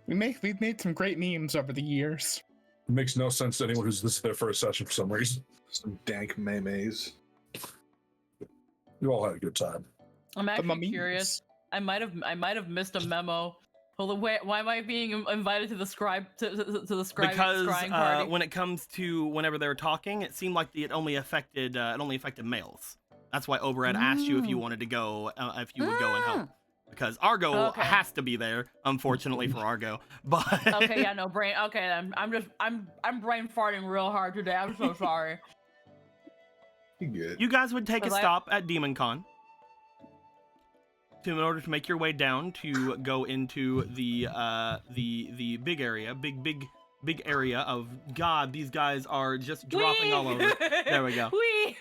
We've made some great memes over the years. It makes no sense to anyone who's this is their first session for some reason. Some dank memes. You all had a good time. I'm actually memes. curious. I might have missed a memo. Hold on, why am I being invited to the scribe to the scribe Because scrying party? when it comes to whenever they were talking, it seemed like it only affected males. That's why Oberyn asked you if you wanted to go, if you would go and help. Because Argo Okay. has to be there, unfortunately for Argo. But Okay, yeah, no brain. Okay, I'm brain farting real hard today. I'm so sorry. You good? You guys would take a Was I- stop at Demon Con in order to make your way down to go into the big area, big area of God. These guys are just dropping all over. There we go. Wee.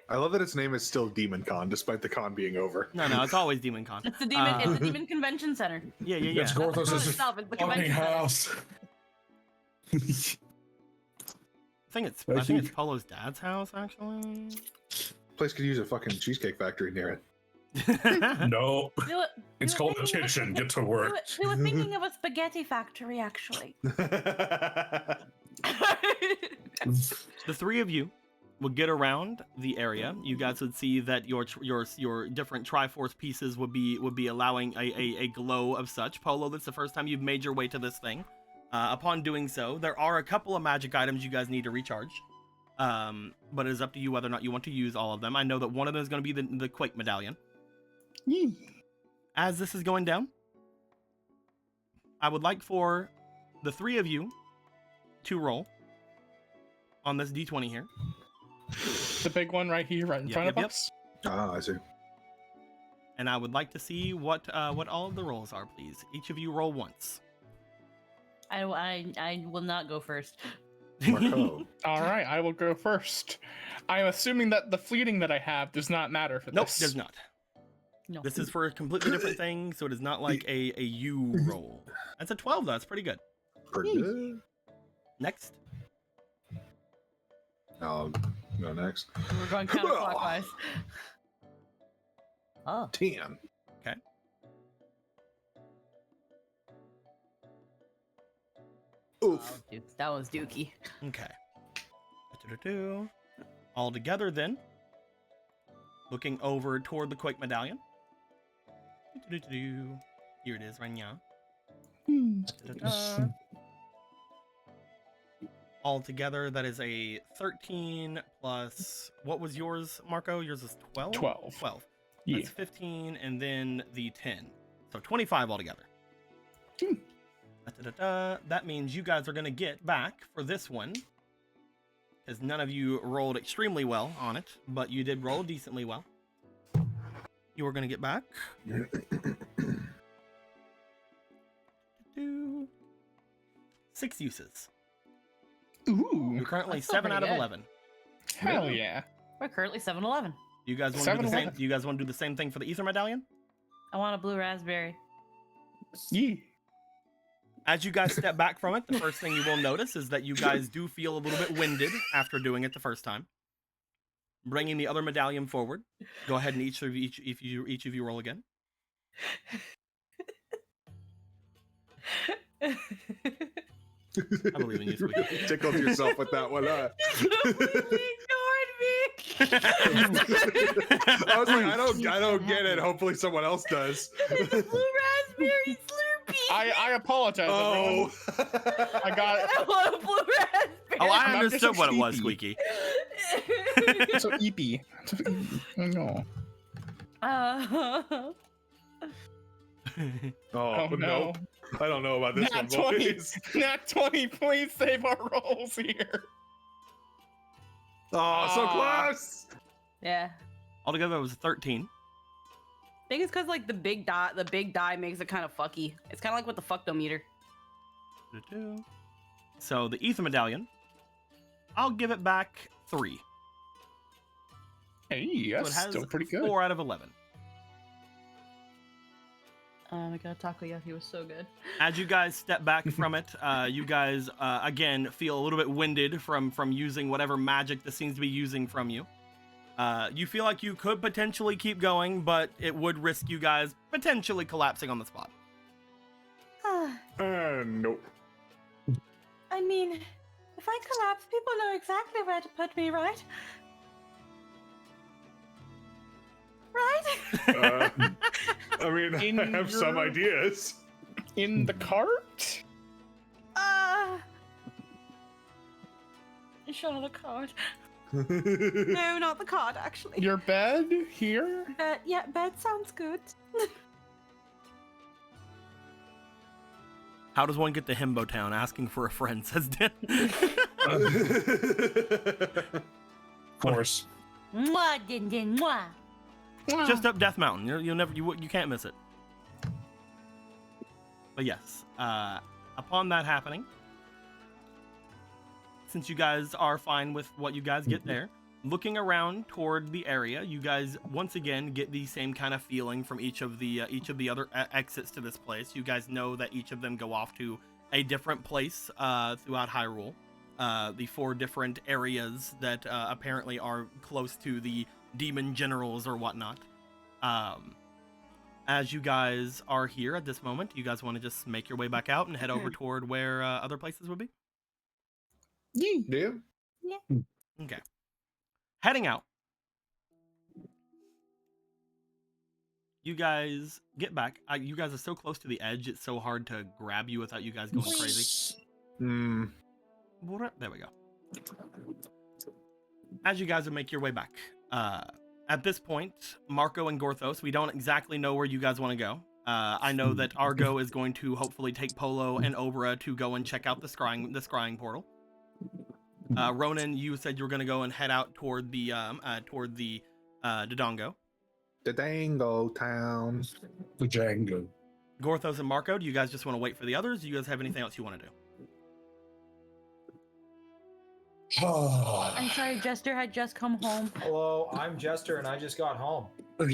I love that its name is still Demon Con, despite the con being over. No, it's always Demon Con. It's the demon. It's the demon convention center. Yeah. It's Not the con Gorthos' itself, it's the fucking convention center. house. I think it's Polo's dad's house, actually. Place could use a fucking cheesecake factory near it. No, We were- it's we were called a thinking of kitchen. Get to We work. we were thinking of a spaghetti factory, actually. The three of you would get around the area. You guys would see that your different Triforce pieces would be allowing a glow of such. Polo, that's the first time you've made your way to this thing. Upon doing so, there are a couple of magic items you guys need to recharge. But it is up to you whether or not you want to use all of them. I know that one of them is going to be the Quake Medallion. As this is going down, I would like for the three of you to roll on this D20 here. The big one right here, right in front of us. Ah, I see. And I would like to see what all of the rolls are, please. Each of you roll once. I will not go first. Marco. All right, I will go first. I'm assuming that the fleeting that I have does not matter for Nope, this. does not. No. This is for a completely different thing, so it is not like a U roll. That's a 12, though. That's pretty good. Pretty good. Next. I'll go next. We're going counterclockwise. Oh. 10. Okay. Oof. That was dookie. Okay. All together, then. Looking over toward the Quake Medallion. Here it is, right now. All together, that is a 13 plus. What was yours, Marco? Yours is 12? 12. 12. Yeah. That's 15, and then the 10. So 25 altogether. That means you guys are going to get back for this one, because none of you rolled extremely well on it, but you did roll decently well. You are going to get back 6 uses. Ooh, You're currently That's still 7 out of pretty good. 11. hell yeah. We're currently 7-Eleven. You guys want to do the same? 7-Eleven. You guys want to do the same thing for the Ether Medallion? I want a blue raspberry. Yeah. As you guys step back from it, the first thing you will notice is that you guys do feel a little bit winded after doing it the first time. Bringing the other medallion forward. Go ahead and each of you roll again. I believe in you, You sweetie. really tickled yourself with that one, huh? Completely ignored me. I was like, I don't get it. Hopefully someone else does. It's a blue raspberry Slurpee. I apologize. Oh. Everyone. I got it. I want a blue raspberry. Oh, I I'm just understood so what it was, sleepy. Squeaky. So eepy. So eepy. No. Oh, no. no. I don't know about this Nat one, 20. boys. Nat 20, please save our rolls here. Oh, so close. Yeah. Altogether, it was 13. I think it's because like the big die makes it kind of fucky. It's kind of like with the fuckdometer. So the Ether Medallion, I'll give it back 3. Hey, So that's it has still pretty good. 4 out of 11. Oh my god, takoyaki was so good. As you guys step back from it, you guys again feel a little bit winded from using whatever magic this seems to be using from you. You feel like you could potentially keep going, but it would risk you guys potentially collapsing on the spot. Nope. I mean, if I collapse, people know exactly where to put me, right? Right? I mean, In I have some your- ideas. In the cart? Sure, the card. No, not the card, actually. Your bed here? Yeah, bed sounds good. How does one get to Himbo Town? Asking for a friend, says Dan. Of course. Mwah, din din, mwah. Just up Death Mountain. You can't miss it. But yes, upon that happening, since you guys are fine with what you guys get there, looking around toward the area, you guys once again get the same kind of feeling from each of the other exits to this place. You guys know that each of them go off to a different place throughout Hyrule. The 4 different areas that apparently are close to the demon generals or whatnot. As you guys are here at this moment, you guys want to just make your way back out and head over toward where other places would be? Yeah. Okay. Heading out. You guys get back. You guys are so close to the edge, it's so hard to grab you without you guys going crazy. There we go. As you guys would make your way back. At this point, Marco and Gorthos, we don't exactly know where you guys want to go. I know that Argo is going to hopefully take Polo and Obra to go and check out the scrying portal. Ronan, you said you were going to go and head out toward the Dodongo. The Dango Town. The Django. Gorthos and Marco, do you guys just want to wait for the others? Do you guys have anything else you want to do? I'm sorry, Jester had just come home. Hello, I'm Jester, and I just got home. I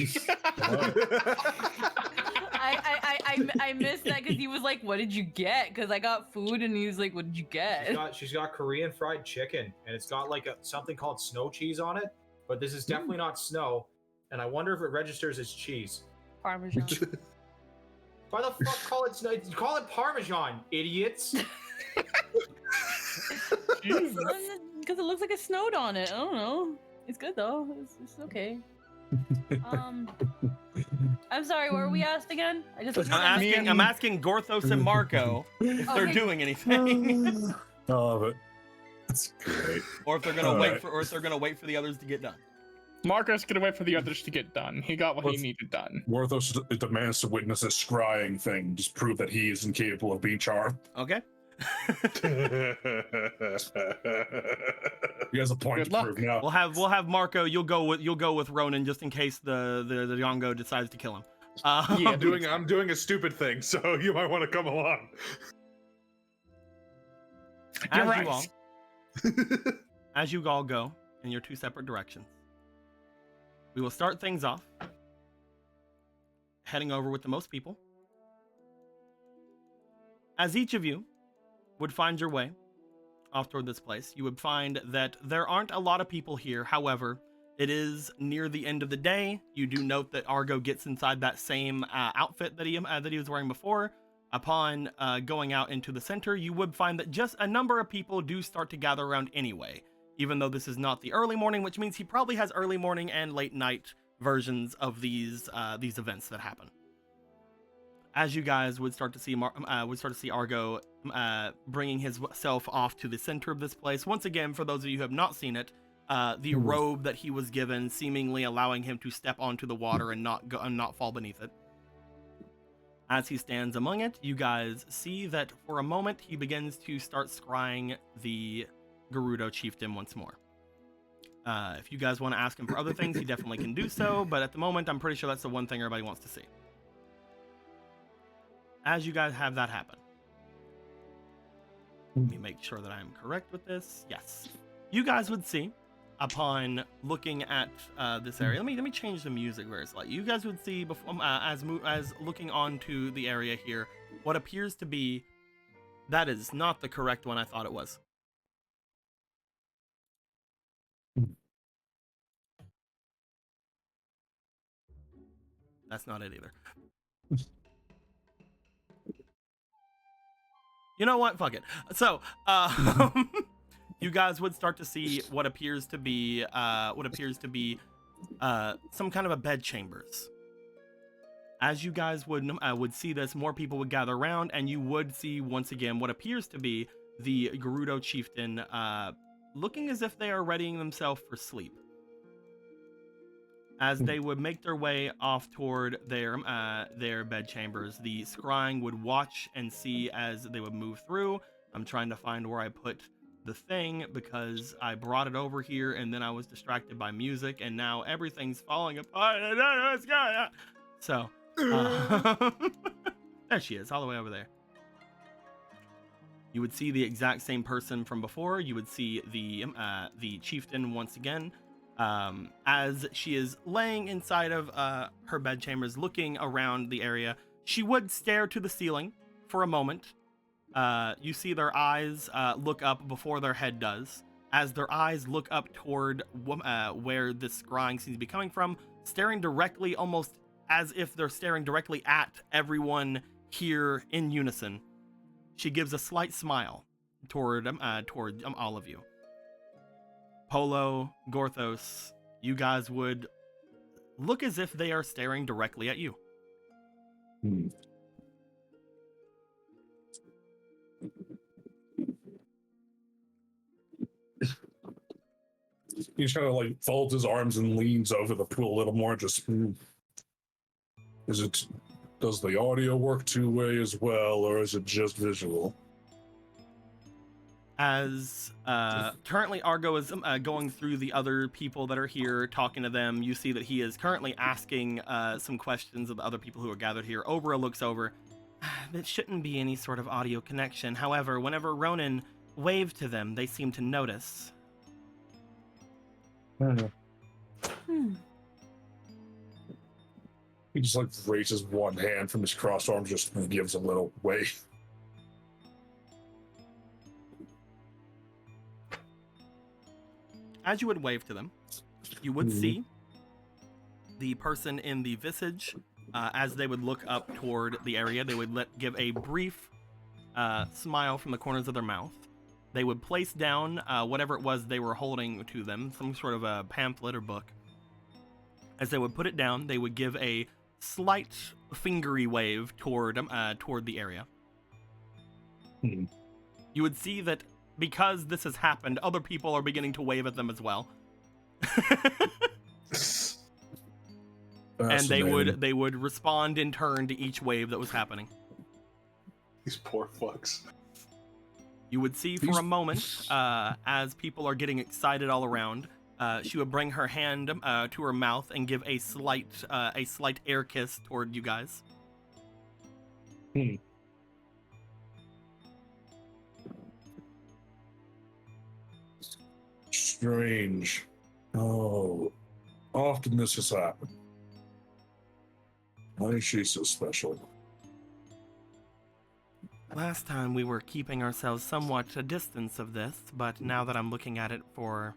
missed that because he was like, "What did you get?" Because I got food, and he was like, "What did you get?" She's got Korean fried chicken, and it's got like something called snow cheese on it. But this is definitely not snow, and I wonder if it registers as cheese. Parmesan. Why the fuck call it snow? Call it Parmesan, idiots! Because it looks like it snowed on it. I don't know. It's good though. It's okay. I'm sorry. What were we asked again? I'm asking Gorthos and Marco if they're doing anything, But that's great. or if they're gonna wait for the others to get done. Marco's gonna wait for the others to get done. He got what he needed done. Worthos demands to witness a scrying thing, just prove that he is incapable of being charmed. Okay. He has a point Good to luck. prove now. We'll have Marco. You'll go with Ronan just in case the Yongo decides to kill him. Yeah, I'm doing a stupid thing, so you might want to come along. You're right. As you all go in your 2 separate directions, we will start things off heading over with the most people. As each of you would find your way off toward this place, you would find that there aren't a lot of people here. However, it is near the end of the day. You do note that Argo gets inside that same outfit that he was wearing before. Upon going out into the center, you would find that just a number of people do start to gather around anyway, even though this is not the early morning, which means he probably has early morning and late night versions of these events that happen. As you guys would start to see Argo bringing himself off to the center of this place. Once again, for those of you who have not seen it, the robe that he was given seemingly allowing him to step onto the water and not fall beneath it. As he stands among it, you guys see that for a moment he begins to start scrying the Gerudo chieftain once more. If you guys want to ask him for other things, he definitely can do so, but at the moment I'm pretty sure that's the one thing everybody wants to see. As you guys have that happen, let me make sure that I'm correct with this. Yes, you guys would see, upon looking at this area. Let me change the music very slightly. You guys would see before, as looking onto the area here, what appears to be, that is not the correct one I thought it was. That's not it either. You know what? Fuck it. So, you guys would start to see what appears to be some kind of a bed chambers. As you guys would see this, more people would gather around, and you would see once again what appears to be the Gerudo chieftain looking as if they are readying themselves for sleep. As they would make their way off toward their bed chambers, the scrying would watch and see as they would move through. I'm trying to find where I put the thing because I brought it over here and then I was distracted by music and now everything's falling apart. So, there she is, all the way over there. You would see the exact same person from before. You would see the chieftain once again, as she is laying inside of her bedchambers, looking around the area. She would stare to the ceiling for a moment. You see their eyes look up before their head does. As their eyes look up toward where this scrying seems to be coming from, staring directly, almost as if they're staring directly at everyone here in unison. She gives a slight smile toward all of you. Polo, Gorthos, you guys would look as if they are staring directly at you. He kind of like folds his arms and leans over the pool a little more. Just does the audio work two-way as well, or is it just visual? As currently Argo is going through the other people that are here, talking to them, you see that he is currently asking some questions of the other people who are gathered here. Obra looks over. There shouldn't be any sort of audio connection. However, whenever Ronan waved to them, they seem to notice. He just like raises one hand from his crossed arms, just gives a little wave. As you would wave to them, you would see the person in the visage. As they would look up toward the area, they would give a brief smile from the corners of their mouth. They would place down whatever it was they were holding to them, some sort of a pamphlet or book. As they would put it down, they would give a slight fingery wave toward the area. You would see that because this has happened, other people are beginning to wave at them as well. And they would respond in turn to each wave that was happening. These poor fucks. You would see for a moment, as people are getting excited all around, she would bring her hand to her mouth and give a slight air kiss toward you guys. Strange. Oh, often this has happened. Why is she so special? Last time we were keeping ourselves somewhat a distance of this, but now that I'm looking at it for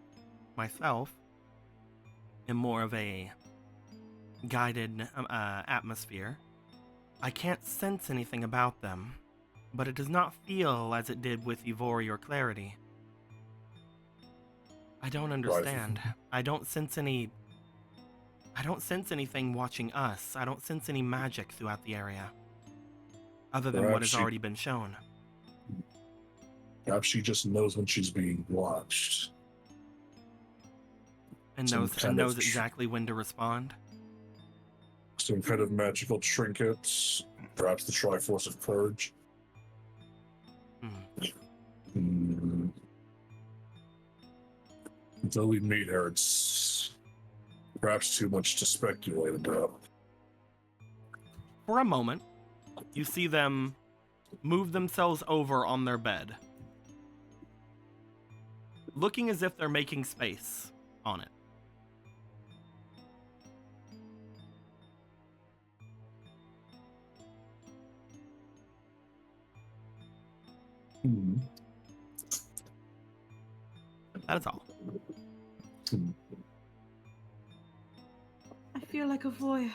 myself, in more of a guided atmosphere, I can't sense anything about them, but it does not feel as it did with Ivori or Clarity. I don't understand. I don't sense anything watching us. I don't sense any magic throughout the area, other than what has already been shown. Perhaps she just knows when she's being watched. And knows exactly when to respond. Some kind of magical trinkets. Perhaps the Triforce of Purge. Until we meet her, it's perhaps too much to speculate about. For a moment, you see them move themselves over on their bed, looking as if they're making space on it. That is all. I feel like a voyeur.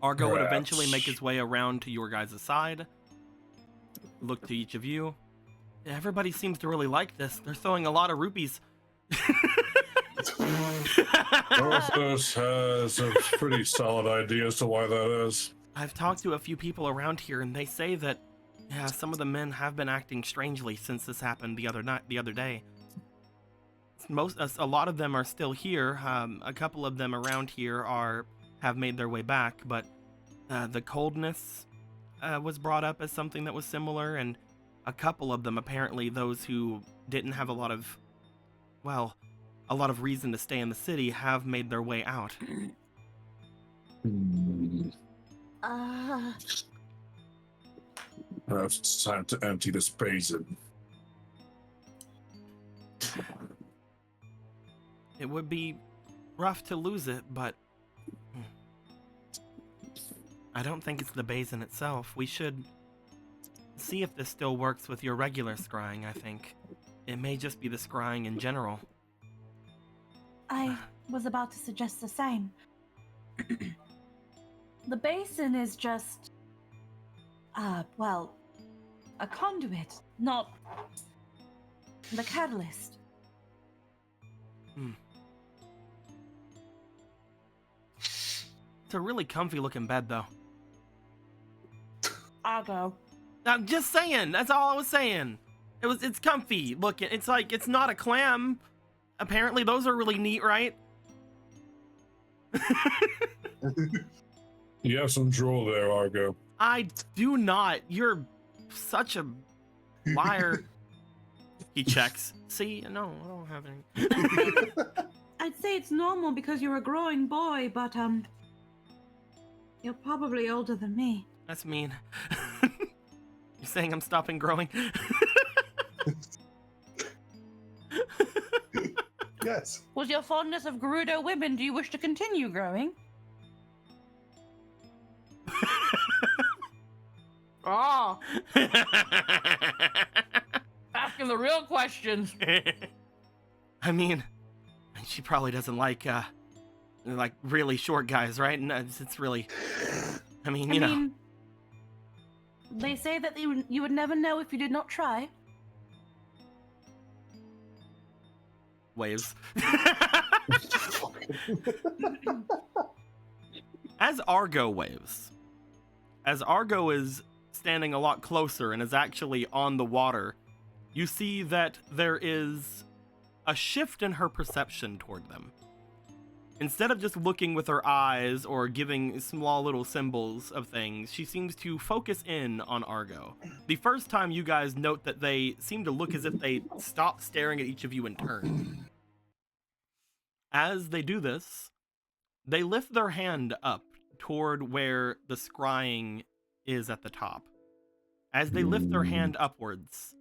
Argo would eventually make his way around to your guys' side. Look to each of you. Everybody seems to really like this. They're throwing a lot of rupees. Orthos has a pretty solid idea as to why that is. I've talked to a few people around here, and they say that, yeah, some of the men have been acting strangely since this happened the other day. A lot of them are still here. A couple of them around here have made their way back, but The coldness was brought up as something that was similar, and a couple of them, apparently those who didn't have a lot of reason to stay in the city, have made their way out. Perhaps it's time to empty this basin. It would be rough to lose it, but I don't think it's the basin itself. We should see if this still works with your regular scrying, I think. It may just be the scrying in general. I was about to suggest the same. The basin is just, a conduit, not the catalyst. It's a really comfy looking bed, though. I'll go. I'm just saying, that's all I was saying. It's comfy looking. It's like, it's not a clam. Apparently those are really neat, right? You have some drool there, Argo. I do not. You're such a liar. He checks. See, no, I don't have any. I'd say it's normal because you're a growing boy, but you're probably older than me. That's mean. You're saying I'm stopping growing? Yes. Was your fondness of Gerudo women, do you wish to continue growing? Oh. Asking the real questions. I mean, she probably doesn't like really short guys, right? And it's really, I mean, you know. They say that you would never know if you did not try. Waves. As Argo waves, as Argo is standing a lot closer and is actually on the water, you see that there is a shift in her perception toward them. Instead of just looking with her eyes or giving small little symbols of things, she seems to focus in on Argo. The first time you guys note that they seem to look as if they stop staring at each of you in turn. As they do this, they lift their hand up toward where the scrying is at the top. As they lift their hand upwards,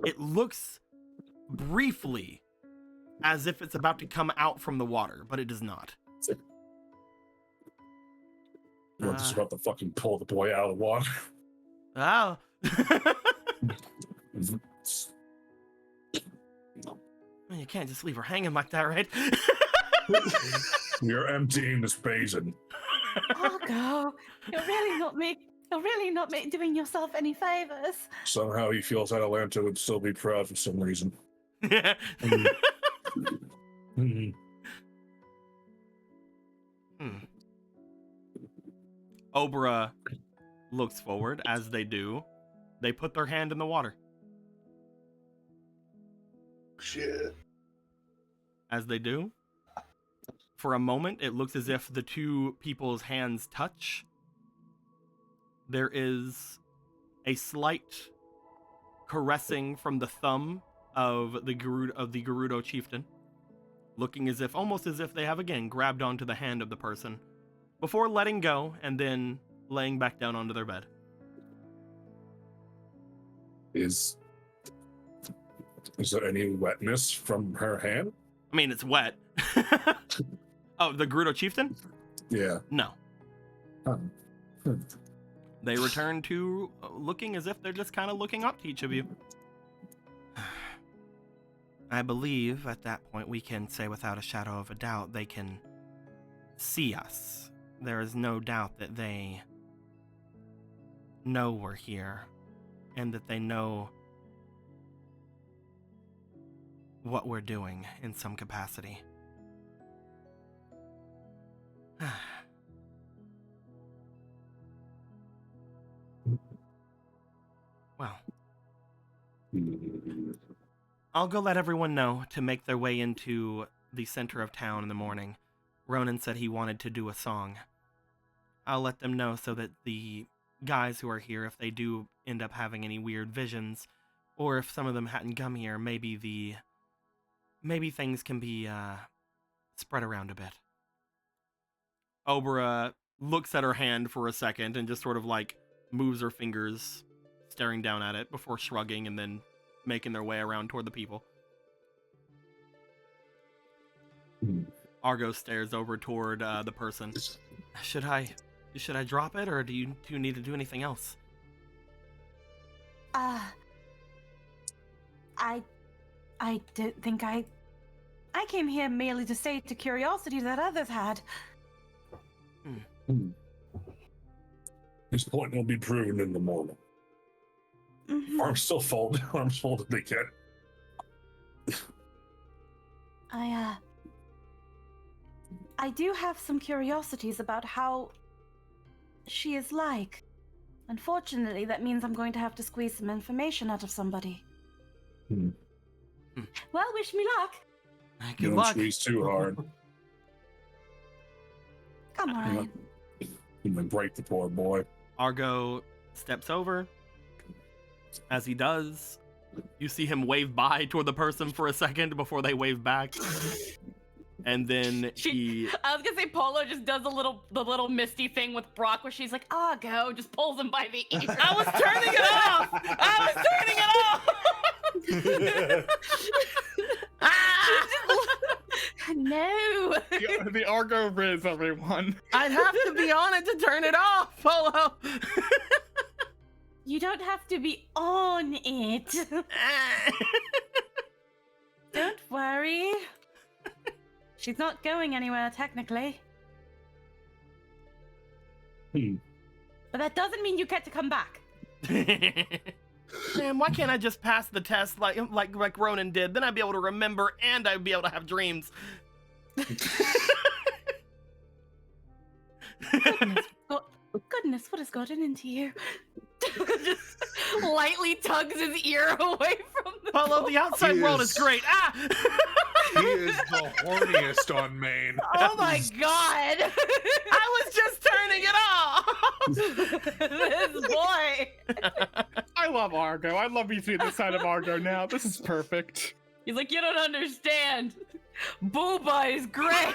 it looks briefly as if it's about to come out from the water, but it does not. We're just about to fucking pull the boy out of the water. Oh. You can't just leave her hanging like that, right? We are emptying this basin. Argo, you're really not doing yourself any favors. Somehow he feels Atalanta would still be proud for some reason. Obra looks forward. As they do, they put their hand in the water. Shit. As they do, for a moment, it looks as if the two people's hands touch. There is a slight caressing from the thumb of the Gerudo chieftain, looking as if, almost as if they have again grabbed onto the hand of the person, before letting go and then laying back down onto their bed. Is there any wetness from her hand? I mean, it's wet. Oh, the Gerudo chieftain? Yeah. No. Hmm. They return to looking as if they're just kind of looking up to each of you. I believe at that point we can say without a shadow of a doubt they can see us. There is no doubt that they know we're here and that they know what we're doing in some capacity. Well, I'll go let everyone know to make their way into the center of town in the morning. Ronan said he wanted to do a song. I'll let them know so that the guys who are here, if they do end up having any weird visions, or if some of them hadn't come here, maybe things can be spread around a bit. Obra looks at her hand for a second and just sort of like moves her fingers, staring down at it before shrugging and then making their way around toward the people. Argo stares over toward the person. Should I drop it, or do you need to do anything else? I don't think I came here merely to sate a curiosity that others had. This point will be proven in the morning. Mhm. Arms still folded. Arms folded again. I do have some curiosities about how she is like. Unfortunately, that means I'm going to have to squeeze some information out of somebody. Well, wish me luck. Good You don't luck. squeeze too hard. Come on. You might break the poor boy. Argo steps over. As he does, you see him wave bye toward the person for a second before they wave back. And then he... I was gonna say Polo just does the little misty thing with Brock where she's like, Argo, just pulls him by the ear. I was turning it off! No. The Argo Riz, everyone. I'd have to be on it to turn it off, Polo! You don't have to be on it. Don't worry. She's not going anywhere, technically. But that doesn't mean you get to come back. Man, why can't I just pass the test like Ronan did? Then I'd be able to remember and I'd be able to have dreams. Goodness, what has gotten into you? Just lightly tugs his ear away from the Polo, the outside world is great. He is the horniest on Maine. Oh my god! I was just turning it off! This boy! I love Argo. I love you seeing the side of Argo now. This is perfect. He's like, you don't understand. Booba is great!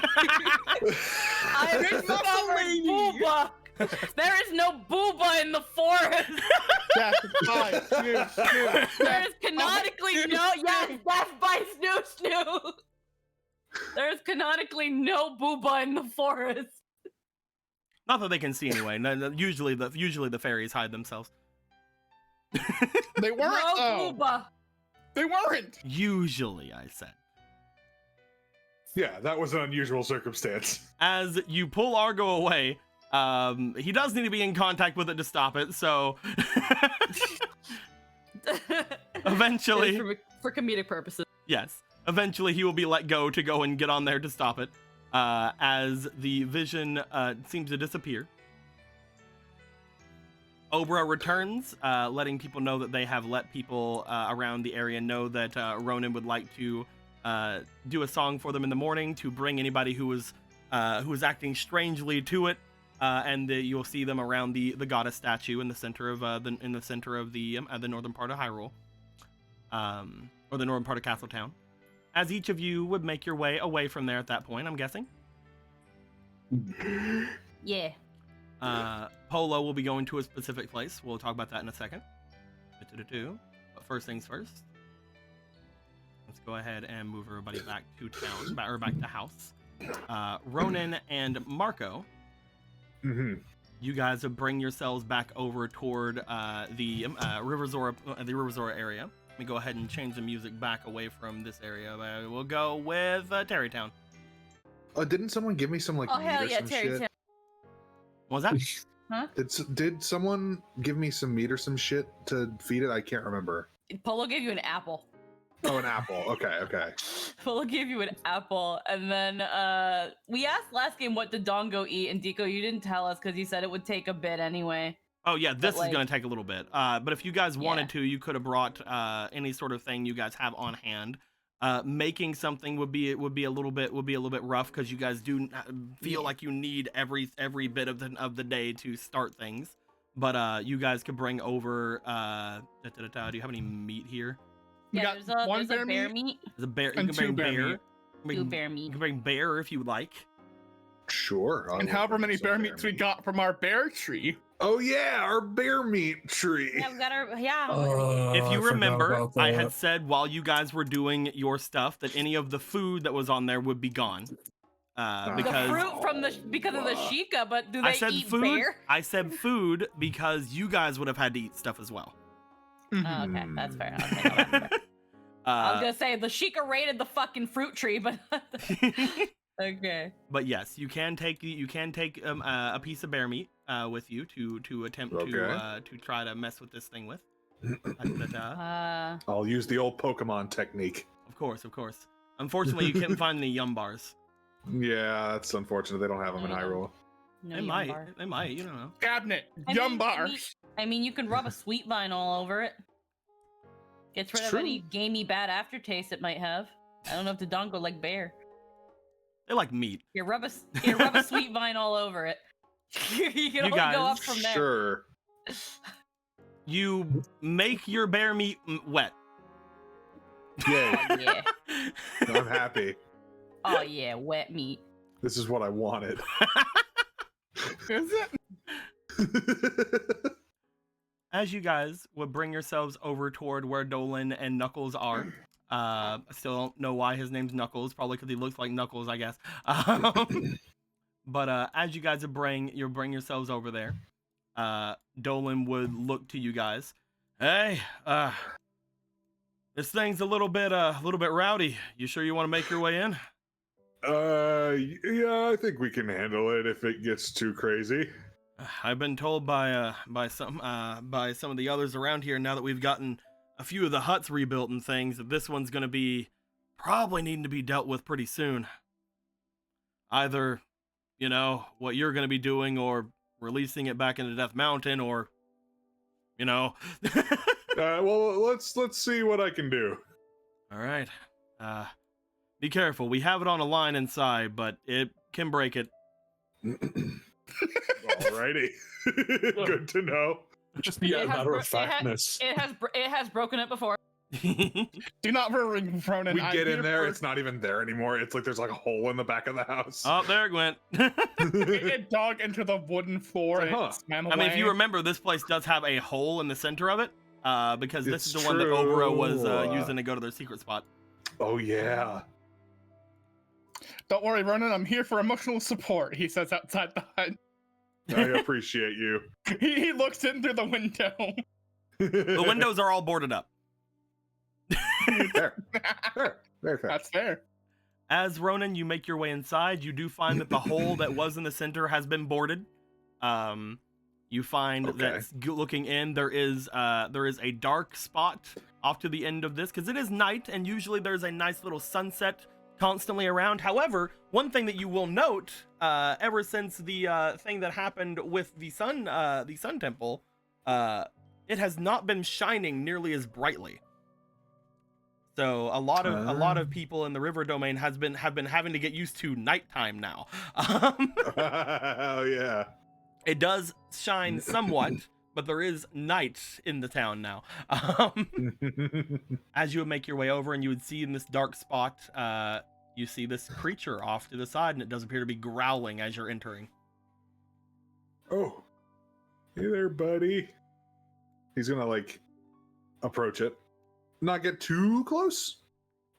I discovered Booba! There is no Booba in the forest! That's fine. Snoo. There is canonically no... Yes, death by Snoo Snoo! There is canonically no Booba in the forest. Not that they can see anyway. No, usually the fairies hide themselves. They weren't, No though. Booba! They weren't. Usually, I said. Yeah, that was an unusual circumstance. As you pull Argo away, he does need to be in contact with it to stop it, so... Eventually... For comedic purposes. Yes. Eventually he will be let go to go and get on there to stop it. As the vision seems to disappear. Obra returns, letting people know that they have let people around the area know that Ronan would like to do a song for them in the morning to bring anybody who was acting strangely to it, and you'll see them around the goddess statue in the center of the northern part of Hyrule, or the northern part of Castletown. As each of you would make your way away from there at that point, I'm guessing. Yeah. Polo will be going to a specific place. We'll talk about that in a second. But first things first. Let's go ahead and move everybody back to town, or back to house. Ronan and Marco, you guys bring yourselves back over toward the Riverzora area. Let me go ahead and change the music back away from this area. We'll go with Terrytown. Oh, didn't someone give me some like Oh, meat hell or yeah, some Terry shit? Town. What was that? Huh? Did someone give me some meat or some shit to feed it? I can't remember. Polo gave you an apple. Oh, an apple. Okay. Polo gave you an apple, and then we asked last game what did Dongo eat, and Deco, you didn't tell us because you said it would take a bit anyway. Oh yeah, this But, is going to take a little bit. But if you guys wanted Yeah. to, you could have brought any sort of thing you guys have on hand. Making something would be a little bit rough because you guys do feel like you need every bit of the day to start things. But you guys could bring over. Do you have any meat here? Yeah, there's a bear meat. There's a bear. You And can bring two bear bear. meat. Two bear meat. You can bring bear if you like. Sure. I And will however bring many some bear meats we meat. got from our bear tree. Oh yeah, our bear meat tree. Yeah, we got our yeah. If I you forgot remember, about I that. had said while you guys were doing your stuff that any of the food that was on there would be gone. The Because fruit from because of the Sheikah, but do they I said eat food. bear? I said food because you guys would have had to eat stuff as well. Oh, okay, that's fair. I think I'll remember. I was gonna say the Sheikah raided the fucking fruit tree, but okay. But yes, you can take a piece of bear meat with you to attempt Okay. to try to mess with this thing with. I'll use the old Pokemon technique. Of course. Unfortunately, you can't find any yum bars. Yeah, that's unfortunate. They don't have them in Hyrule. No They yum might. bar. They might. You don't know. Cabinet. I Yum mean- bars. I mean, you can rub a sweet vine all over it. Gets rid of True. any gamey bad aftertaste it might have. I don't know if the Dongo like bear. They like meat. You rub a sweet vine all over it. You can only guys- go up from there. Sure. You make your bear meat wet. Yay. Oh yeah. I'm happy. Oh yeah, wet meat. This is what I wanted. Is it? As you guys would bring yourselves over toward where Dolan and Knuckles are, I still don't know why his name's Knuckles. Probably because he looks like Knuckles, I guess. But as you guys bring yourselves over there, Dolan would look to you guys. Hey, this thing's a little bit rowdy. You sure you want to make your way in? Yeah, I think we can handle it if it gets too crazy. I've been told by some of the others around here, now that we've gotten a few of the huts rebuilt and things, that this one's gonna be probably needing to be dealt with pretty soon. Either, you know, what you're gonna be doing, or releasing it back into Death Mountain, or, you know. Well, let's see what I can do. All right. Be careful. We have it on a line inside, but it can break it. Alrighty. Good to know. Just the It has matter bro- of factness. It has broken it before. Do not worry, Ronan. We I'm get in here there, for- it's not even there anymore. It's like there's like a hole in the back of the house. Oh, there it went. a dog into the wooden floor. And Huh. it swam I mean, if you away. remember, this place does have a hole in the center of it, because this is It's the one that Oboro was true. using to go to their secret spot. Oh yeah. Don't worry, Ronan. I'm here for emotional support. He says outside the hut. I appreciate you. He looks in through the window. The windows are all boarded up. There. That's fair. As Ronan, you make your way inside, you do find that the hole that was in the center has been boarded. You find that looking in, there is a dark spot off to the end of this, because it is night, and usually there's a nice little sunset constantly around. However, one thing that you will note, ever since the thing that happened with the sun temple, it has not been shining nearly as brightly. So a lot of people in the river domain have been having to get used to nighttime now. Oh yeah. It does shine somewhat, but there is night in the town now. As you would make your way over, and you would see in this dark spot, you see this creature off to the side, and it does appear to be growling as you're entering. Oh. Hey there, buddy. He's gonna like approach it. Not get too close,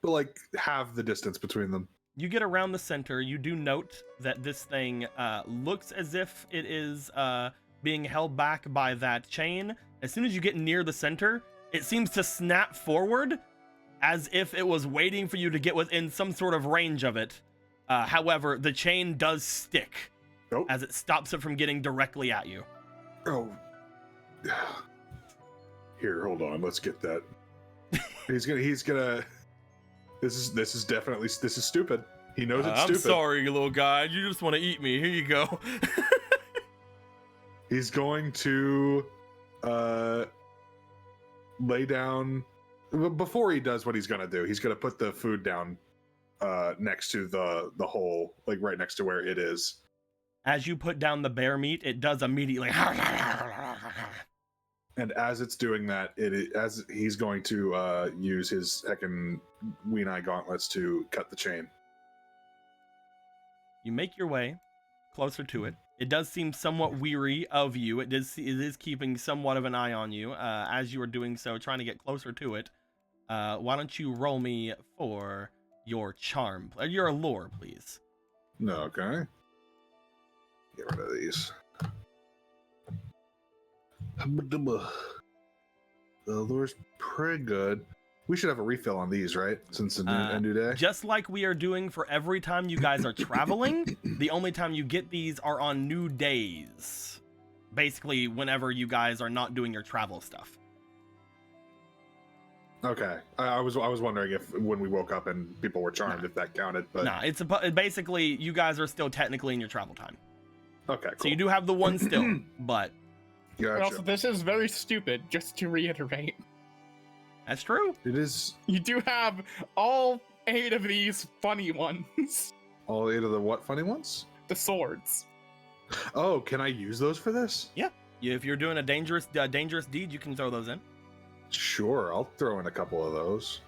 but like have the distance between them. You get around the center. You do note that this thing looks as if it is being held back by that chain. As soon as you get near the center, it seems to snap forward as if it was waiting for you to get within some sort of range of it. However, the chain does stick as it stops it from getting directly at you. Oh. Here, hold on. Let's get that. He's gonna. This is stupid. He knows it's I'm stupid. sorry, little guy. You just want to eat me. Here you go. He's going to lay down Before he does what he's gonna do, he's gonna put the food down next to the hole, like right next to where it is. As you put down the bear meat, it does immediately. And as it's doing that, as he's going to use his heckin' Weenai gauntlets to cut the chain. You make your way closer to it. It does seem somewhat weary of you. It is keeping somewhat of an eye on you as you are doing so, trying to get closer to it. Why don't you roll me for your charm, your allure, please? No, okay. Get rid of these. The allure's pretty good. We should have a refill on these, right? Since it's a new day. Just like we are doing for every time you guys are traveling, the only time you get these are on new days. Basically, whenever you guys are not doing your travel stuff. Okay, I was wondering if when we woke up and people were charmed, if that counted. But no, it's basically you guys are still technically in your travel time. Okay, cool. So you do have the one still, but Gotcha. And also, this is very stupid. Just to reiterate, that's true. It is. you do have all 8 of these funny ones. All 8 of the what funny ones? The swords. Oh, can I use those for this? Yeah. If you're doing a dangerous deed, you can throw those in. Sure, I'll throw in a couple of those.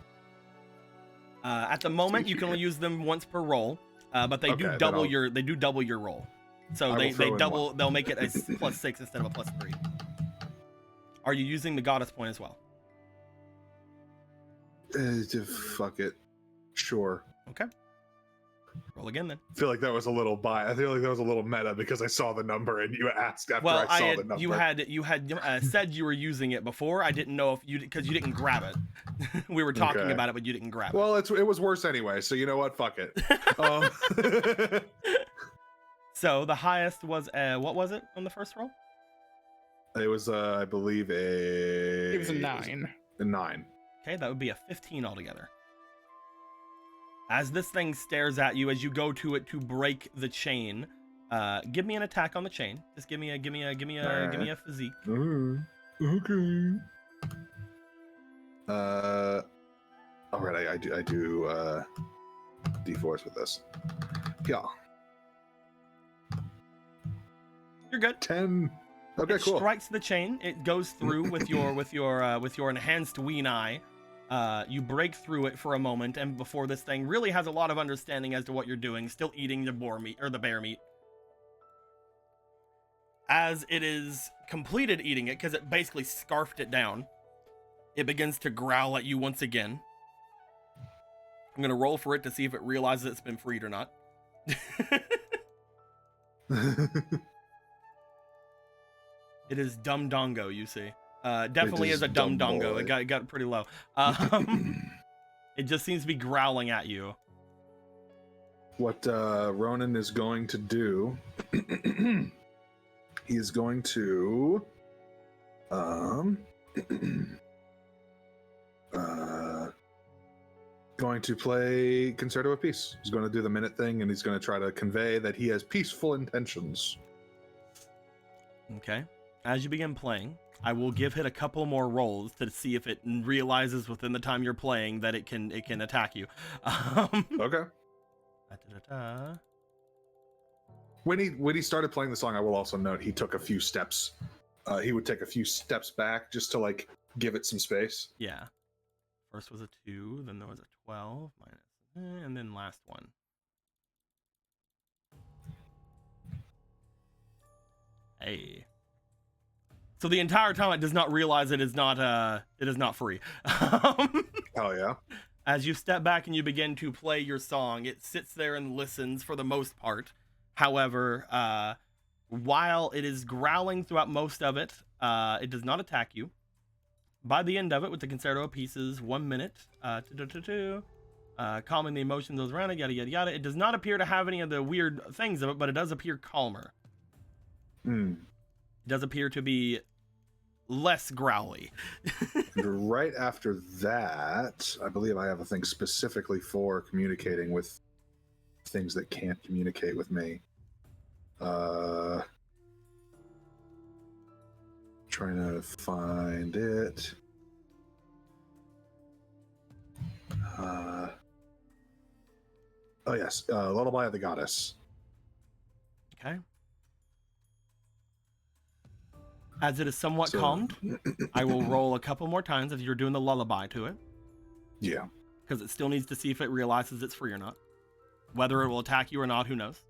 At the moment, you can only use them once per roll, but they do double your roll. So they double. They'll make it a +6 instead of a +3. Are you using the goddess point as well? Fuck it. Sure. Okay. Roll again then. I feel like that was a little I feel like that was a little meta because I saw the number and you asked after I saw the number. You had said you were using it before. I didn't know if because you didn't grab it. We were talking about it, but you didn't grab it. Well, it was worse anyway. So you know what? Fuck it. So the highest was what was it on the first roll? It was I believe It was a 9. A 9. Okay, that would be a 15 altogether. As this thing stares at you as you go to it to break the chain, give me an attack on the chain. Just give me a physique. Okay. All right, I do D4s with this. Yeah. You're good. 10. Okay, it cool. Strikes the chain. It goes through with your enhanced Weenai. You break through it for a moment, and before this thing really has a lot of understanding as to what you're doing, still eating the boar meat or the bear meat. As it is completed eating it, because it basically scarfed it down, it begins to growl at you once again. I'm gonna roll for it to see if it realizes it's been freed or not. It is Dumb Dongo, you see. Definitely is a dumb dongo. Boy. It got pretty low. It just seems to be growling at you. What Ronan is going to do, he is going to going to play Concerto of Peace. He's going to do the minute thing, and he's going to try to convey that he has peaceful intentions. Okay. As you begin playing, I will give it a couple more rolls to see if it realizes within the time you're playing that it can attack you. Okay. When he started playing the song, I will also note he took a few steps. He would take a few steps back just to like give it some space. Yeah. First was a 2, then there was a 12 minus, and then last one. Hey. So the entire time it does not realize it is not free. Hell yeah. As you step back and you begin to play your song, it sits there and listens for the most part. However, while it is growling throughout most of it, it does not attack you. By the end of it, with the Concerto of Pieces, 1 minute, calming the emotions those around it, yada yada yada. It does not appear to have any of the weird things of it, but it does appear calmer. It does appear to be less growly. Right after that, I believe I have a thing specifically for communicating with things that can't communicate with me. Trying to find it. yes, Lullaby of the Goddess. Okay. As it is somewhat So- calmed, I will roll a couple more times if you're doing the lullaby to it, Yeah. because it still needs to see if it realizes it's free or not. Whether it will attack you or not, who knows?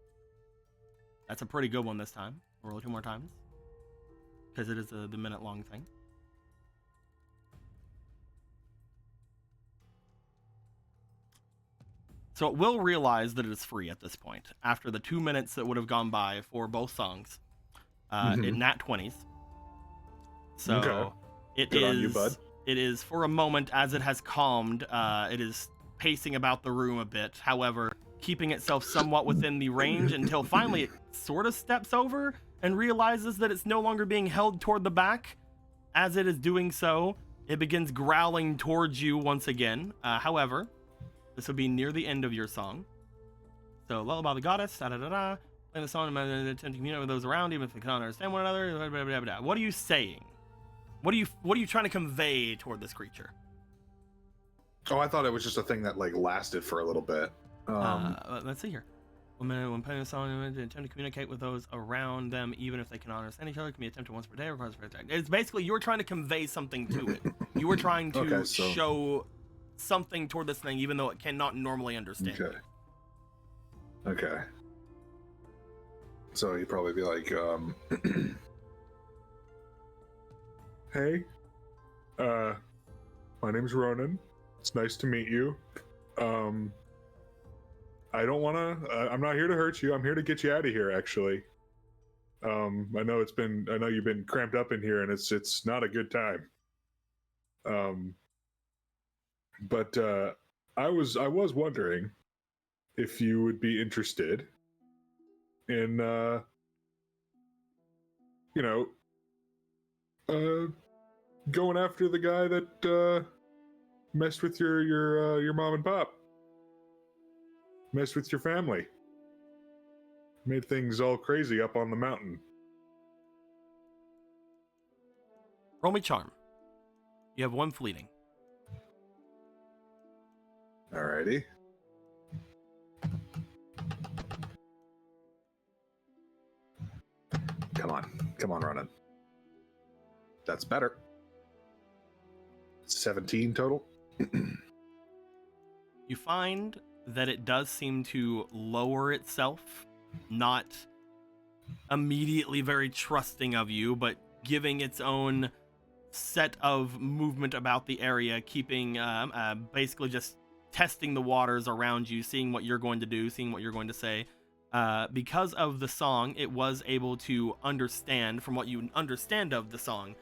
That's a pretty good one this time. Roll 2 more times, because it is the minute-long thing. So it will realize that it is free at this point. After the 2 minutes that would have gone by for both songs, it nat 20s. So Okay. it Good is. on you, bud. It is for a moment as it has calmed. It is pacing about the room a bit. However, keeping itself somewhat within the range until finally it sort of steps over and realizes that it's no longer being held toward the back. As it is doing so, it begins growling towards you once again. However, this would be near the end of your song. So, Lullaby of the Goddess, da-da-da-da. Playing the song and attempt to communicate with those around, even if they cannot understand one another. Blah, blah, blah, blah. What are you saying? What are you trying to convey toward this creature? Oh, I thought it was just a thing that like lasted for a little bit. Let's see here. When playing a song, attempt to communicate with those around them, even if they cannot understand each other, can be attempted once per day or twice per day. It's basically you're trying to convey something to it. You were trying to Okay, so- show something toward this thing, even though it cannot normally understand. Okay. Okay. So he'd probably be like, "Hey, my name's Ronan. It's nice to meet you. I don't want to. I'm not here to hurt you. I'm here to get you out of here. Actually, I know you've been cramped up in here, and it's not a good time. But I was wondering if you would be interested in going after the guy that messed with your mom and pop, messed with your family, made things all crazy up on the mountain." Roll me charm. You have 1 fleeting. Alrighty. Come on, Ronan. That's better. 17 total. You find that it does seem to lower itself, not immediately very trusting of you, but giving its own set of movement about the area, keeping basically just testing the waters around you, seeing what you're going to do, seeing what you're going to say. Because of the song, it was able to understand, from what you understand of the song,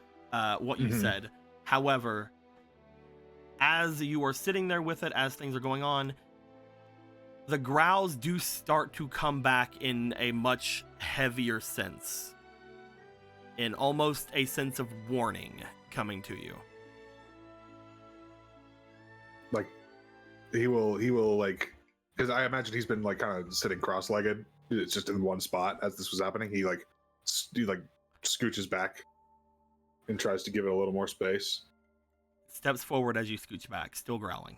what you said. However, as you are sitting there with it, as things are going on, the growls do start to come back in a much heavier sense, in almost a sense of warning coming to you. Like, he will like, because I imagine he's been like kind of sitting cross-legged. It's just in one spot as this was happening. He scooches back and tries to give it a little more space. Steps forward as you scooch back, still growling.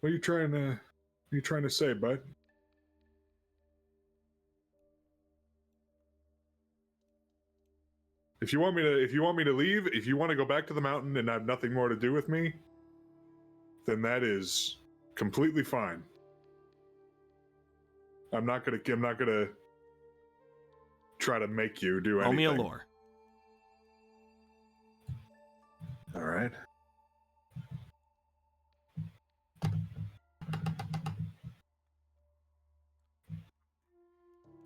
What are you trying to say, bud? If you want me to leave, if you want to go back to the mountain and have nothing more to do with me, then that is completely fine. I'm not gonna try to make you do anything. Roll me a lore. All right.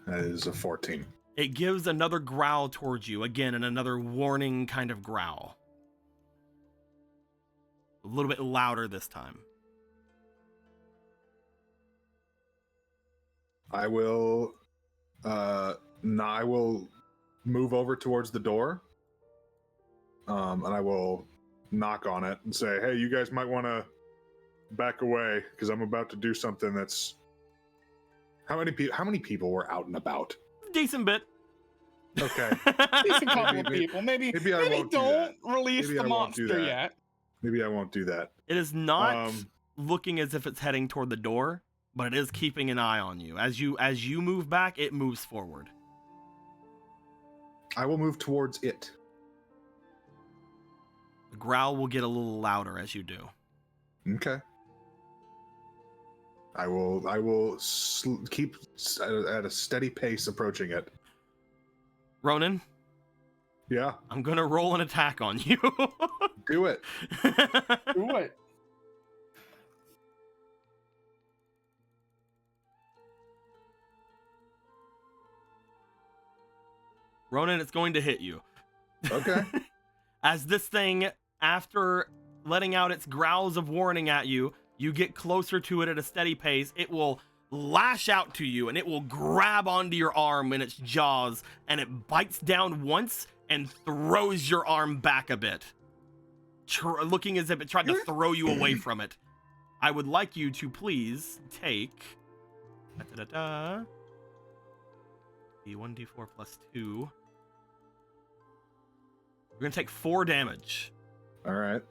That is a 14. It gives another growl towards you, again, and another warning kind of growl. A little bit louder this time. I will move over towards the door. And I will knock on it and say, "Hey, you guys might want to back away because I'm about to do something that's..." How many people were out and about? Decent bit. Okay. Decent couple of Maybe- people. Maybe maybe I won't do don't that. release Maybe the I won't do monster that. yet. Maybe I won't do that. It is not looking as if it's heading toward the door, but it is keeping an eye on you. As you move back, it moves forward. I will move towards it. The growl will get a little louder as you do. Okay. I will keep at a steady pace approaching it. Ronan, Yeah, I'm gonna roll an attack on you. do it. Do it. Ronan, it's going to hit you. Okay. As this thing, after letting out its growls of warning at you, you get closer to it at a steady pace. It will lash out to you and it will grab onto your arm in its jaws, and it bites down once and throws your arm back a bit, looking as if it tried to throw you away from it. I would like you to please take D1d4 plus 2. You're gonna take 4 damage. All right.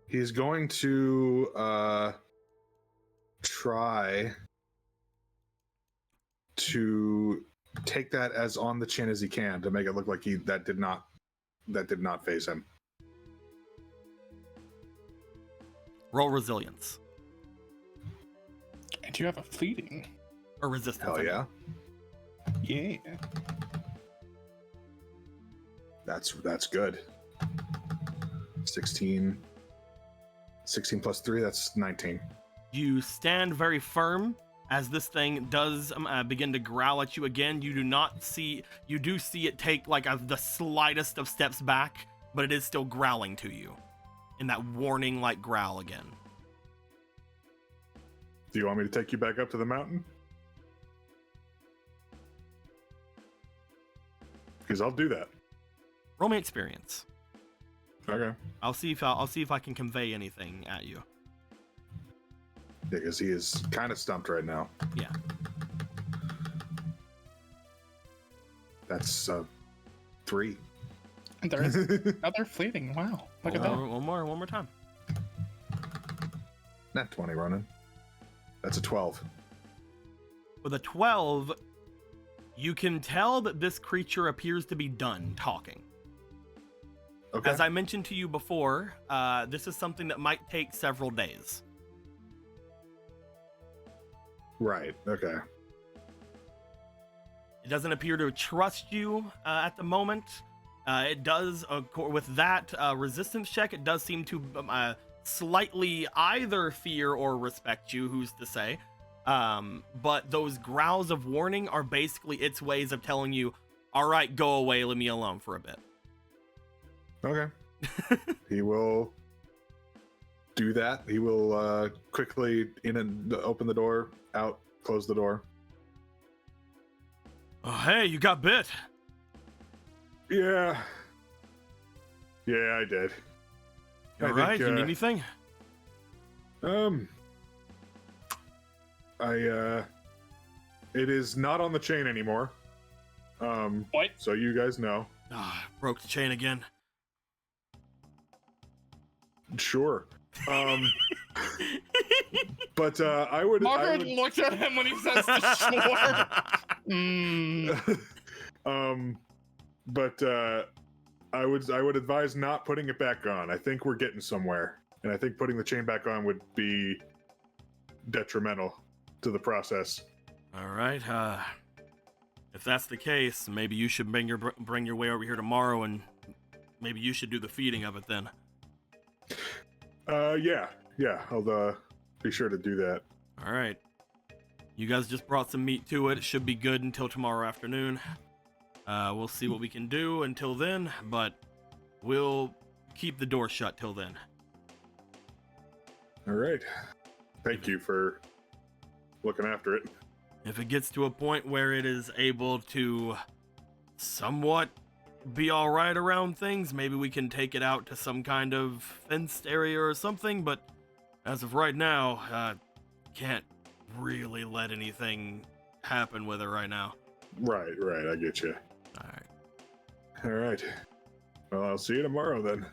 He's going to try to take that as on the chin as he can to make it look like that did not phase him. Roll resilience And you have a fleeting. or resistance. Hell yeah. Yeah. That's good. 16 plus 3, that's 19. You stand very firm as this thing does begin to growl at you again. You do see it take like the slightest of steps back, but it is still growling to you in that warning like growl again. Do you want me to take you back up to the mountain? Because I'll do that. Roll me experience. Okay. I'll see if I can convey anything at you. Because he is kind of stumped right now. Yeah. That's 3. And there is another fleeting. Wow. Look at that. One more time. Not 20, Ronan. That's a 12. With a 12, you can tell that this creature appears to be done talking. Okay. As I mentioned to you before, this is something that might take several days. Right. Okay. It doesn't appear to trust you at the moment. It does, with that resistance check, it does seem to slightly either fear or respect you, who's to say. But those growls of warning are basically its ways of telling you, all right, go away, leave me alone for a bit. Okay. He will do that. He will quickly in and open the door, out, close the door. Oh, hey, you got bit. Yeah. Yeah, I did. All right, you need anything? It is not on the chain anymore. What? So you guys know. Broke the chain again. Sure. But I would. Margaret looked at him when he says the shore. But I would advise not putting it back on. I think we're getting somewhere, and I think putting the chain back on would be detrimental to the process. All right. If that's the case, maybe you should bring your way over here tomorrow, and maybe you should do the feeding of it then. Yeah. I'll be sure to do that. All right. You guys just brought some meat to it. It should be good until tomorrow afternoon. We'll see what we can do until then, but we'll keep the door shut till then. All right. Thank you for looking after it. If it gets to a point where it is able to somewhat be all right around things, maybe we can take it out to some kind of fenced area or something, but as of right now, can't really let anything happen with it right now. Right, I get you. All right. All right. Well, I'll see you tomorrow then.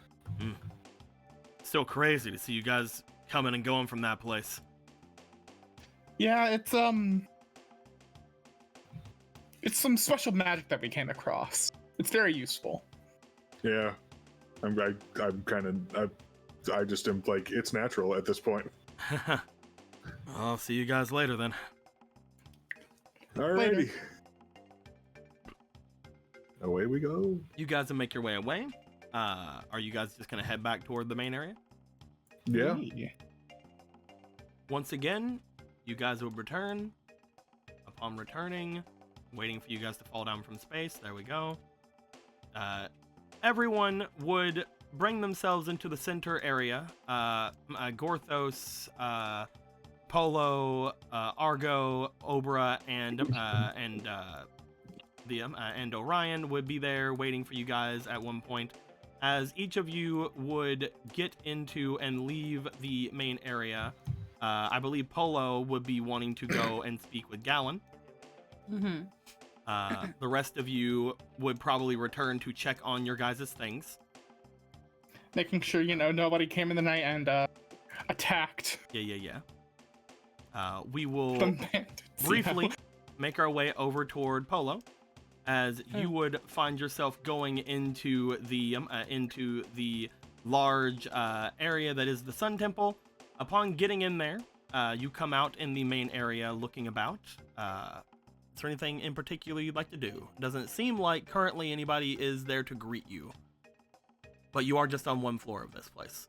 still crazy to see you guys coming and going from that place. Yeah, it's some special magic that we came across. It's very useful. Yeah, I just am like, it's natural at this point. I'll see you guys later then. Alrighty. Away we go. You guys will make your way away. Are you guys just gonna head back toward the main area? Yeah. Once again, you guys will return. Upon returning, waiting for you guys to fall down from space. There we go. Everyone would bring themselves into the center area. Gorthos, Polo, Argo, Obra, and Orion would be there waiting for you guys at one point, as each of you would get into and leave the main area. I believe Polo would be wanting to go and speak with Gallon. Mm-hmm. The rest of you would probably return to check on your guys' things. Making sure, nobody came in the night and attacked. Yeah. We will the bandits, briefly make our way over toward Polo, as you would find yourself going into the large area that is the Sun Temple. Upon getting in there, you come out in the main area looking about. Is there anything in particular you'd like to do? Doesn't seem like currently anybody is there to greet you, but you are just on one floor of this place.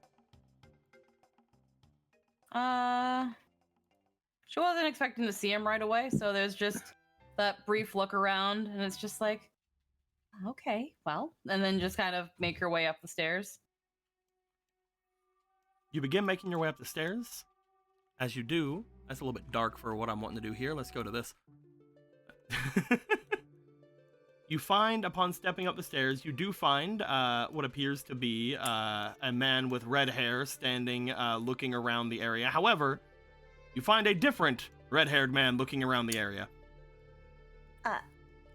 She wasn't expecting to see him right away, so there's just that brief look around, and it's just like, okay, well, and then just kind of make her way up the stairs. You begin making your way up the stairs. As you do, that's a little bit dark for what I'm wanting to do here. Let's go to this. You find, upon stepping up the stairs, you do find what appears to be a man with red hair standing, looking around the area. However, you find a different red-haired man looking around the area.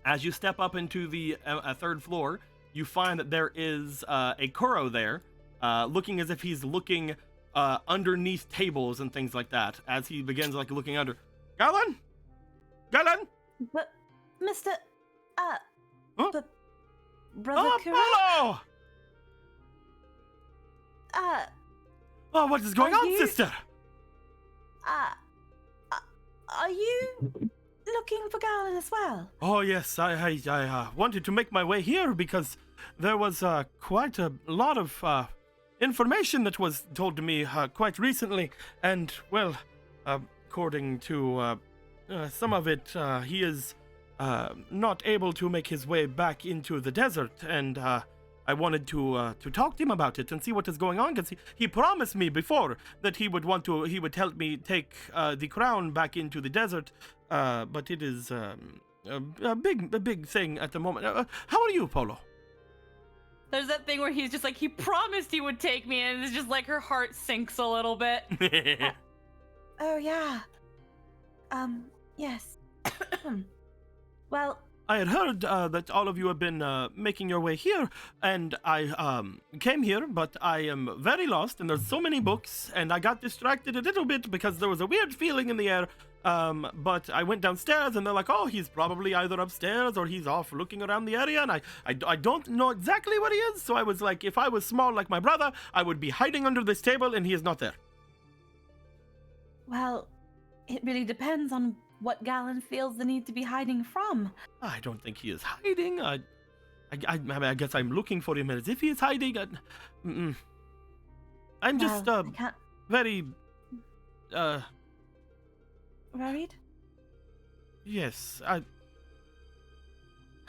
As you step up into the third floor, you find that there is a Kuro there, looking as if he's looking underneath tables and things like that. As he begins looking under. Gallon? But, Mr. Huh? But Brother Kuro? Polo! Oh, what is going on, sister? Are you looking for Gallon as well? Oh, yes, I wanted to make my way here because there was quite a lot of information that was told to me quite recently, and, well, according to some of it, he is not able to make his way back into the desert, and I wanted to talk to him about it and see what is going on, because he promised me before that he would help me take the crown back into the desert, but it is a big thing at the moment. How are you, Polo? There's that thing where he's just like, he promised he would take me, and it's just like her heart sinks a little bit. Oh, yeah. Yes. Well, I had heard that all of you have been making your way here, and I came here, but I am very lost, and there's so many books, and I got distracted a little bit because there was a weird feeling in the air, but I went downstairs, and they're like, oh, he's probably either upstairs or he's off looking around the area, and I don't know exactly where he is, so I was like, if I was small like my brother, I would be hiding under this table, and he is not there. well, it really depends on what Gallon feels the need to be hiding from. I don't think he is hiding. I guess I'm looking for him as if he is hiding. I'm just I can't... very Worried? Yes,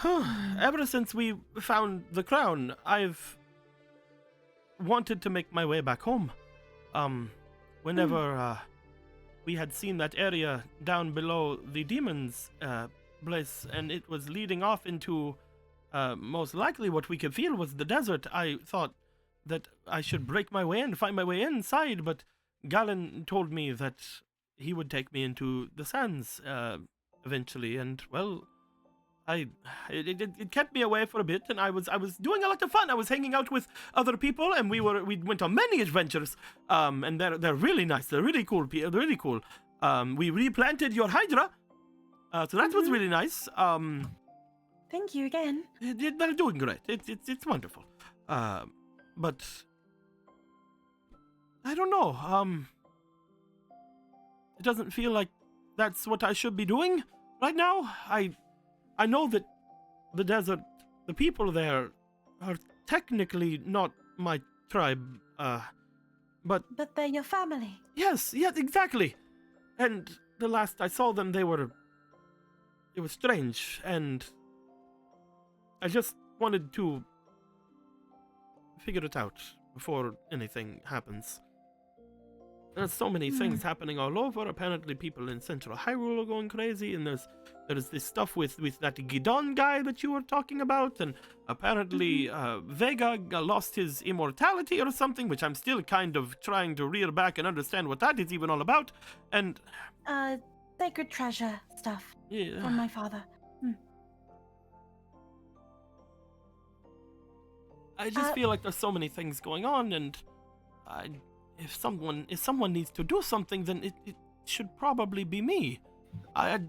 ever since we found the crown, I've wanted to make my way back home. Whenever we had seen that area down below the demon's place, and it was leading off into most likely what we could feel was the desert, I thought that I should break my way in, find my way inside, but Gallon told me that he would take me into the sands eventually, and, well, it kept me away for a bit, and I was doing a lot of fun. I was hanging out with other people, and we went on many adventures. And they're really nice. They're really cool. They're really cool. We replanted your Hydra, so that was really nice. Thank you again. They're doing great. It's wonderful. But I don't know. It doesn't feel like that's what I should be doing right now. I know that the desert, the people there, are technically not my tribe. But they're your family. Yes, exactly. And the last I saw them, it was strange, and I just wanted to figure it out before anything happens. There's so many things happening all over. Apparently people in Central Hyrule are going crazy, and there's this stuff with that Gidon guy that you were talking about, and apparently Vega lost his immortality or something, which I'm still kind of trying to rear back and understand what that is even all about. And sacred treasure stuff from my father. I just feel like there's so many things going on, and if someone needs to do something, then it should probably be me. I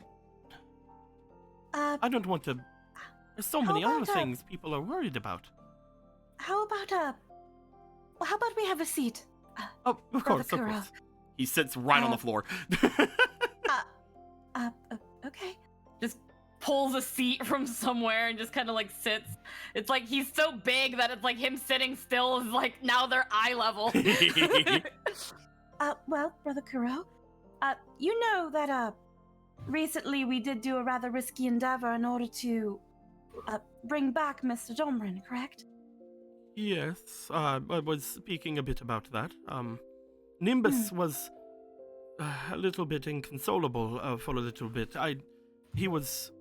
don't want to. There's so many other things people are worried about. How about we have a seat? Of course. He sits right on the floor. Okay. Just pulls a seat from somewhere and just kind of like sits. It's like he's so big that it's like him sitting still is like now they're eye level. Well, Brother Kuro, you know that recently we did do a rather risky endeavor in order to bring back Mr. Domrin, correct? Yes, I was speaking a bit about that. Nimbus was a little bit inconsolable for a little bit. He was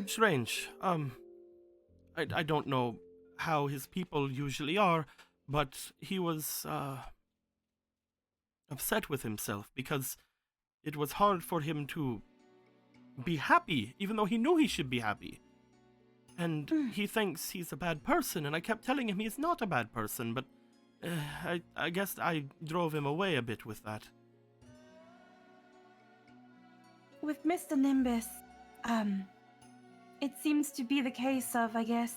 strange. I don't know how his people usually are, but he was upset with himself because it was hard for him to be happy, even though he knew he should be happy. And he thinks he's a bad person, and I kept telling him he's not a bad person, but I guess I drove him away a bit with that. With Mr. Nimbus, it seems to be the case of, I guess,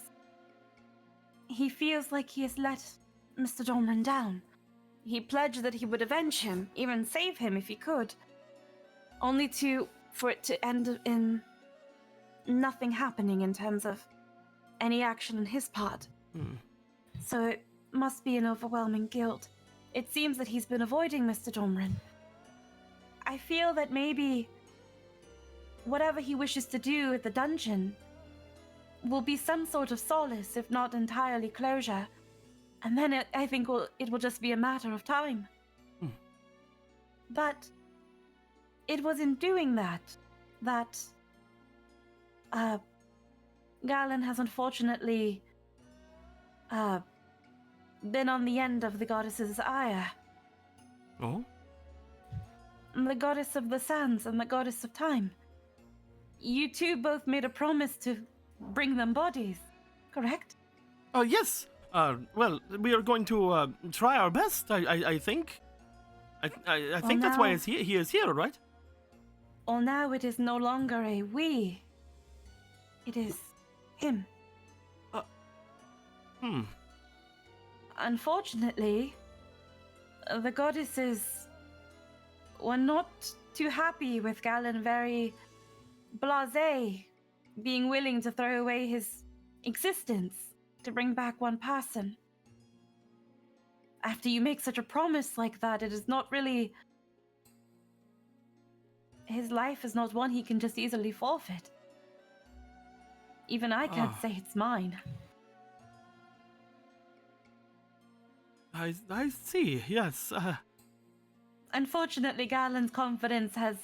he feels like he has let Mr. Domrin down. He pledged that he would avenge him, even save him if he could, only for it to end in nothing happening in terms of any action on his part. So it must be an overwhelming guilt. It seems that he's been avoiding Mr. Domrin. I feel that maybe whatever he wishes to do at the dungeon will be some sort of solace, if not entirely closure. And then I think it will just be a matter of time. But it was in doing that Galen has unfortunately been on the end of the goddess's ire. Oh? The goddess of the sands and the goddess of time. You two both made a promise to bring them bodies, correct? Oh, yes. Well, we are going to try our best, I think. I think that's why he is here, right? Well, now it is no longer a we. It is him. Unfortunately, the goddesses were not too happy with Galen very blasé, being willing to throw away his existence to bring back one person. After you make such a promise like that, it is not really... His life is not one he can just easily forfeit. Even I can't say it's mine. I see, yes. Unfortunately, Galen's confidence has...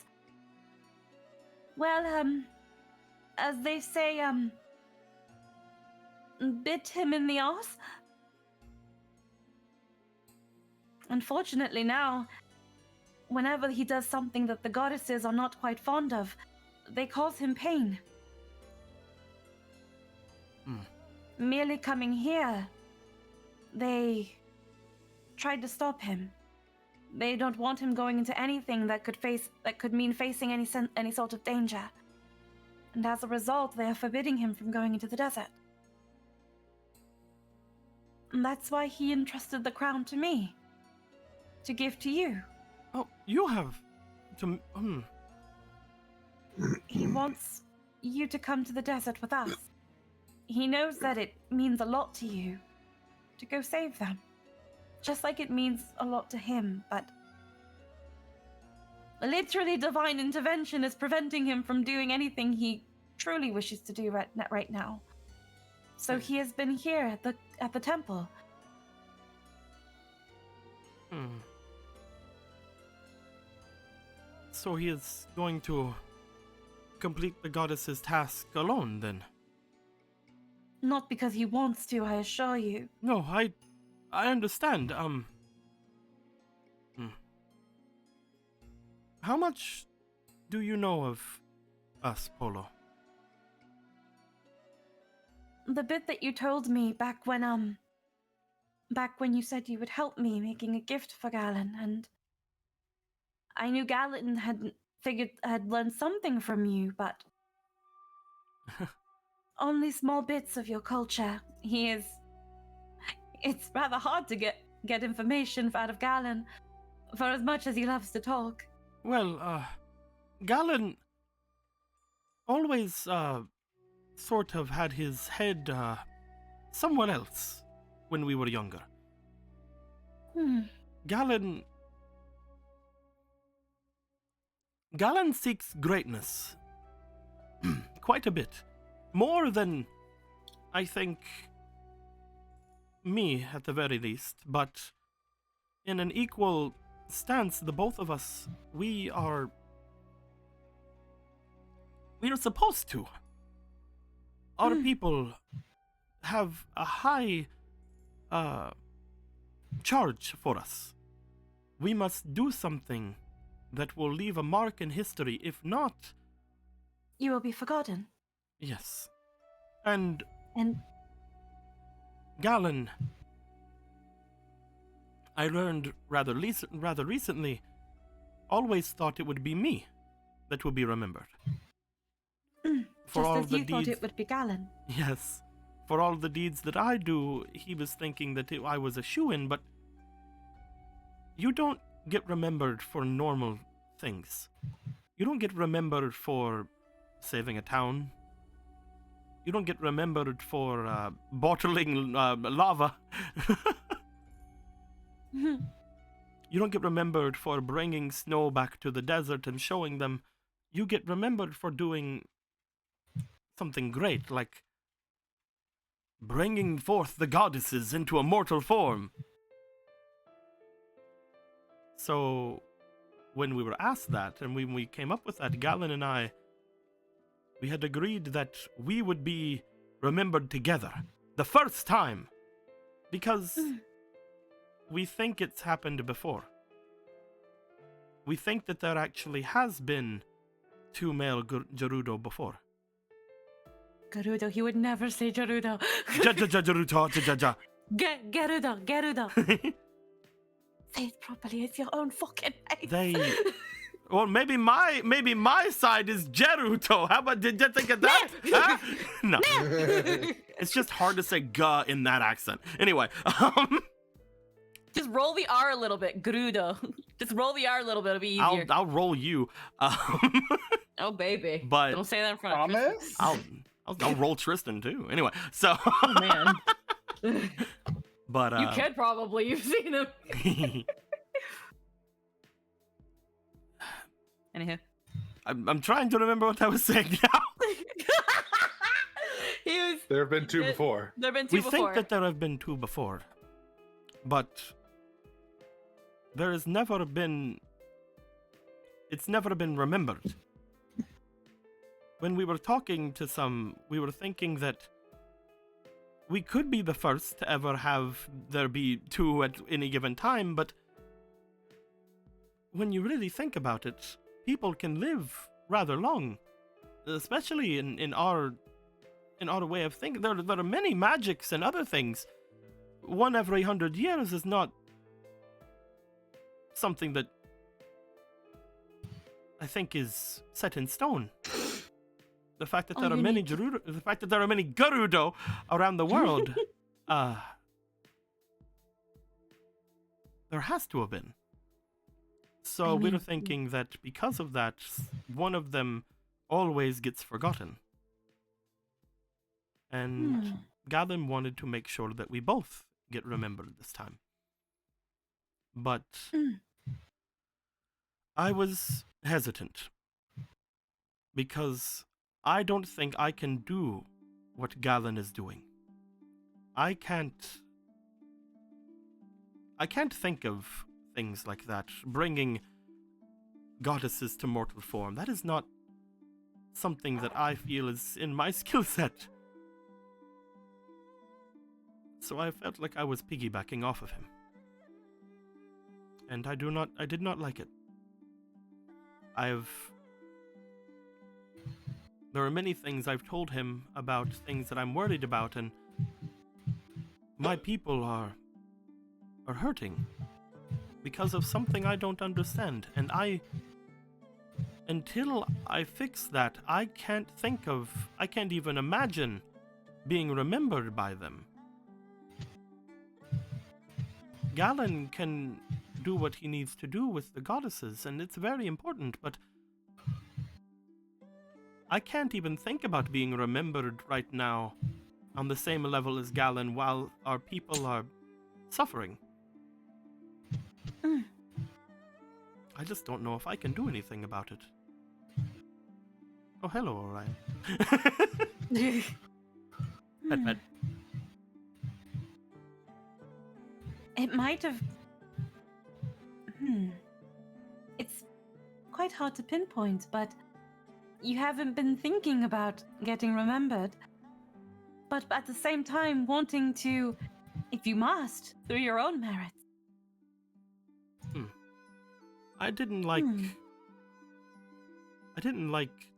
Well, as they say, bit him in the arse. Unfortunately now, whenever he does something that the goddesses are not quite fond of, they cause him pain. Merely coming here, they tried to stop him. They don't want him going into anything that could mean facing any sort of danger. And as a result, they are forbidding him from going into the desert. And that's why he entrusted the crown to me, to give to you. Oh, you have to. He wants you to come to the desert with us. He knows that it means a lot to you to go save them. Just like it means a lot to him, but literally divine intervention is preventing him from doing anything he truly wishes to do right now. So he has been here at the temple. So he is going to complete the goddess's task alone, then? Not because he wants to, I assure you. No, I understand. How much do you know of us, Polo? The bit that you told me back when you said you would help me making a gift for Galen, and I knew Galen had learned something from you, but only small bits of your culture. It's rather hard to get information out of Galen, for as much as he loves to talk. Well, Galen always, sort of had his head, somewhere else when we were younger. Galen seeks greatness. Quite a bit. More than, I think, me at the very least, but in an equal stance, the both of us, we are supposed to. Our people have a high charge for us. We must do something that will leave a mark in history. If not, You will be forgotten. yes. And And Galen, I learned rather recently, always thought it would be me that would be remembered. just as you thought it would be Galen. Yes. For all the deeds that I do, he was thinking that I was a shoo-in, but you don't get remembered for normal things. You don't get remembered for saving a town. You don't get remembered for bottling lava. You don't get remembered for bringing snow back to the desert and showing them. You get remembered for doing something great, like bringing forth the goddesses into a mortal form. So, when we were asked that, and when we came up with that, Galen and I, we had agreed that we would be remembered together. The first time. Because we think it's happened before. We think that there actually has been two male Gerudo before. Gerudo, he would never say Gerudo. Gerudo. Gerudo. Say it properly, it's your own fucking name. Well, maybe my side is Gerudo. How about, did you think of that? Huh? No. It's just hard to say "ga" in that accent. Anyway, Just roll the R a little bit, Gerudo. Just roll the R a little bit, it'll be easier. I'll roll you. Oh baby. But don't say that in front of Tristan. I'll roll Tristan too. Anyway, so. Oh man. But you could probably. You've seen him. Anywho. I'm trying to remember what I was saying now. There have been two before. There have been two before. We think that there have been two before, but there has never been. It's never been remembered. When we were talking to some, we were thinking that we could be the first to ever have there be two at any given time, but when you really think about it, people can live rather long, especially in our an odd way of thinking. There are many magics and other things. One every 100 years is not something that I think is set in stone. The fact that there are many Gerudo around the world, there has to have been. So we're thinking that because of that, one of them always gets forgotten. And Galen wanted to make sure that we both get remembered this time. But I was hesitant because I don't think I can do what Galen is doing. I can't think of things like that, bringing goddesses to mortal form. That is not something that I feel is in my skill set. So I felt like I was piggybacking off of him. And I did not like it. There are many things I've told him about things that I'm worried about, and my people are hurting because of something I don't understand. And until I fix that, I can't even imagine being remembered by them. Galen can do what he needs to do with the goddesses, and it's very important, but I can't even think about being remembered right now on the same level as Galen while our people are suffering. I just don't know if I can do anything about it. Oh, hello, Orion. Pet. It might have... It's quite hard to pinpoint, but you haven't been thinking about getting remembered. But at the same time, wanting to, if you must, through your own merits. I didn't like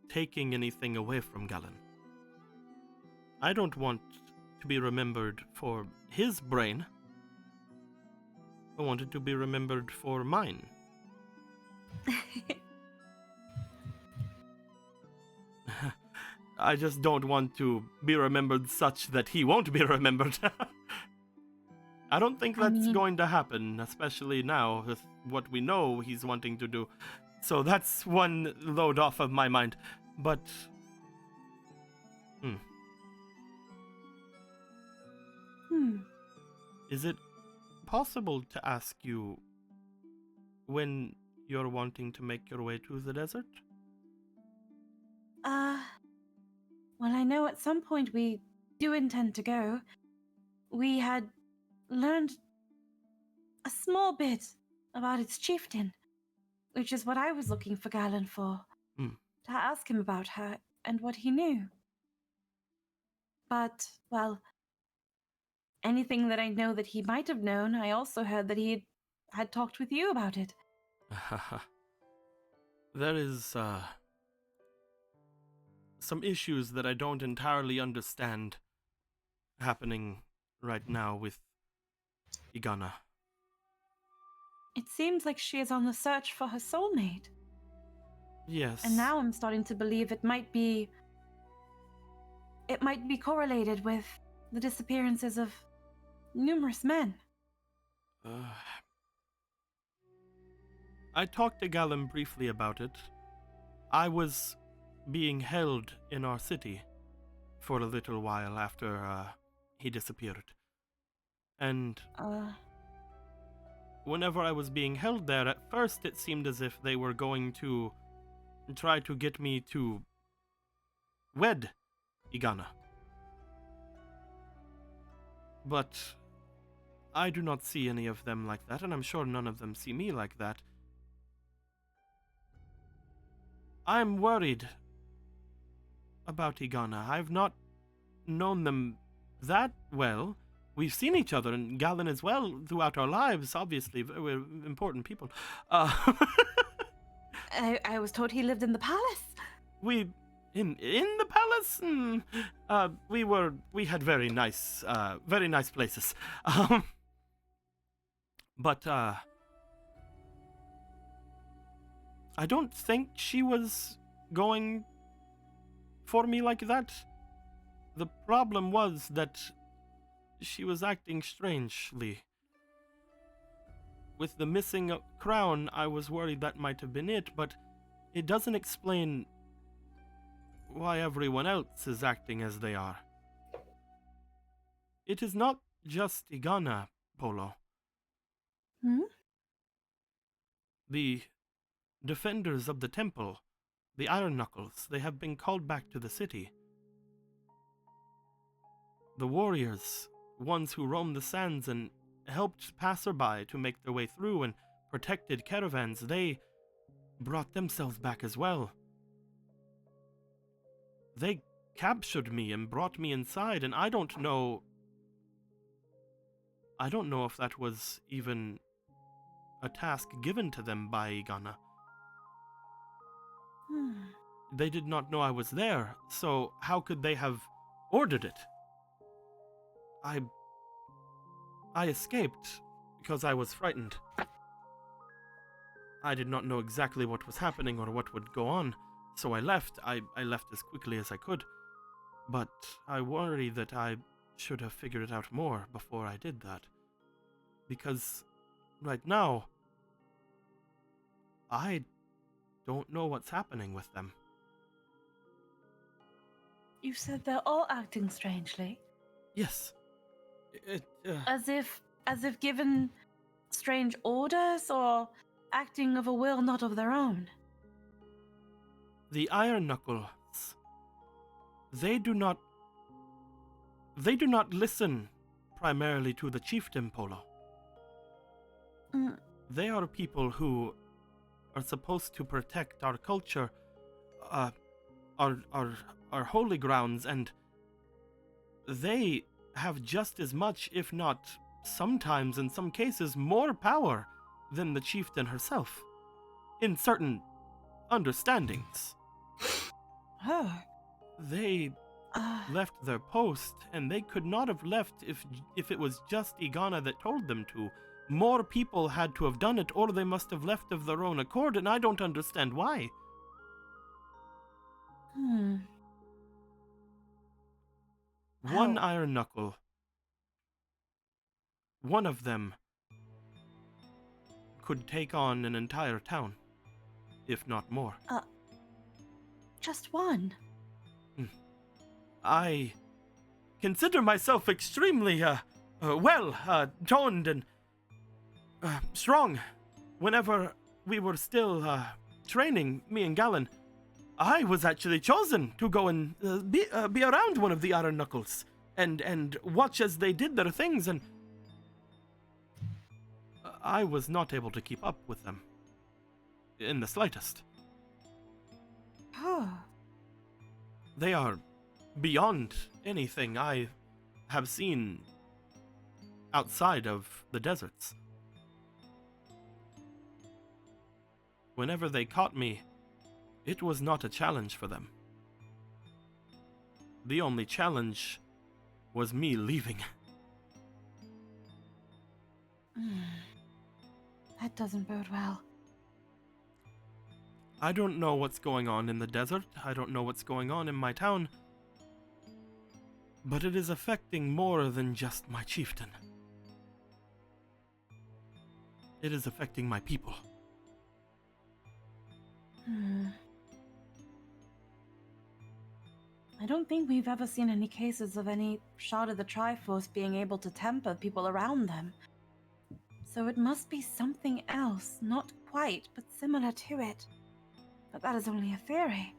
taking anything away from Galen. I don't want to be remembered for his brain. I wanted to be remembered for mine. I just don't want to be remembered such that he won't be remembered. I don't think that's going to happen, especially now with what we know he's wanting to do. So that's one load off of my mind. But... Is it possible to ask you when you're wanting to make your way to the desert? Well, I know at some point we do intend to go. We had learned a small bit about its chieftain, which is what I was looking for Galen for. To ask him about her and what he knew. But, well, anything that I know that he might have known, I also heard that he had talked with you about it. There is, some issues that I don't entirely understand happening right now with Igana. It seems like she is on the search for her soulmate. Yes. And now I'm starting to believe it might be correlated with the disappearances of numerous men. I talked to Galen briefly about it. I was being held in our city for a little while after he disappeared. And whenever I was being held there, at first it seemed as if they were going to try to get me to wed Igana. But I do not see any of them like that, and I'm sure none of them see me like that. I'm worried about Igana. I've not known them that well. We've seen each other, and Galen as well, throughout our lives, obviously. We're important people. I was told he lived in the palace. In the palace? We had very nice places. But I don't think she was going for me like that. The problem was that she was acting strangely. With the missing crown, I was worried that might have been it, but it doesn't explain why everyone else is acting as they are. It is not just Igana, Polo. The defenders of the temple, the Iron Knuckles, they have been called back to the city. The warriors, ones who roamed the sands and helped passerby to make their way through and protected caravans, they brought themselves back as well. They captured me and brought me inside, and I don't know if that was even a task given to them by Igana. They did not know I was there, so how could they have ordered it? I escaped because I was frightened. I did not know exactly what was happening or what would go on, so I left. I left as quickly as I could, but I worry that I should have figured it out more before I did that. Because right now, I don't know what's happening with them. You said they're all acting strangely. Yes. As if given strange orders or acting of a will not of their own. The Iron Knuckles, they do not listen primarily to the chieftain, Polo. They are people who are supposed to protect our culture, our holy grounds, and they have just as much, if not sometimes in some cases more power than the chieftain herself, in certain understandings. Oh. They left their post, and they could not have left if it was just Igana that told them to. More people had to have done it, or they must have left of their own accord, and I don't understand why. One Iron Knuckle, one of them, could take on an entire town, if not more. Just one? I consider myself extremely, toned and strong. Whenever we were still training, me and Galen, I was actually chosen to go and be around one of the Iron Knuckles and watch as they did their things, and I was not able to keep up with them in the slightest. Oh. They are beyond anything I have seen outside of the deserts. Whenever they caught me, it was not a challenge for them. The only challenge was me leaving. That doesn't bode well. I don't know what's going on in the desert. I don't know what's going on in my town. But it is affecting more than just my chieftain. It is affecting my people. I don't think we've ever seen any cases of any shard of the Triforce being able to temper people around them. So it must be something else, not quite, but similar to it. But that is only a theory.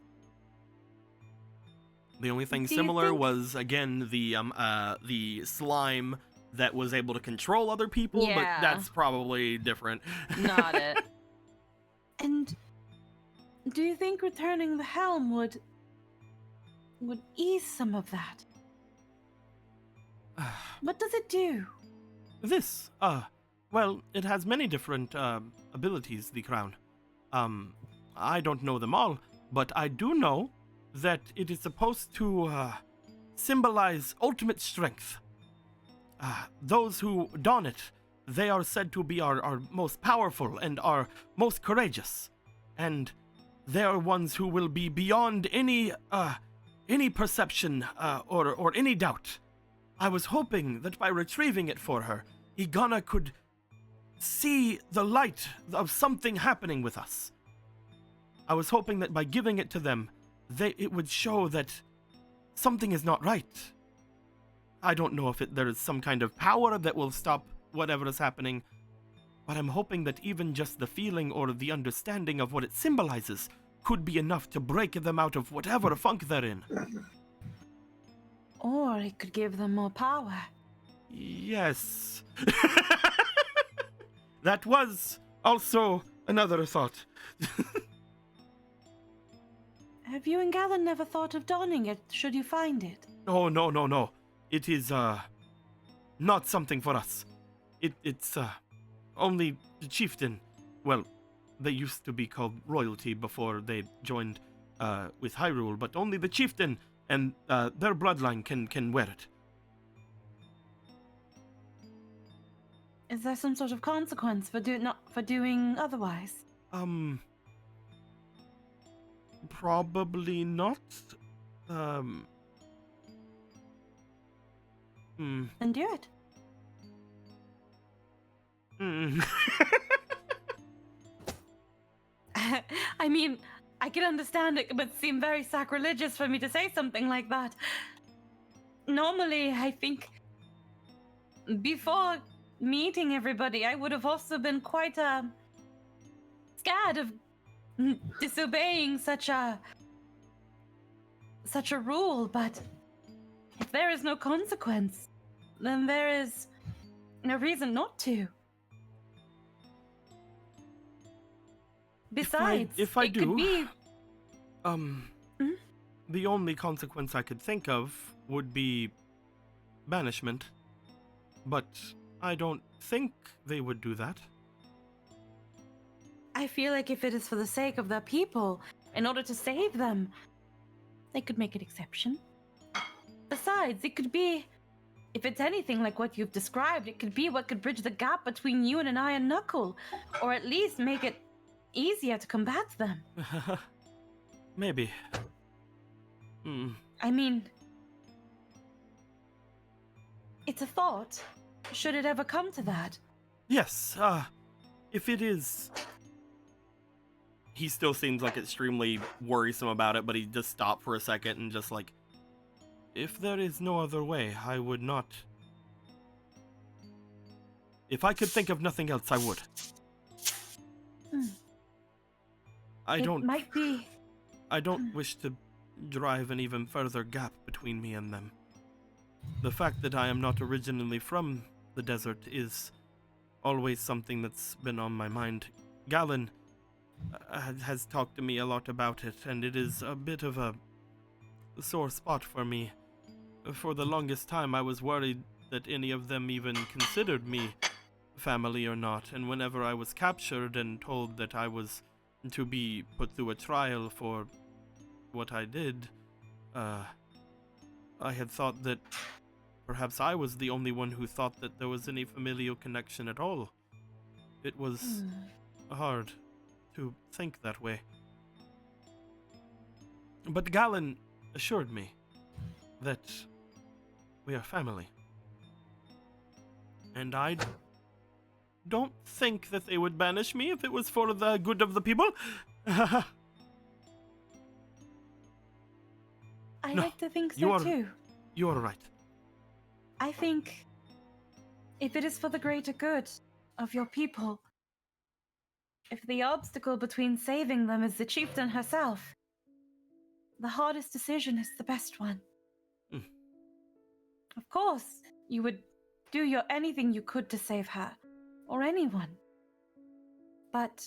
The only thing Do you similar think- was, again, the slime that was able to control other people, Yeah. but that's probably different. Not it. And do you think returning the helm would ease some of that? What does it do? This, well, it has many different abilities, the crown. I don't know them all, but I do know that it is supposed to symbolize ultimate strength. Those who don it, they are said to be our most powerful and our most courageous. And they are ones who will be beyond any perception or any doubt. I was hoping that by retrieving it for her, Igana could see the light of something happening with us. I was hoping that by giving it to them, it would show that something is not right. I don't know if there is some kind of power that will stop whatever is happening, but I'm hoping that even just the feeling or the understanding of what it symbolizes could be enough to break them out of whatever funk they're in. Or it could give them more power. Yes. That was also another thought. Have you and Galen never thought of donning it, should you find it? Oh, no. It is, not something for us. It's only the chieftain. Well, they used to be called royalty before they joined, with Hyrule, but only the chieftain and, their bloodline can wear it. Is there some sort of consequence for doing otherwise? Probably not. Then do it. I mean, I can understand it, but seem very sacrilegious for me to say something like that. Normally, I think before meeting everybody, I would have also been quite scared of disobeying such a rule, but if there is no consequence, then there is no reason not to. Besides, if I it do, could be... the only consequence I could think of would be banishment, but I don't think they would do that. I feel like if it is for the sake of their people, in order to save them, they could make an exception. Besides, it could be, if it's anything like what you've described, it could be what could bridge the gap between you and an iron knuckle, or at least make it easier to combat them. Maybe. I mean, it's a thought, should it ever come to that. Yes, if it is... He still seems like extremely worrisome about it, but he just stopped for a second and just like, if there is no other way, I would not. If I could think of nothing else, I would. It might be. I don't wish to drive an even further gap between me and them. The fact that I am not originally from the desert is always something that's been on my mind. Galen has talked to me a lot about it, and it is a bit of a sore spot for me. For the longest time, I was worried that any of them even considered me family or not, and whenever I was captured and told that I was to be put through a trial for what I did, I had thought that perhaps I was the only one who thought that there was any familial connection at all. It was hard to think that way. But Galen assured me that we are family. And I don't think that they would banish me if it was for the good of the people. I No, like to think you so are- too. You are right. I think if it is for the greater good of your people, if the obstacle between saving them is the chieftain herself, the hardest decision is the best one. Of course, you would do anything you could to save her, or anyone. But...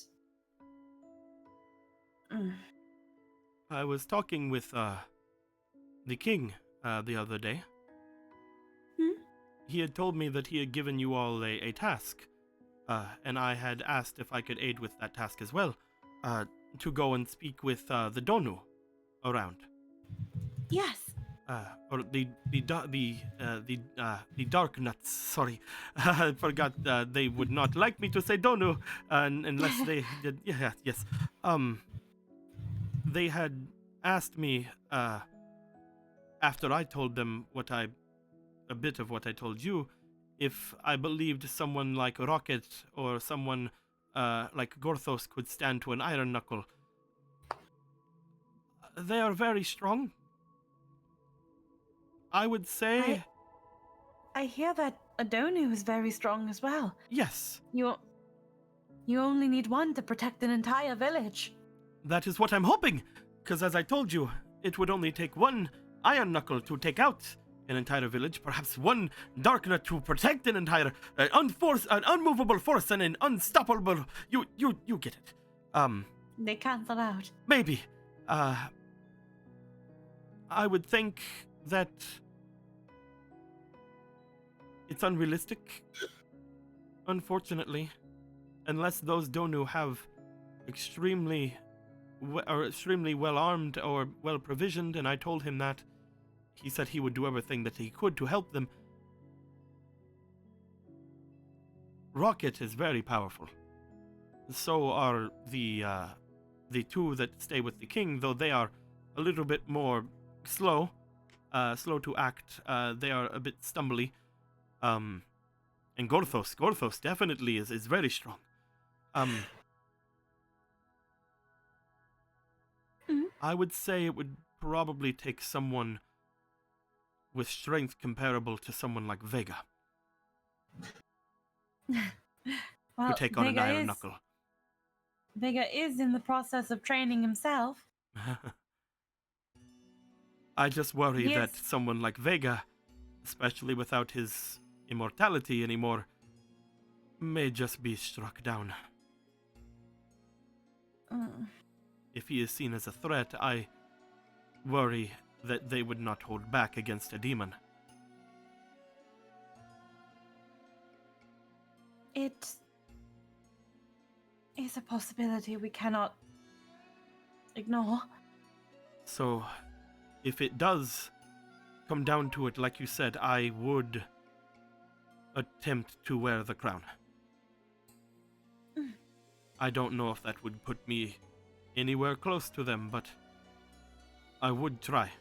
I was talking with, the king, the other day. He had told me that he had given you all a task, and I had asked if I could aid with that task as well, to go and speak with, the Donu around. Yes. Or the dark nuts. Sorry, I forgot. They would not like me to say Donu, unless they did. Yeah, yes. They had asked me after I told them a bit of what I told you, if I believed someone like Rocket or someone like Gorthos could stand to an iron knuckle. They are very strong. I would say. I hear that Adonu is very strong as well. Yes. You only need one to protect an entire village. That is what I'm hoping, because as I told you, it would only take one iron knuckle to take out an entire village, perhaps one dark nut to protect an entire an unmovable force and an unstoppable. You get it. They cancel out. Maybe. I would think that it's unrealistic, unfortunately, unless those Donu have extremely well armed or well provisioned, and I told him that. He said he would do everything that he could to help them. Rocket is very powerful. So are the two that stay with the king, though they are a little bit more slow to act. They are a bit stumbly. And Gorthos definitely is very strong. I would say it would probably take someone with strength comparable to someone like Vega Well, to take on an iron knuckle. Vega is in the process of training himself. I just worry He that is- someone like Vega, especially without his immortality anymore, may just be struck down. If he is seen as a threat, I worry that they would not hold back against a demon. It is a possibility we cannot ignore. So, if it does come down to it, like you said, I would attempt to wear the crown. I don't know if that would put me anywhere close to them, but I would try.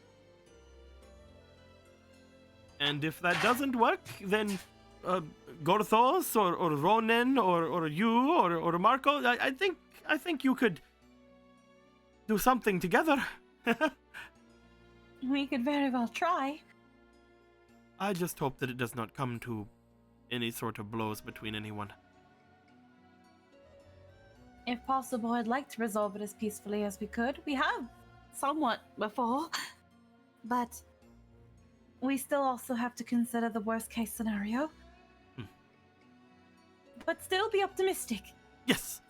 And if that doesn't work, then Gorthos or Ronen or you or Marco, I think you could do something together. We could very well try. I just hope that it does not come to any sort of blows between anyone. If possible, I'd like to resolve it as peacefully as we could. We have somewhat before, but we still also have to consider the worst case scenario. But still be optimistic. Yes.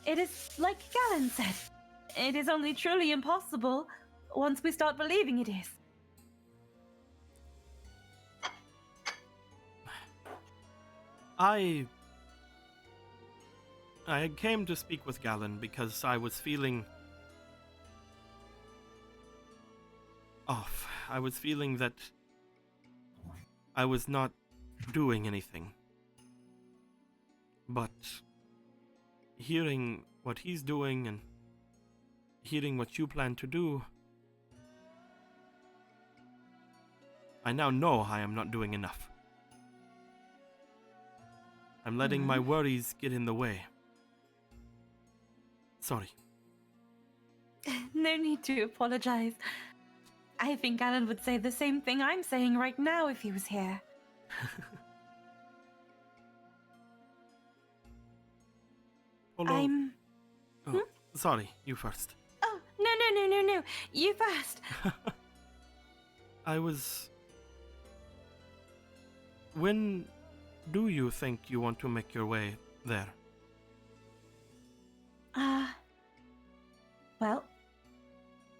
It is like Galen said. It is only truly impossible once we start believing it is. I came to speak with Galen because I was feeling off. I was feeling that I was not doing anything. But hearing what he's doing and hearing what you plan to do, I now know I am not doing enough. I'm letting my worries get in the way. Sorry. No need to apologize. I think Alan would say the same thing I'm saying right now if he was here. Although, sorry, you first. Oh, no. You first. When do you think you want to make your way there? Well,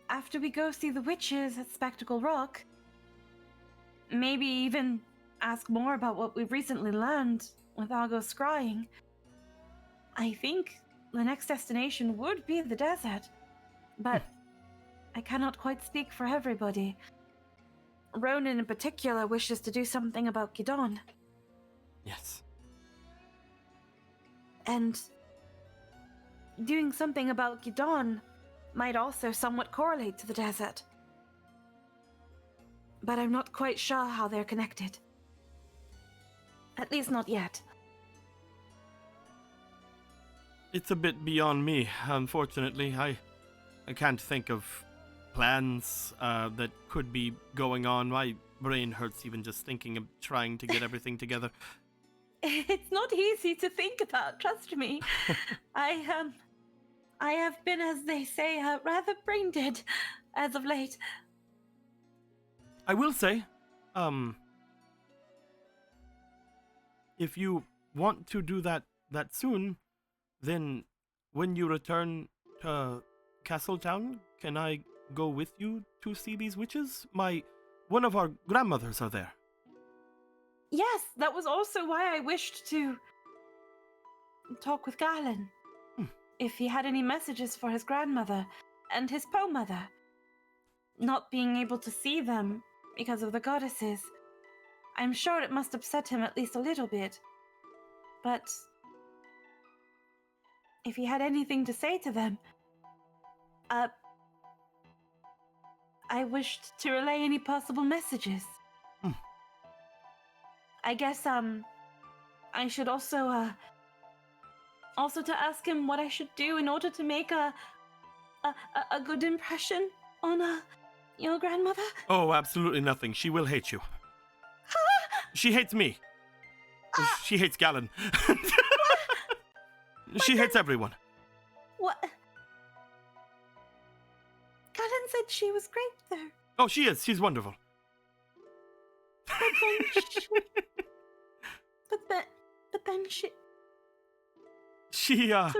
after we go see the witches at Spectacle Rock, maybe even ask more about what we've recently learned with Argo's scrying. I think the next destination would be the desert. But I cannot quite speak for everybody. Ronan in particular wishes to do something about Gidon. Yes. And doing something about Gidon might also somewhat correlate to the desert. But I'm not quite sure how they're connected. At least not yet. It's a bit beyond me, unfortunately. I can't think of plans that could be going on. My brain hurts even just thinking of trying to get everything together. It's not easy to think about, trust me. I have been, as they say, rather brain dead as of late. I will say, if you want to do that soon, then when you return to Castletown, can I go with you to see these witches? One of our grandmothers are there. Yes, that was also why I wished to talk with Galen. If he had any messages for his grandmother and his po-mother. Not being able to see them because of the goddesses, I'm sure it must upset him at least a little bit. But if he had anything to say to them, I wished to relay any possible messages. I guess, I should also to ask him what I should do in order to make a good impression on, your grandmother? Oh, absolutely nothing. She will hate you. She hates me. She hates Galen. She hates everyone. What? Galen said she was great, though. Oh, she is. She's wonderful. But then she... She, So nothing I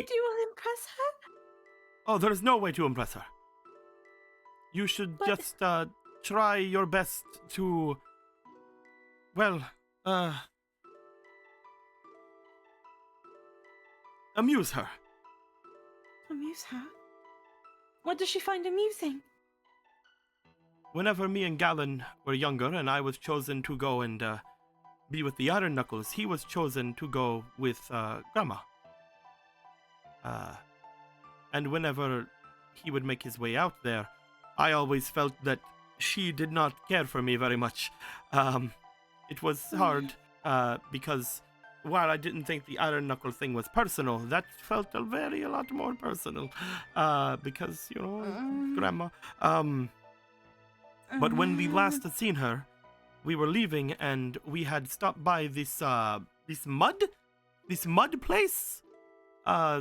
do will impress her? Oh, there's no way to impress her. You should just, try your best to... Well, amuse her. Amuse her? What does she find amusing? Whenever me and Galen were younger and I was chosen to go and, be with the Iron Knuckles, he was chosen to go with, Grandma. And whenever he would make his way out there, I always felt that she did not care for me very much. It was hard, because while I didn't think the Iron Knuckle thing was personal, that felt a lot more personal, because, you know, Grandma. But when we last had seen her, we were leaving and we had stopped by this mud place.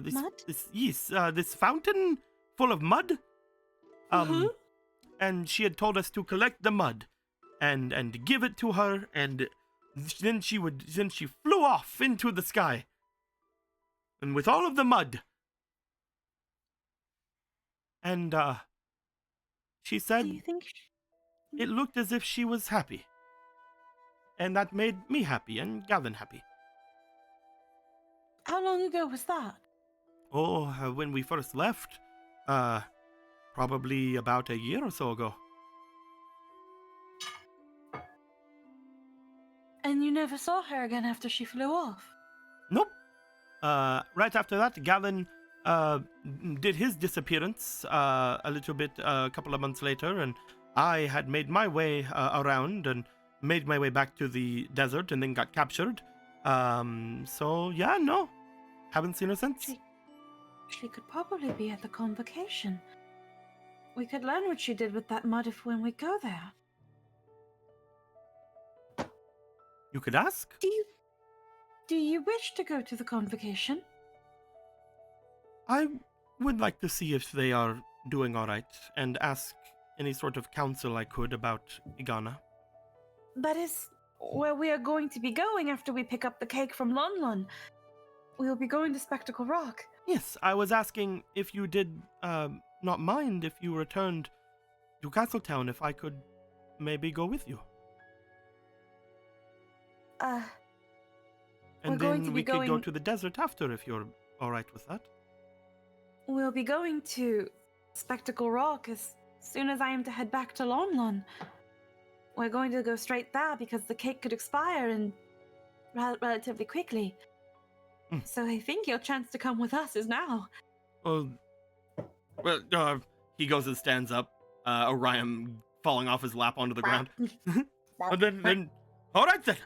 This fountain full of mud. And she had told us to collect the mud and give it to her, and then she flew off into the sky. And with all of the mud. And she said Do you think it looked as if she was happy. And that made me happy and Galen happy. How long ago was that? Oh, when we first left, probably about a year or so ago. And you never saw her again after she flew off? Nope. Right after that, Galen did his disappearance a little bit a couple of months later, and I had made my way around and made my way back to the desert and then got captured. So yeah, no. Haven't seen her since. She could probably be at the convocation. We could learn what she did with that mud when we go there. You could ask. Do you wish to go to the convocation? I would like to see if they are doing all right and ask any sort of counsel I could about Igana. That is where we are going to be going after we pick up the cake from Lon Lon. We will be going to Spectacle Rock. Yes, I was asking if you did not mind if you returned to Castletown, if I could maybe go with you. And then we could go to the desert after if you're all right with that. We'll be going to Spectacle Rock as soon as I am to head back to Lon Lon. We're going to go straight there because the cake could expire in relatively quickly. So I think your chance to come with us is now. Well, he goes and stands up. Orion falling off his lap onto the ground. And then, all right then.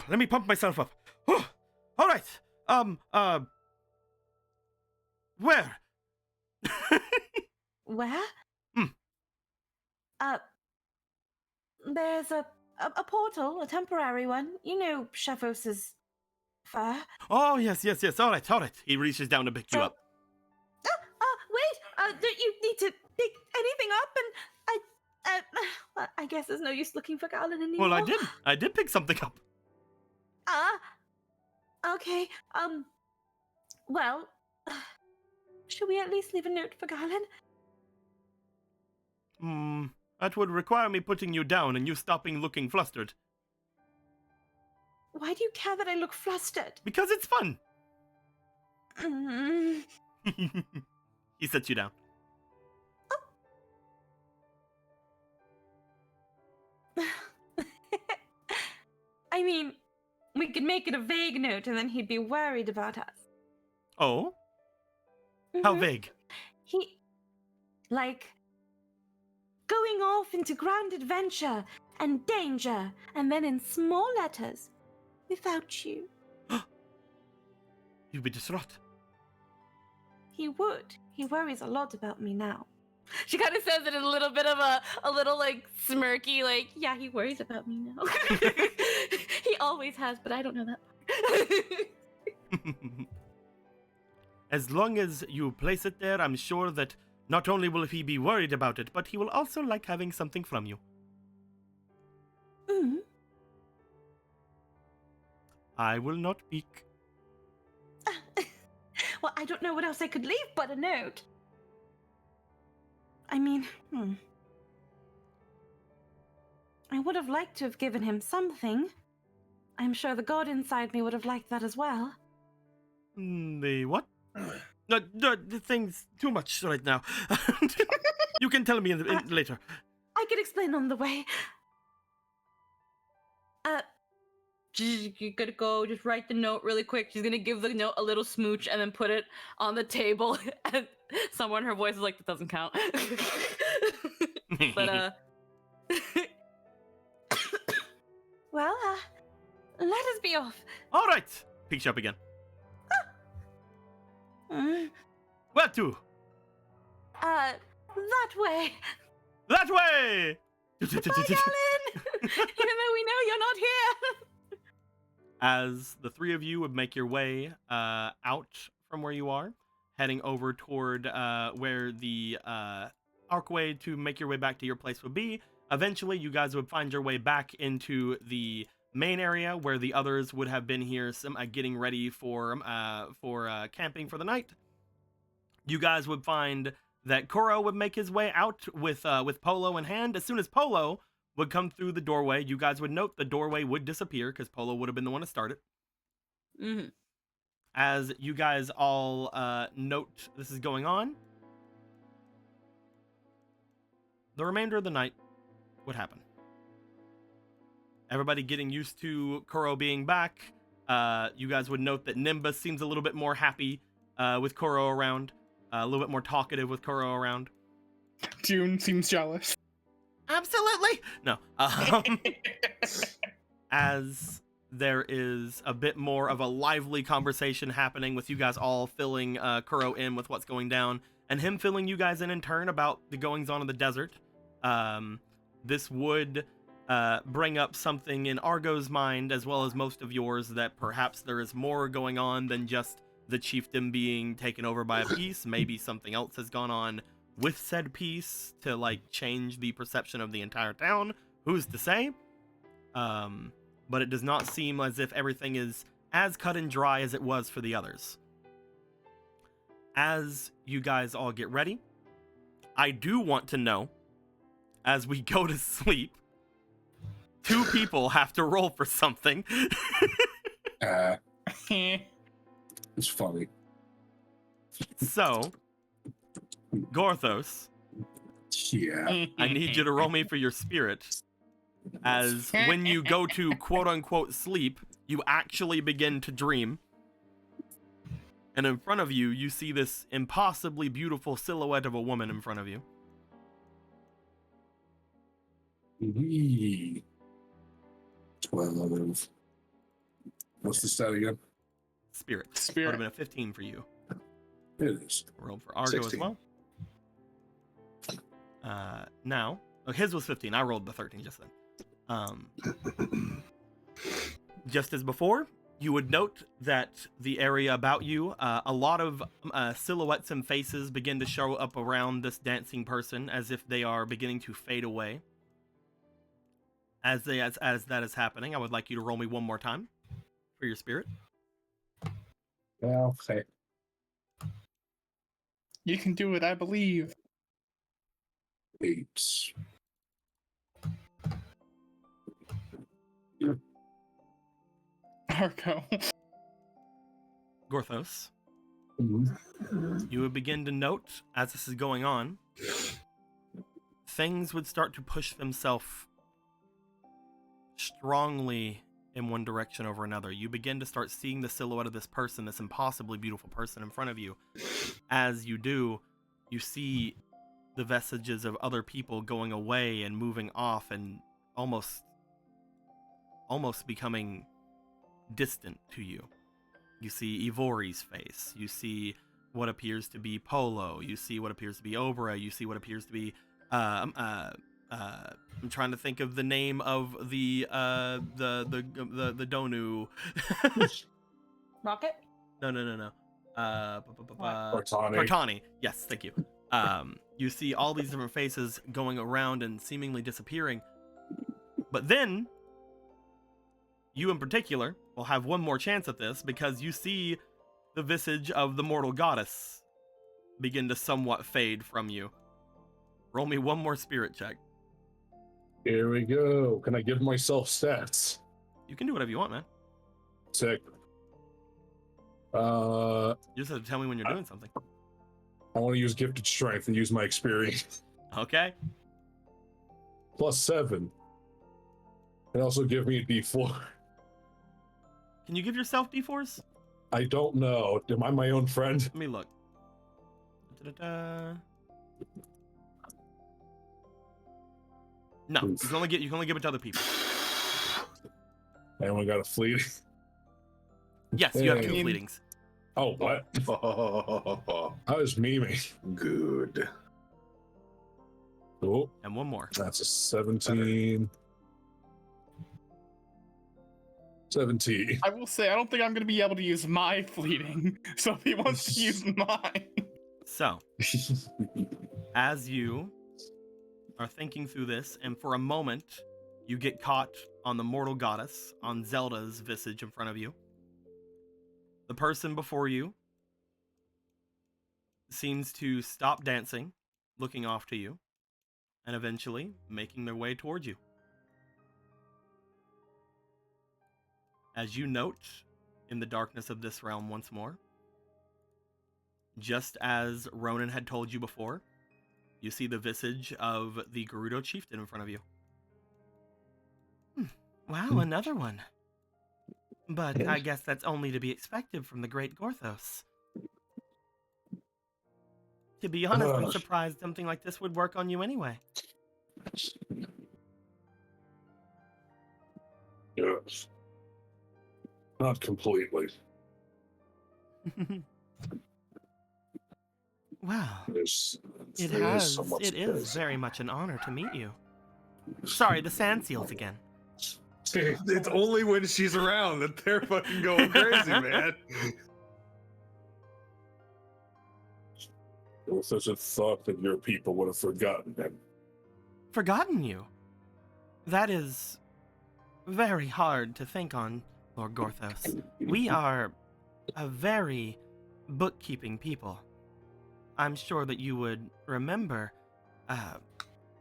Let me pump myself up. All right. Where? Where? There's a portal, a temporary one. You know Chefos's fur. Oh, yes. All right. He reaches down to pick you up. Wait. Don't you need to pick anything up? And well, I guess there's no use looking for Garland anymore. Well, I did pick something up. Okay. Well, should we at least leave a note for Garland? That would require me putting you down and you stopping looking flustered. Why do you care that I look flustered? Because it's fun. Mm. He sets you down. I mean, we could make it a vague note and then he'd be worried about us. Oh? How Mhm. vague? Like, going off into grand adventure and danger, and then in small letters, without you. You'd be distraught. He would. He worries a lot about me now. She kind of says it in a little bit of a little like smirky, like, yeah, he worries about me now. He always has, but I don't know that. As long as you place it there, I'm sure that not only will he be worried about it, but he will also like having something from you. Mm. I will not peek. Well, I don't know what else I could leave but a note. I mean, I would have liked to have given him something. I'm sure the god inside me would have liked that as well. The what? The thing's too much right now. You can tell me later. I could explain on the way. She's gonna go just write the note really quick. She's gonna give the note a little smooch and then put it on the table. And someone, her voice is like, that doesn't count. But Well, let us be off. All right. Picks you up again. Where to? That way. That way! Bye, Alan! Even though we know you're not here. As the three of you would make your way out from where you are, heading over toward where the archway to make your way back to your place would be, eventually you guys would find your way back into the main area where the others would have been here getting ready for camping for the night. You guys would find that Koro would make his way out with Polo in hand. As soon as Polo would come through the doorway, you guys would note the doorway would disappear because Polo would have been the one to start it. mm-hmm. As you guys all note this is going on, the remainder of the night would happen. Everybody getting used to Koro being back. You guys would note that Nimbus seems a little bit more happy with Koro around. A little bit more talkative with Koro around. June seems jealous. Absolutely. No. As there is a bit more of a lively conversation happening with you guys all filling Kuro in with what's going down, and him filling you guys in turn about the goings on in the desert. This would bring up something in Argo's mind, as well as most of yours, that perhaps there is more going on than just the chiefdom being taken over by a piece. Maybe something else has gone on with said piece to like change the perception of the entire town. Who's to say? But it does not seem as if everything is as cut and dry as it was for the others. As you guys all get ready, I do want to know, as we go to sleep, 2 people have to roll for something. It's funny. So, Gorthos, Yeah. I need you to roll me for your spirit. As when you go to quote-unquote sleep, you actually begin to dream. And in front of you, you see this impossibly beautiful silhouette of a woman in front of you. Wee. 12. What's the stat again? Spirit. Spirit. Would have been a 15 for you. It is. Rolled for Argo 16. as well. Now, his was 15. I rolled the 13 just then. Just as before, you would note that the area about you, a lot of silhouettes and faces begin to show up around this dancing person as if they are beginning to fade away. As that is happening, I would like you to roll me one more time for your spirit. Yeah, okay. You can do it, I believe. 8. Argo. Gorthos, Mhm. you would begin to note, as this is going on, things would start to push themselves strongly in one direction over another. You begin to start seeing the silhouette of this person, this impossibly beautiful person in front of you. As you do, you see the vestiges of other people going away and moving off and almost becoming distant to you. You see Ivori's face. You see what appears to be Polo. You see what appears to be Obra. You see what appears to be I'm trying to think of the name of the Donu. Rocket? No. Cortani. Cortani. Yes, thank you. You see all these different faces going around and seemingly disappearing. But then, you in particular will have one more chance at this because you see the visage of the mortal goddess begin to somewhat fade from you. Roll me one more spirit check. Here we go. Can I give myself stats? You can do whatever you want, man. Sick. You just have to tell me when you're doing something. I want to use gifted strength and use my experience. Okay. +7. And also give me a D4. Can you give yourself D4s? I don't know. Am I my own friend? Let me look. Da-da-da. No, you can only give it to other people. Anyone got a fleet? Yes, you have Hey. 2 fleetings. Oh, what? I was memeing. Good. Oh, And one more. that's a 17. 17. I will say, I don't think I'm going to be able to use my fleeting. So if he wants to use mine. So, as you are thinking through this, and for a moment, you get caught on the mortal goddess, on Zelda's visage in front of you. The person before you seems to stop dancing, looking off to you, and eventually making their way towards you. As you note, in the darkness of this realm once more, just as Ronan had told you before, you see the visage of the Gerudo chieftain in front of you. Wow, another one. But I guess that's only to be expected from the great Gorthos. To be honest, I'm surprised something like this would work on you anyway. Yes. Not completely. Wow, There's, it there is so much is space. very much an honor to meet you. Sorry, the sand seals again. It's only when she's around that they're fucking going crazy, man. It was such a thought that your people would have forgotten him. Forgotten you? That is very hard to think on, Lord Gorthos. We are a very bookkeeping people. I'm sure that you would remember,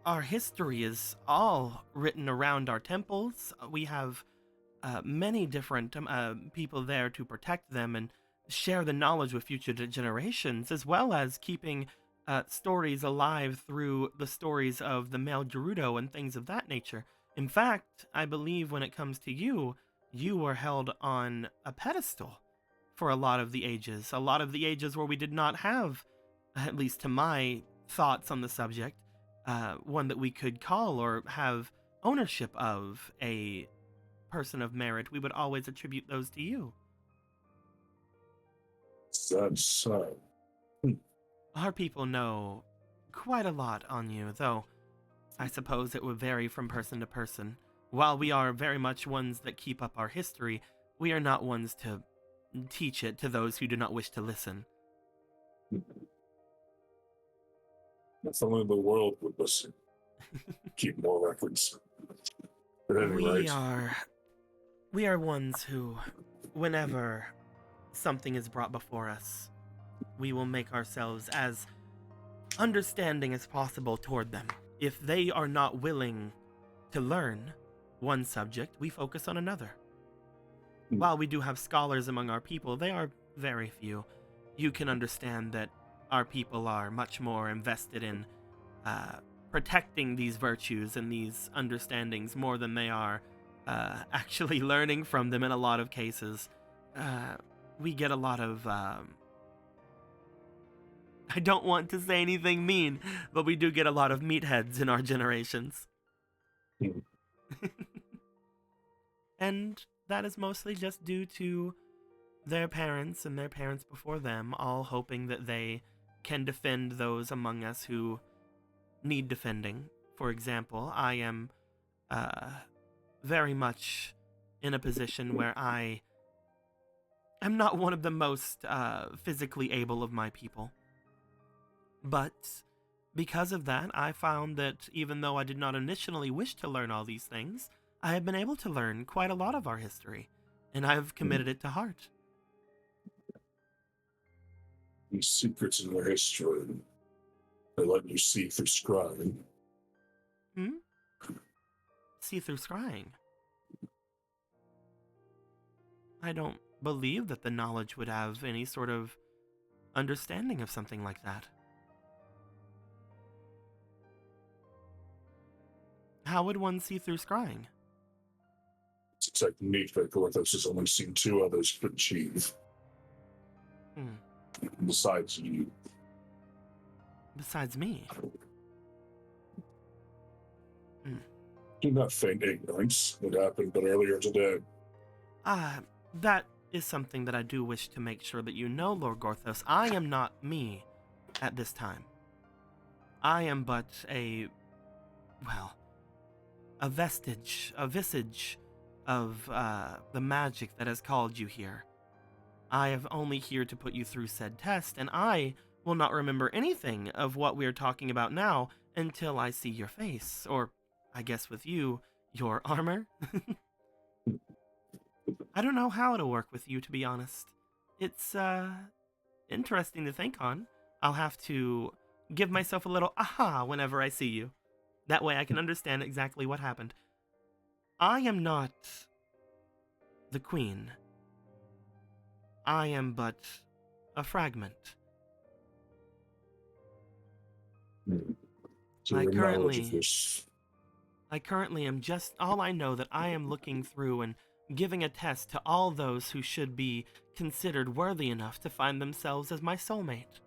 our history is all written around our temples. We have many different people there to protect them and share the knowledge with future generations, as well as keeping stories alive through the stories of the male Gerudo and things of that nature. In fact, I believe when it comes to you, you were held on a pedestal for a lot of the ages where we did not have, at least to my thoughts on the subject, one that we could call or have ownership of a person of merit. We would always attribute those to you. That's Our people know quite a lot on you, though I suppose it would vary from person to person. While we are very much ones that keep up our history, we are not ones to teach it to those who do not wish to listen. if only the world would listen. Keep more records. At any rate, We are ones who, whenever something is brought before us, we will make ourselves as understanding as possible toward them. If they are not willing to learn one subject, we focus on another. While we do have scholars among our people, they are very few. You can understand that our people are much more invested in protecting these virtues and these understandings more than they are actually learning from them in a lot of cases. We get a lot of... I don't want to say anything mean, but we do get a lot of meatheads in our generations. And that is mostly just due to their parents and their parents before them, all hoping that they can defend those among us who need defending. For example, I am very much in a position where I am not one of the most physically able of my people. But because of that, I found that even though I did not initially wish to learn all these things, I have been able to learn quite a lot of our history, and I've committed it to heart. these secrets in their history, they let you see through scrying. See through scrying? I don't believe that the knowledge would have any sort of understanding of something like that. How would one see through scrying? It's a technique that Gorthos has only seen two others achieve. Besides you. Besides me? Do not feign ignorance. It happened but earlier today. That is something that I do wish to make sure that you know, Lord Gorthos. I am not me at this time. I am but a visage of the magic that has called you here. I am only here to put you through said test, and I will not remember anything of what we are talking about now until I see your face, or I guess with you, your armor. I don't know how it'll work with you, to be honest. It's interesting to think on. I'll have to give myself a little aha whenever I see you. That way I can understand exactly what happened. I am not the queen. I am but a fragment. So I your knowledge of currently- this, I currently am just all I know that I am looking through and giving a test to all those who should be considered worthy enough to find themselves as my soulmate.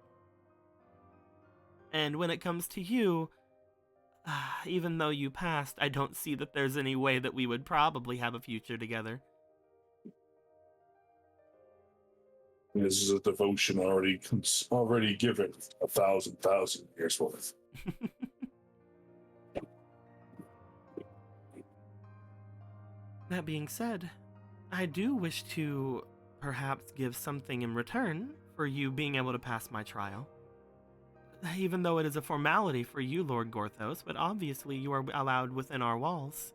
And when it comes to you, even though you passed, I don't see that there's any way that we would probably have a future together. this is a devotion already given 1,000 years worth. That being said, I do wish to perhaps give something in return for you being able to pass my trial. Even though it is a formality for you, Lord Gorthos, but obviously you are allowed within our walls.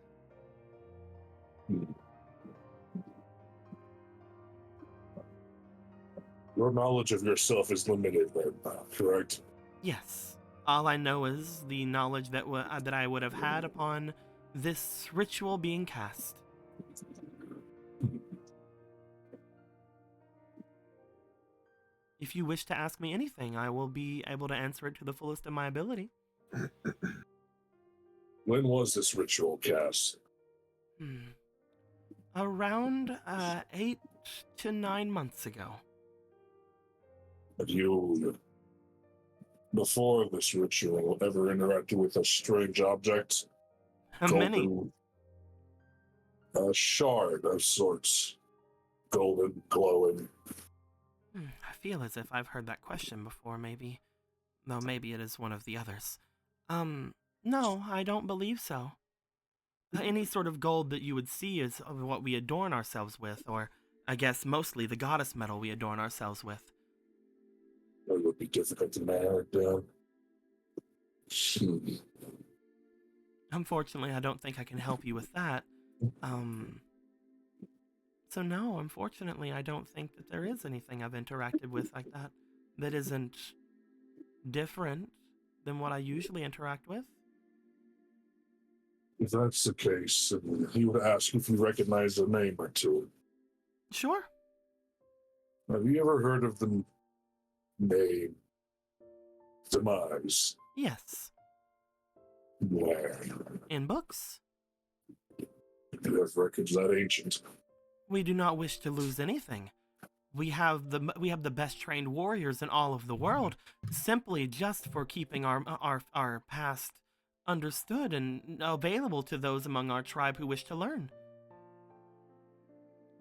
Your knowledge of yourself is limited right now, correct? Yes. All I know is the knowledge that that I would have had upon this ritual being cast. If you wish to ask me anything, I will be able to answer it to the fullest of my ability. When was this ritual cast? Around 8 to 9 months ago. Have you, before this ritual, ever interacted with a strange object? Many. Golden, a shard of sorts. Golden, glowing. I feel as if I've heard that question before, maybe. Though maybe it is one of the others. No, I don't believe so. Any sort of gold that you would see is of what we adorn ourselves with, or I guess mostly the goddess metal we adorn ourselves with. It would be difficult to narrow it down. Unfortunately, I don't think I can help you with that. So no, unfortunately, I don't think that there is anything I've interacted with like that that isn't different than what I usually interact with. If that's the case, he would ask if you recognize a name or two. Sure. Have you ever heard of the name Demise? Yes. Where? In books. You have records that ancient. We do not wish to lose anything. We have the best trained warriors in all of the world, simply just for keeping our past understood and available to those among our tribe who wish to learn.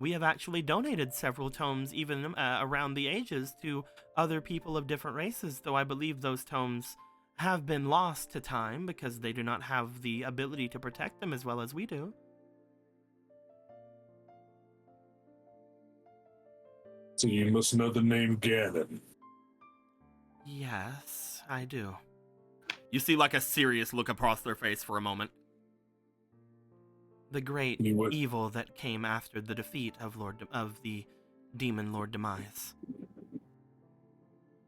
We have actually donated several tomes, even around the ages, to other people of different races, though I believe those tomes have been lost to time because they do not have the ability to protect them as well as we do. So you must know the name Ganon. Yes, I do. You see like a serious look across their face for a moment. The great evil that came after the defeat of the demon Lord Demise.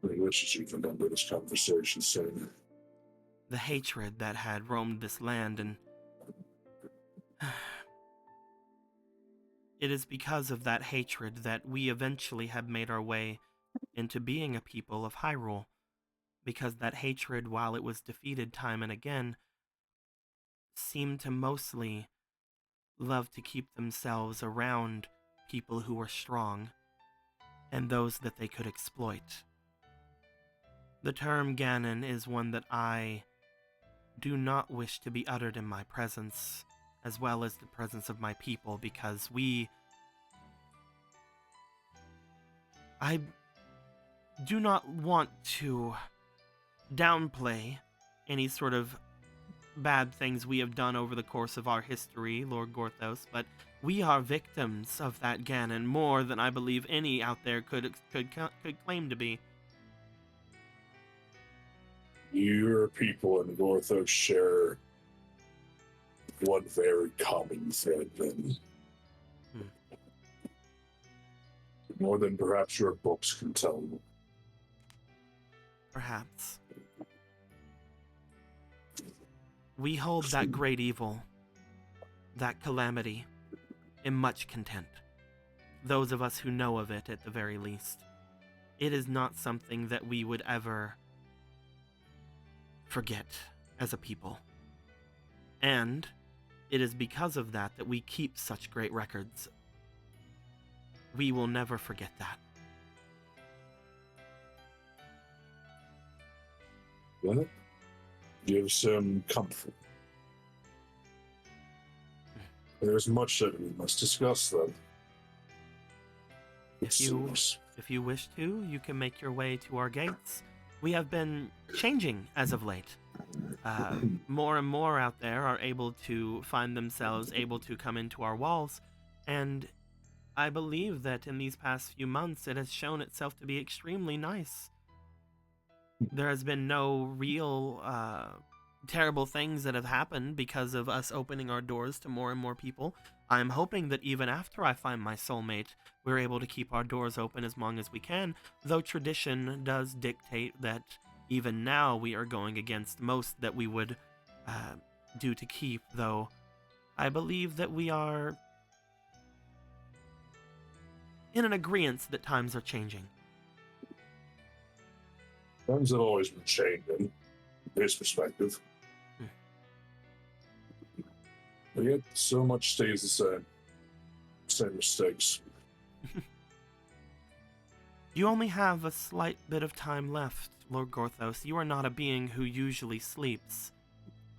I wish you could remember this conversation soon. The hatred that had roamed this land, and it is because of that hatred that we eventually have made our way into being a people of Hyrule. Because that hatred, while it was defeated time and again, seemed to mostly love to keep themselves around people who were strong and those that they could exploit. The term Ganon is one that I do not wish to be uttered in my presence, as well as the presence of my people, because I do not want to downplay any sort of bad things we have done over the course of our history, Lord Gorthos, but we are victims of that Ganon more than I believe any out there could claim to be. Your people and Gorthos share one very common thread, then. More than perhaps your books can tell you. Perhaps. We hold that great evil, that calamity, in much content. Those of us who know of it, at the very least. It is not something that we would ever forget as a people. And it is because of that that we keep such great records. We will never forget that. Well, give some comfort. There's much that we must discuss, though. If you wish to, you can make your way to our gates. We have been changing as of late. More and more out there are able to find themselves able to come into our walls, and I believe that in these past few months it has shown itself to be extremely nice. There has been no real terrible things that have happened because of us opening our doors to more and more people. I'm hoping that even after I find my soulmate, we're able to keep our doors open as long as we can, though tradition does dictate that even now we are going against most that we would do to keep, though I believe that we are in an agreement that times are changing. Times have always been changing, from his perspective. But yet, so much stays the same. Same mistakes. You only have a slight bit of time left, Lord Gorthos. You are not a being who usually sleeps.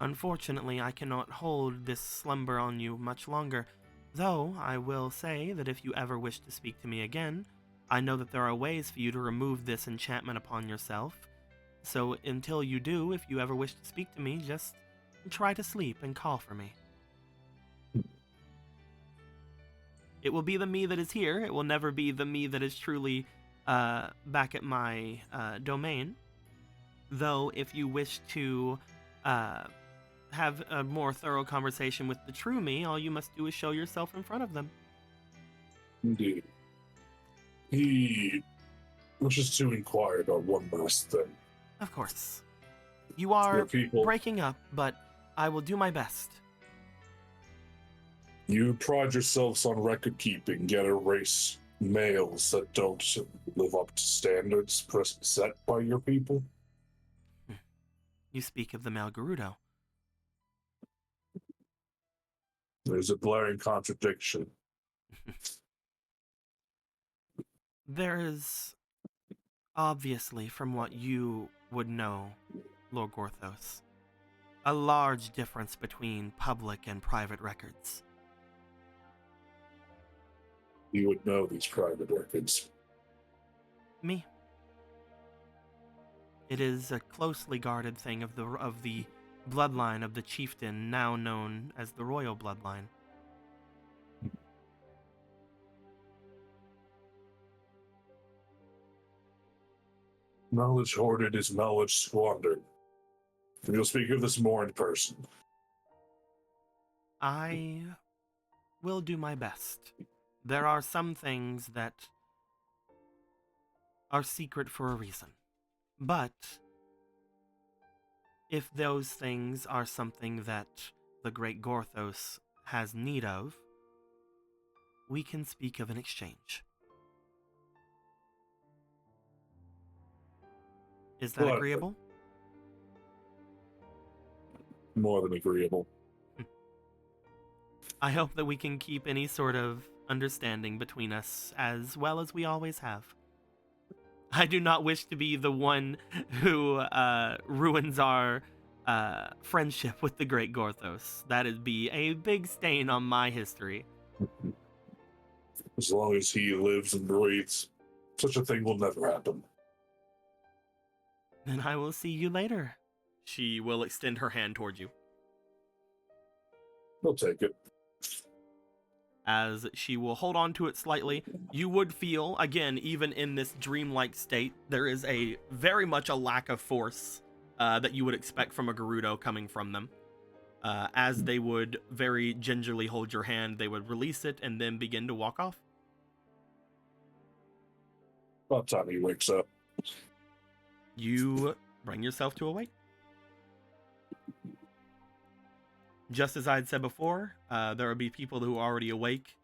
Unfortunately, I cannot hold this slumber on you much longer, though I will say that if you ever wish to speak to me again, I know that there are ways for you to remove this enchantment upon yourself. So until you do, if you ever wish to speak to me, just try to sleep and call for me. It will be the me that is here. It will never be the me that is truly back at my domain. Though, if you wish to have a more thorough conversation with the true me, all you must do is show yourself in front of them. Indeed. He wishes to inquire about one last thing. Of course. You are Your people, breaking up, but I will do my best. you pride yourselves on record keeping, yet erase males that don't live up to standards set by your people. You speak of the male Gerudo. There's a glaring contradiction. There is, obviously, from what you would know, Lord Gorthos, a large difference between public and private records. You would know these private records. Me. It is a closely guarded thing of the bloodline of the chieftain, now known as the royal bloodline. Knowledge hoarded is knowledge squandered. We'll speak of this more in person. I will do my best. There are some things that are secret for a reason. But if those things are something that the great Gorthos has need of, we can speak of an exchange. Is that agreeable? More than agreeable. I hope that we can keep any sort of understanding between us as well as we always have. I do not wish to be the one who ruins our friendship with the great Gorthos. That would be a big stain on my history. As long as he lives and breathes, such a thing will never happen. Then I will see you later. She will extend her hand toward you. I'll take it. As she will hold on to it slightly, you would feel, again, even in this dreamlike state, there is a very much a lack of force that you would expect from a Gerudo coming from them. As they would very gingerly hold your hand, they would release it and then begin to walk off. About time he wakes up. You bring yourself to awake. Just as I had said before, there would be people who are already awake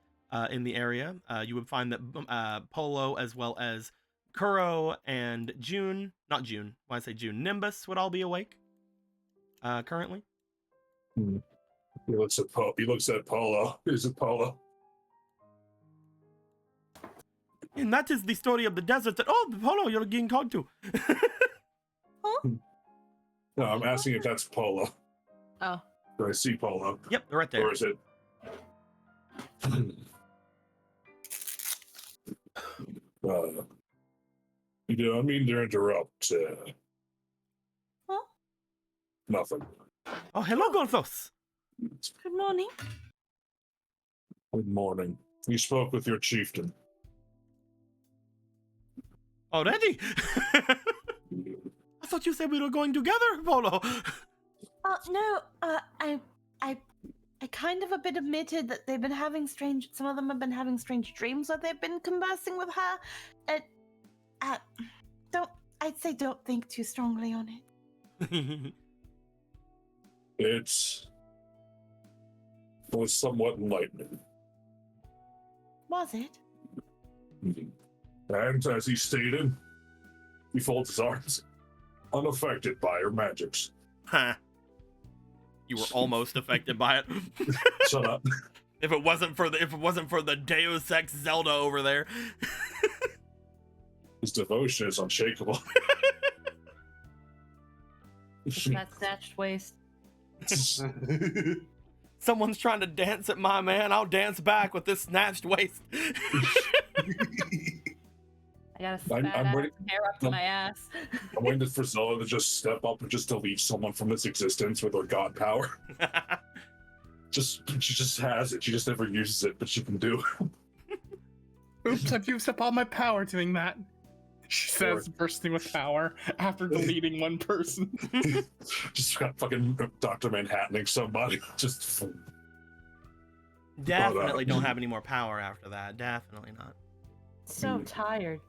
in the area. You would find that Polo, as well as Kuro and June, not June, why I say June, Nimbus would all be awake currently. He looks at Polo. Is it Polo? And that is the story of the desert that, oh, Polo, you're getting talked to. No, I'm asking if that's Polo. Oh. Do I see Polo? Yep, they're right there. Or is it? You know, I mean to interrupt. Huh? Nothing. Oh, hello, Gorthos. Good morning. Good morning. You spoke with your chieftain. Already? I thought you said we were going together, Polo. No, I kind of a bit admitted that they've been having some of them have been having strange dreams that they've been conversing with her. I'd say don't think too strongly on it. It was somewhat enlightening. Was it? And as he stated, he folds his arms. unaffected by her magics. Huh. You were almost affected by it. Shut up. If it wasn't for the Deus Ex Zelda over there. His devotion is unshakable. That snatched waist. Someone's trying to dance at my man. I'll dance back with this snatched waist. I got a I'm fat ready- hair up to my ass. I'm waiting for Zelda to just step up and just delete someone from this existence with her god power. She just has it. She just never uses it, but she can do. Oops, I've used up all my power doing that. She says, bursting with power after deleting one person. Just got fucking Dr. Manhattaning somebody. Just. Definitely don't have any more power after that. Definitely not. So tired.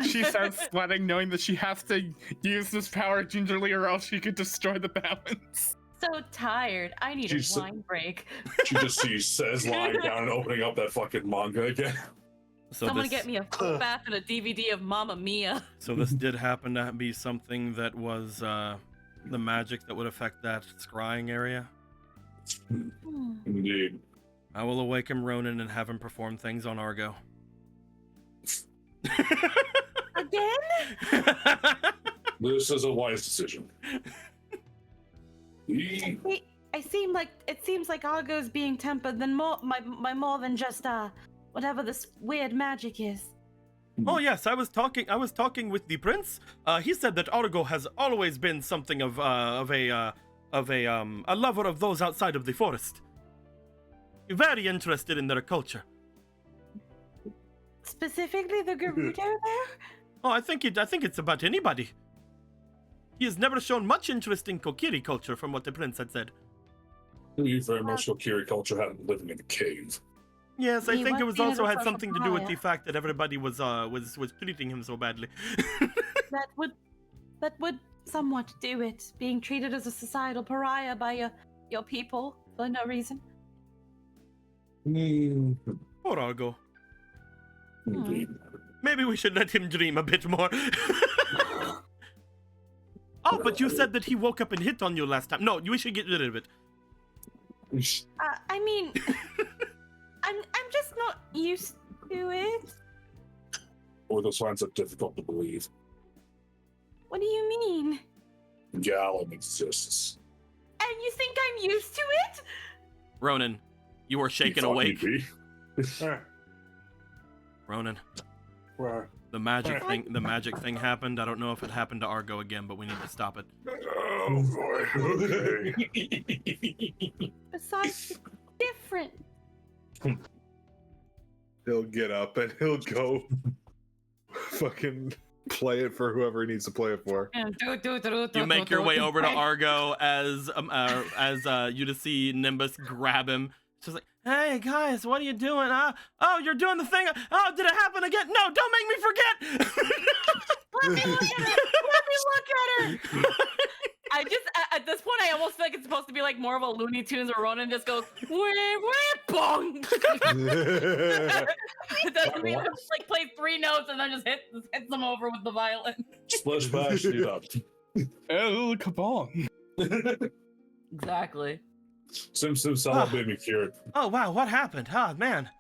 She starts sweating, knowing that she has to use this power gingerly or else she could destroy the balance. So tired. I need She's a wine break. She just sees Says lying down and opening up that fucking manga again. So Someone this, get me a foot bath and a DVD of Mamma Mia. So this did happen to be something that was the magic that would affect that scrying area. Indeed. I will awaken Ronan and have him perform things on Argo. Again? This is a wise decision. It seems like Argo's being tempered than by more than just whatever this weird magic is. Oh yes, I was talking with the prince. He said that Argo has always been something of a lover of those outside of the forest. Very interested in their culture. Specifically the Gerudo there? Oh, I think it's about anybody. He has never shown much interest in Kokiri culture, from what the prince had said. We very much Kokiri culture had living in a cave. Yes, I He think it was was also being a had something to do with the pariah. fact that everybody was treating him so badly. That would somewhat do it, being treated as a societal pariah by your people for no reason. Poor Argo. Indeed. Maybe we should let him dream a bit more. Oh, but you said that he woke up and hit on you last time. No, we should get rid of it. I mean, I'm just not used to it. Or those signs are difficult to believe. What do you mean? Gallon exists. And you think I'm used to it? Ronan, you are shaken You thought awake. you'd be. Ronan, Where? the magic thing happened. I don't know if it happened to Argo again, but we need to stop it. Oh boy. Okay. Besides, it's different. He'll get up and he'll go fucking play it for whoever he needs to play it for. You make your way over to Argo as you just see Nimbus grab him. She's like, "Hey guys, what are you doing? Oh, you're doing the thing. Oh, did it happen again? No, don't make me forget." Let me look at her. Let me look at her. I just at this point I almost feel like it's supposed to be like more of a Looney Tunes where Ronan just goes bong. It doesn't mean just like play 3 notes and then just hits them over with the violin. Splish bash it up. El Kabong. Exactly. Sim Salah baby cured. Oh wow, what happened? Oh man.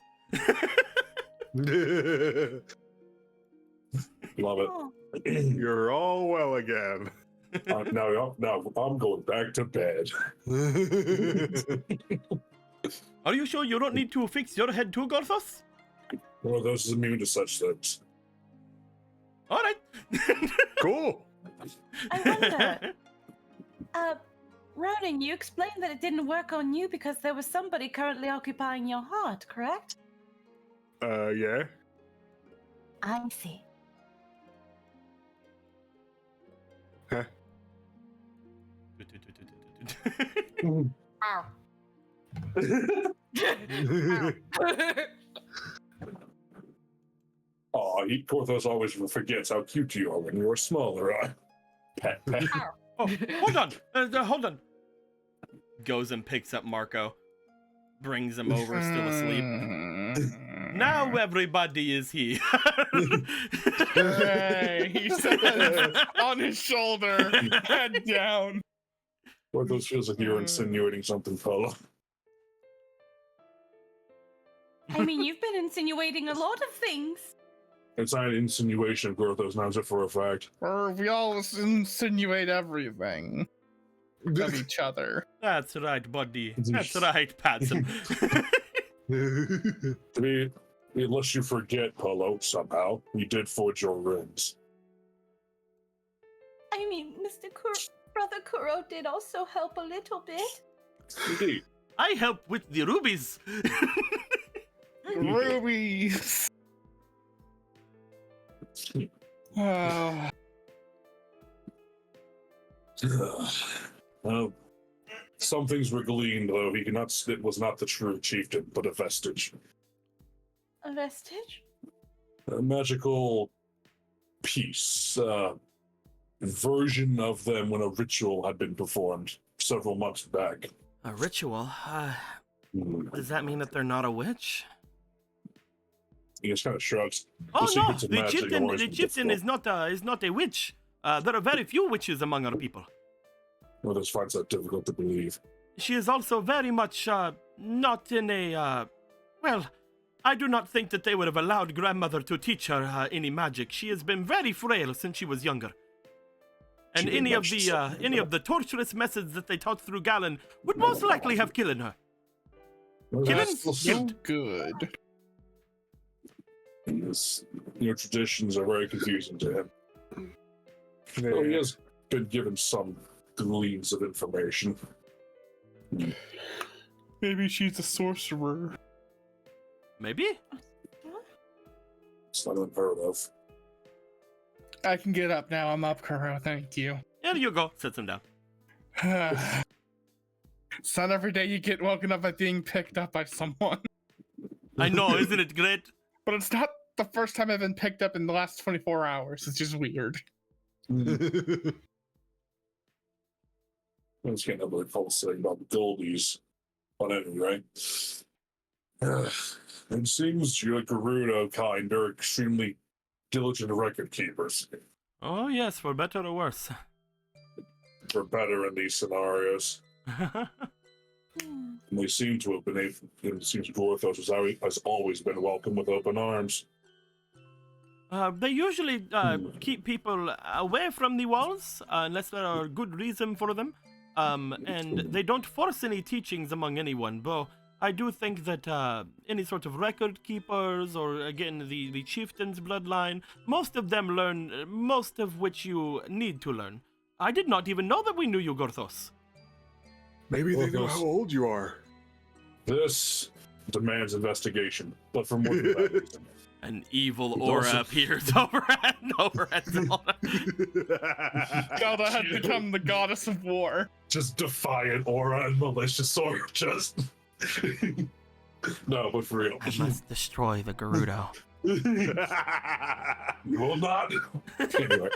Love it. Oh, You're all well again. Now I'm going back to bed. Are you sure you don't need to fix your head too, Gorthos? One of those is immune to such things. All right. Cool. I wonder. Ronan, you explained that it didn't work on you because there was somebody currently occupying your heart, correct? Yeah. I see. Huh. Aw, Porthos always forgets how cute you are when you were smaller. Pat. Oh, hold on. Goes and picks up Marco, brings him over, still asleep. Now everybody is here. Hey, he says on his shoulder, head down. Porthos feels like you're insinuating something, fella. I mean, you've been insinuating a lot of things. It's not an insinuation, Porthos, now it for a fact. We all insinuate everything of each other. That's right, buddy. That's right, Patson. Unless you forget, Polo, somehow, we did forge your runes. I mean, Brother Kuro did also help a little bit. Indeed. I help with the rubies. Rubies. Oh. Well, some things were gleaned, though. It was not the true chieftain, but a vestige. A vestige? A magical piece, version of them when a ritual had been performed several months back. A ritual? Does that mean that they're not a witch? He just kind of shrugs. Oh no, secrets of the magic have always been chieftain is difficult. not a witch. There are very few witches among our people. Well, this finds that difficult to believe. She is also very much not in a well, I do not think that they would have allowed grandmother to teach her any magic. She has been very frail since she was younger. And She any of mentioned something the about- torturous methods that they taught through Galen would most likely have killed her. Well, Killing? that's- So good. Your traditions are very confusing to him. Well, he has been given some gleams of information. Maybe she's a sorcerer. Maybe? It's not unheard of. I can get up now. I'm up, Kuro. Thank you. There you go. Sits him down. It's not every day you get woken up by being picked up by someone. I know, isn't it great? But it's not the first time I've been picked up in the last 24 hours. It's just weird. I just can't really fall saying about the Goldies. But anyway, it seems your Gerudo kind are extremely diligent record keepers. Oh yes, for better or worse. For better in these scenarios. And they seem to have been able, it seems Gorthos has always been welcome with open arms. They usually keep people away from the walls unless there are good reason for them. And they don't force any teachings among anyone, but I do think that any sort of record keepers or, again, the chieftain's bloodline, most of them learn most of which you need to learn. I did not even know that we knew you, Gorthos. Maybe they know how old you are. This demands investigation, but for more than that reason. An evil aura appears over Zelda. Zelda has become the goddess of war. Just defiant aura and malicious aura, just... No, but for real. I must destroy the Gerudo. You will not. Anyway,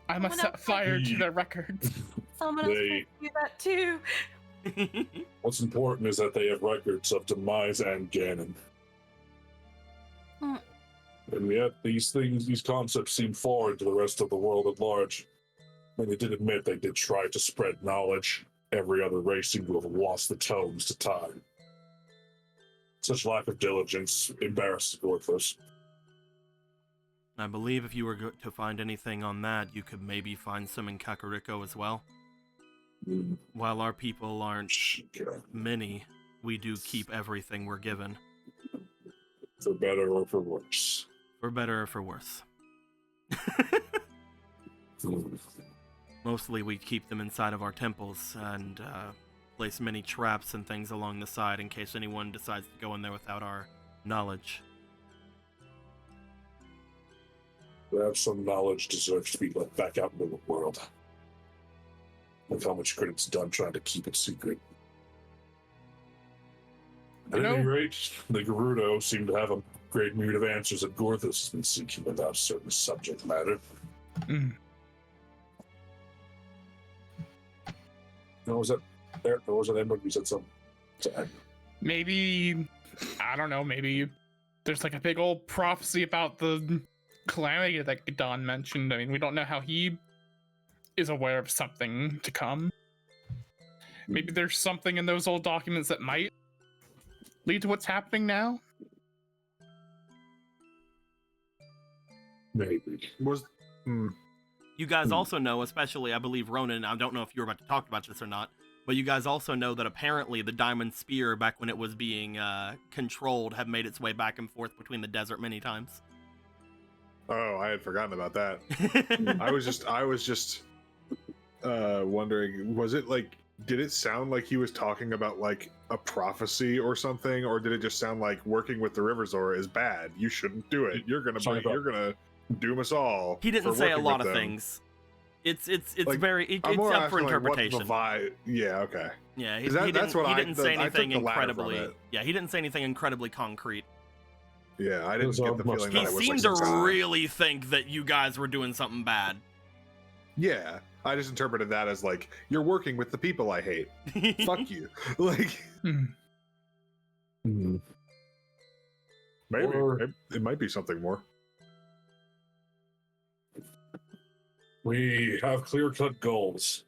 I must set fire to their records. Someone else They- can do that too. what's important is that they have records of Demise and Ganon. Hmm. And yet, these concepts seem foreign to the rest of the world at large. And they did admit they did try to spread knowledge. Every other race seemed to have lost the tomes to time. Such lack of diligence embarrasses Gorthos. I believe if you were to find anything on that, you could maybe find some in Kakariko as well. While our people aren't many, we do keep everything we're given. For better or for worse. For better or for worse. Mostly we keep them inside of our temples and place many traps and things along the side in case anyone decides to go in there without our knowledge. Perhaps some knowledge deserves to be let back out into the world. Look how much credit's done trying to keep it secret. At You any know- rate, the Gerudo seem to have a great mood of answers that Gorthos has been seeking about certain subject matter. Mm. No, was that there? Or was it Edward? You said something. Maybe, I don't know, maybe there's like a big old prophecy about the calamity that Don mentioned. I mean, we don't know how he is aware of something to come. Maybe there's something in those old documents that might lead to what's happening now. Maybe. You guys also know, especially I believe Ronan, I don't know if you were about to talk about this or not, but you guys also know that apparently the Diamond Spear, back when it was being controlled, had made its way back and forth between the desert many times. Oh, I had forgotten about that. I was just wondering, was it like, did it sound like he was talking about like a prophecy or something, or did it just sound like working with the Riverzora is bad? You shouldn't do it. You're gonna doom us all. He didn't say a lot of things. It's Like, very I'm it's more up for asking, like, interpretation. what the vibe? Yeah, okay. Yeah, he That's what he I didn't say I took anything the latter from incredibly. it. Yeah, he didn't say anything incredibly concrete. Yeah, I didn't get the feeling He that it was seemed like to some kind of- really think that you guys were doing something bad. Yeah, I just interpreted that as like, you're working with the people I hate. Fuck you. Like, maybe it might be something more. We have clear-cut goals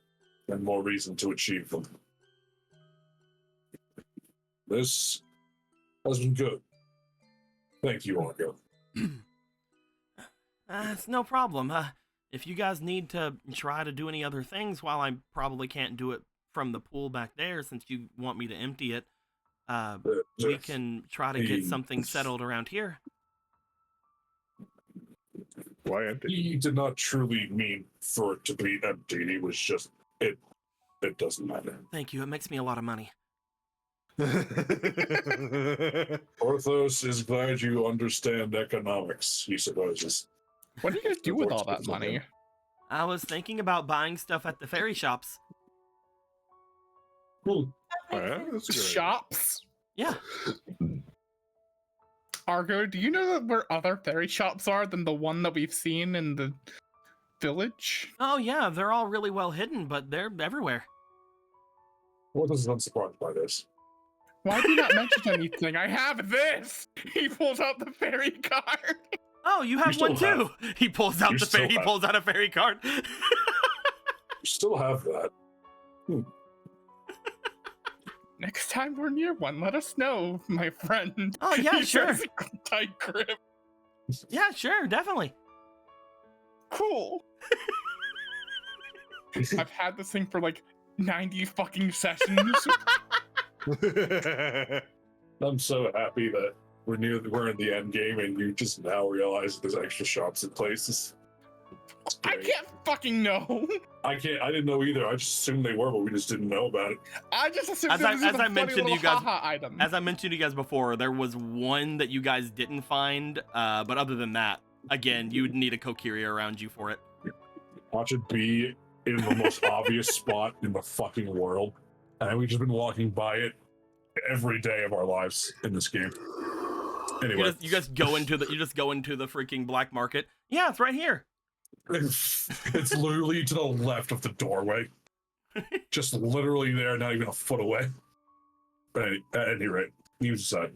and more reason to achieve them. This has been good. Thank you, Argo. It's no problem. If you guys need to try to do any other things, while I probably can't do it from the pool back there since you want me to empty it, we can try to get something settled around here. Why empty? He did not truly mean for it to be empty. He was just, it doesn't matter. Thank you. It makes me a lot of money. Porthos is glad you understand economics, he supposes. What do you guys do with all that money? I was thinking about buying stuff at the ferry shops. Cool. Oh, yeah? That's a good idea. Shops? Yeah. Argo, do you know that where other ferry shops are than the one that we've seen in the village? Oh, yeah. They're all really well hidden, but they're everywhere. Porthos is unsurprised by this. Why did you not mention anything? I have this! He pulls out the ferry card. Oh, you have one too. He pulls out the ferry. He pulls out a ferry card. You still have that. Next time we're near one, let us know, my friend. Oh, yeah, He sure. says, tight grip. Yeah, sure, definitely. Cool. I've had this thing for like 90 fucking sessions. I'm so happy that we're in the end game and you just now realize there's extra shops and places. I can't fucking know. I didn't know either. I just assumed they were, but we just didn't know about it. I just assumed As it was I mentioned to you guys, item. as I mentioned to you guys before, there was one that you guys didn't find, but other than that, again, you'd need a Kokiria around you for it. Watch it be in the most obvious spot in the fucking world, and we've just been walking by it every day of our lives in this game. Anyway, You just go into the freaking black market. Yeah, it's right here. it's literally to the left of the doorway. Just literally there, not even a foot away. But at any rate, news aside.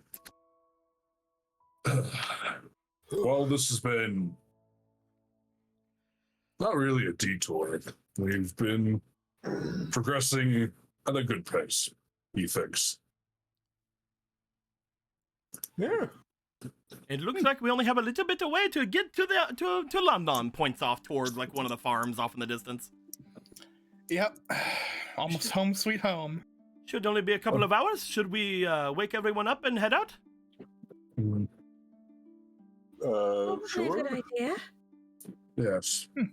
Well, this has been not really a detour. We've been progressing at a good pace, he thinks. Yeah. It looks like we only have a little bit of way to get to London. Points off towards like one of the farms off in the distance. Yep. Almost home sweet home. Should only be a couple of hours. Should we wake everyone up and head out? Sure. Good idea. Yes. The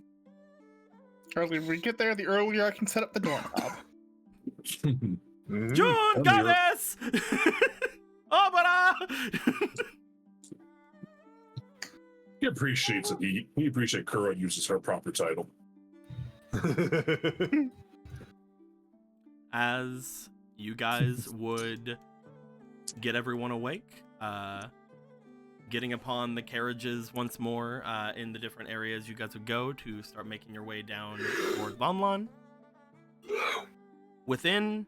earlier we get there, the earlier I can set up the doorknob. June goddess! Obara! He appreciates it. He appreciates Kura uses her proper title. As you guys would get everyone awake, getting upon the carriages once more in the different areas you guys would go to start making your way down toward Lon. Within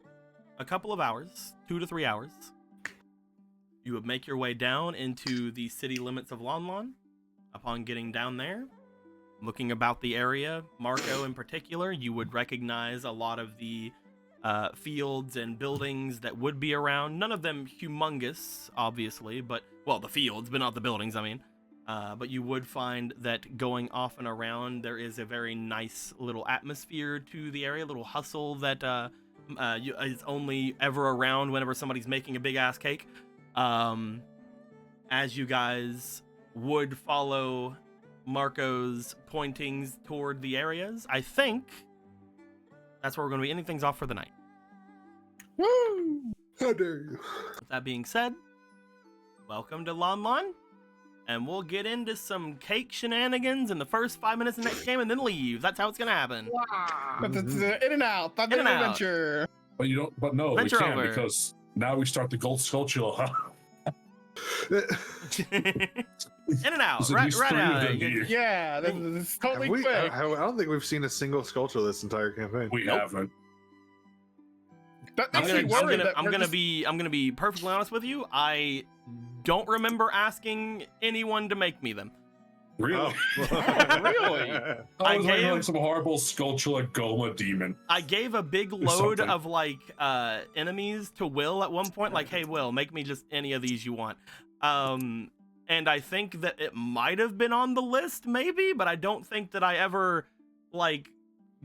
a couple of hours, 2 to 3 hours, You would make your way down into the city limits of Lon Lon. Upon getting down there, looking about the area, Marco in particular, you would recognize a lot of the fields and buildings that would be around. None of them humongous, obviously, but, well, the fields, but not the buildings, I mean. But you would find that going off and around, there is a very nice little atmosphere to the area, a little hustle that is only ever around whenever somebody's making a big-ass cake. As you guys would follow Marco's pointings toward the areas, I think that's where we're going to be ending things off for the night. Woo! How dare you? With that being said, welcome to Lon Lon, and we'll get into some cake shenanigans in the first 5 minutes of the next game and then leave. That's how it's going to happen. It's in and out. That's In an and out. adventure. But you don't. But no, Venture we can't over. because now we start the gold sculpture. Huh? In and out, There's at right, least right three of out. them here. Yeah, this is totally quick. I don't think we've seen a single sculpture this entire campaign. We Nope. haven't. That I'm makes me worried that I'm we're gonna just- be perfectly honest with you. I don't remember asking anyone to make me them. Really? Really? I was I like, gave- some horrible sculpture like Goma demon. I gave a big load something. of like enemies to Will at one point, like, hey Will, make me just any of these you want. And I think that it might have been on the list, maybe, but I don't think that I ever like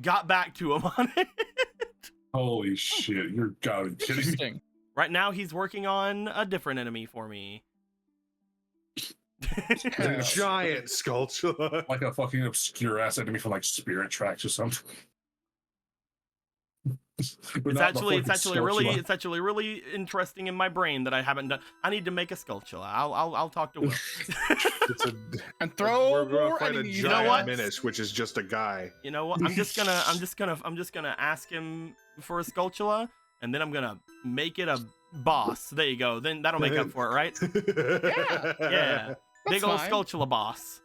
got back to him on it. Holy shit! You're gotta be kidding me. Interesting. Right now he's working on a different enemy for me. The giant sculpture. Like a fucking obscure ass enemy from like Spirit Tracks or something. It's actually really interesting in my brain that I haven't done. I need to make a sculpture. I'll talk to Will. It's a, And throw we're gonna more fight a enemies. know giant what? Minish, which is just a guy. You know what? I'm just gonna ask him for a sculpture, and then I'm gonna make it a boss. There you go. Then that'll make up for it, right? Yeah. Big old fine. sculpture boss.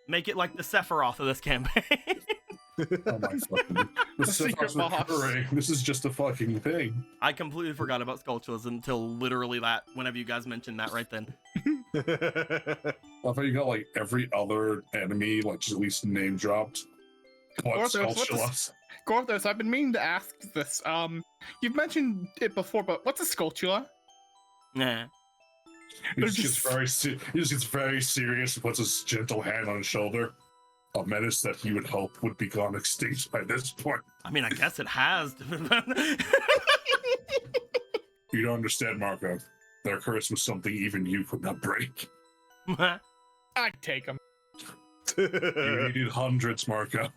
Make it like the Sephiroth of this campaign. Oh my fucking! The secret boss. This is just a fucking thing. I completely forgot about sculptures until literally that. Whenever you guys mentioned that, right then. I thought you got like every other enemy, like just at least name dropped. What Orthos, what's sculpture? this- Gorthos, I've been meaning to ask this. You've mentioned it before, but what's a sculpture? Nah. He just gets very serious and puts his gentle hand on his shoulder. A menace that he would hope would be gone extinct by this point. I mean, I guess it has. You don't understand, Marco. Their curse was something even you could not break. I'd take them. You needed hundreds, Marco.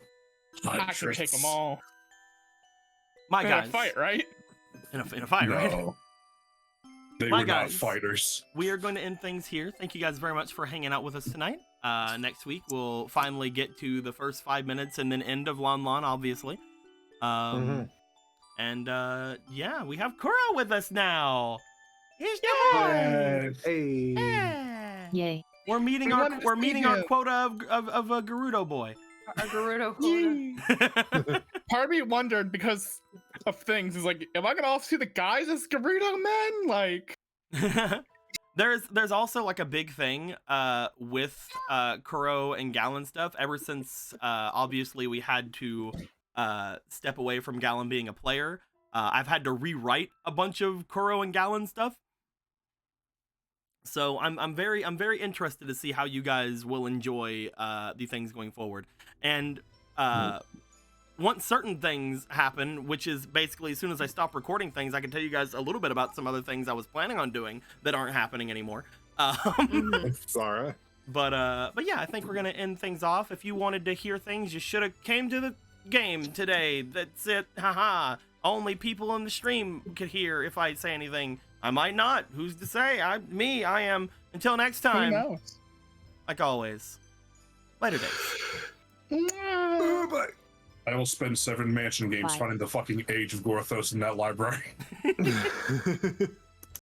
I could take them all. My In a guys. fight, right? In a fight, right? No. They My were not guys. fighters. We are going to end things here. Thank you guys very much for hanging out with us tonight. Next week, we'll finally get to the first 5 minutes and then end of Lon Lon, obviously. And yeah, we have Kuro with us now. Here's your boy. Hey. Yeah. Yay. We're meeting We our wanted to we're see meeting our him. quota of a Gerudo boy. A Gerudo quota. Part of me wondered because of things. Is like, am I gonna also see the guys as Gerudo men? Like, There's also like a big thing with Kuro and Gallon stuff ever since obviously we had to step away from Gallon being a player. I've had to rewrite a bunch of Kuro and Gallon stuff. So I'm very interested to see how you guys will enjoy the things going forward. And once certain things happen, which is basically as soon as I stop recording things, I can tell you guys a little bit about some other things I was planning on doing that aren't happening anymore. Sorry. But yeah, I think we're gonna end things off. If you wanted to hear things, you should have came to the game today. That's it. Haha. Only people in the stream could hear if I say anything. I might not. Who's to say? I am. Until next who time. knows? Like always. Later days. Bye. I will spend 7 mansion games Bye. finding the fucking Age of Gorthos in that library. Bye.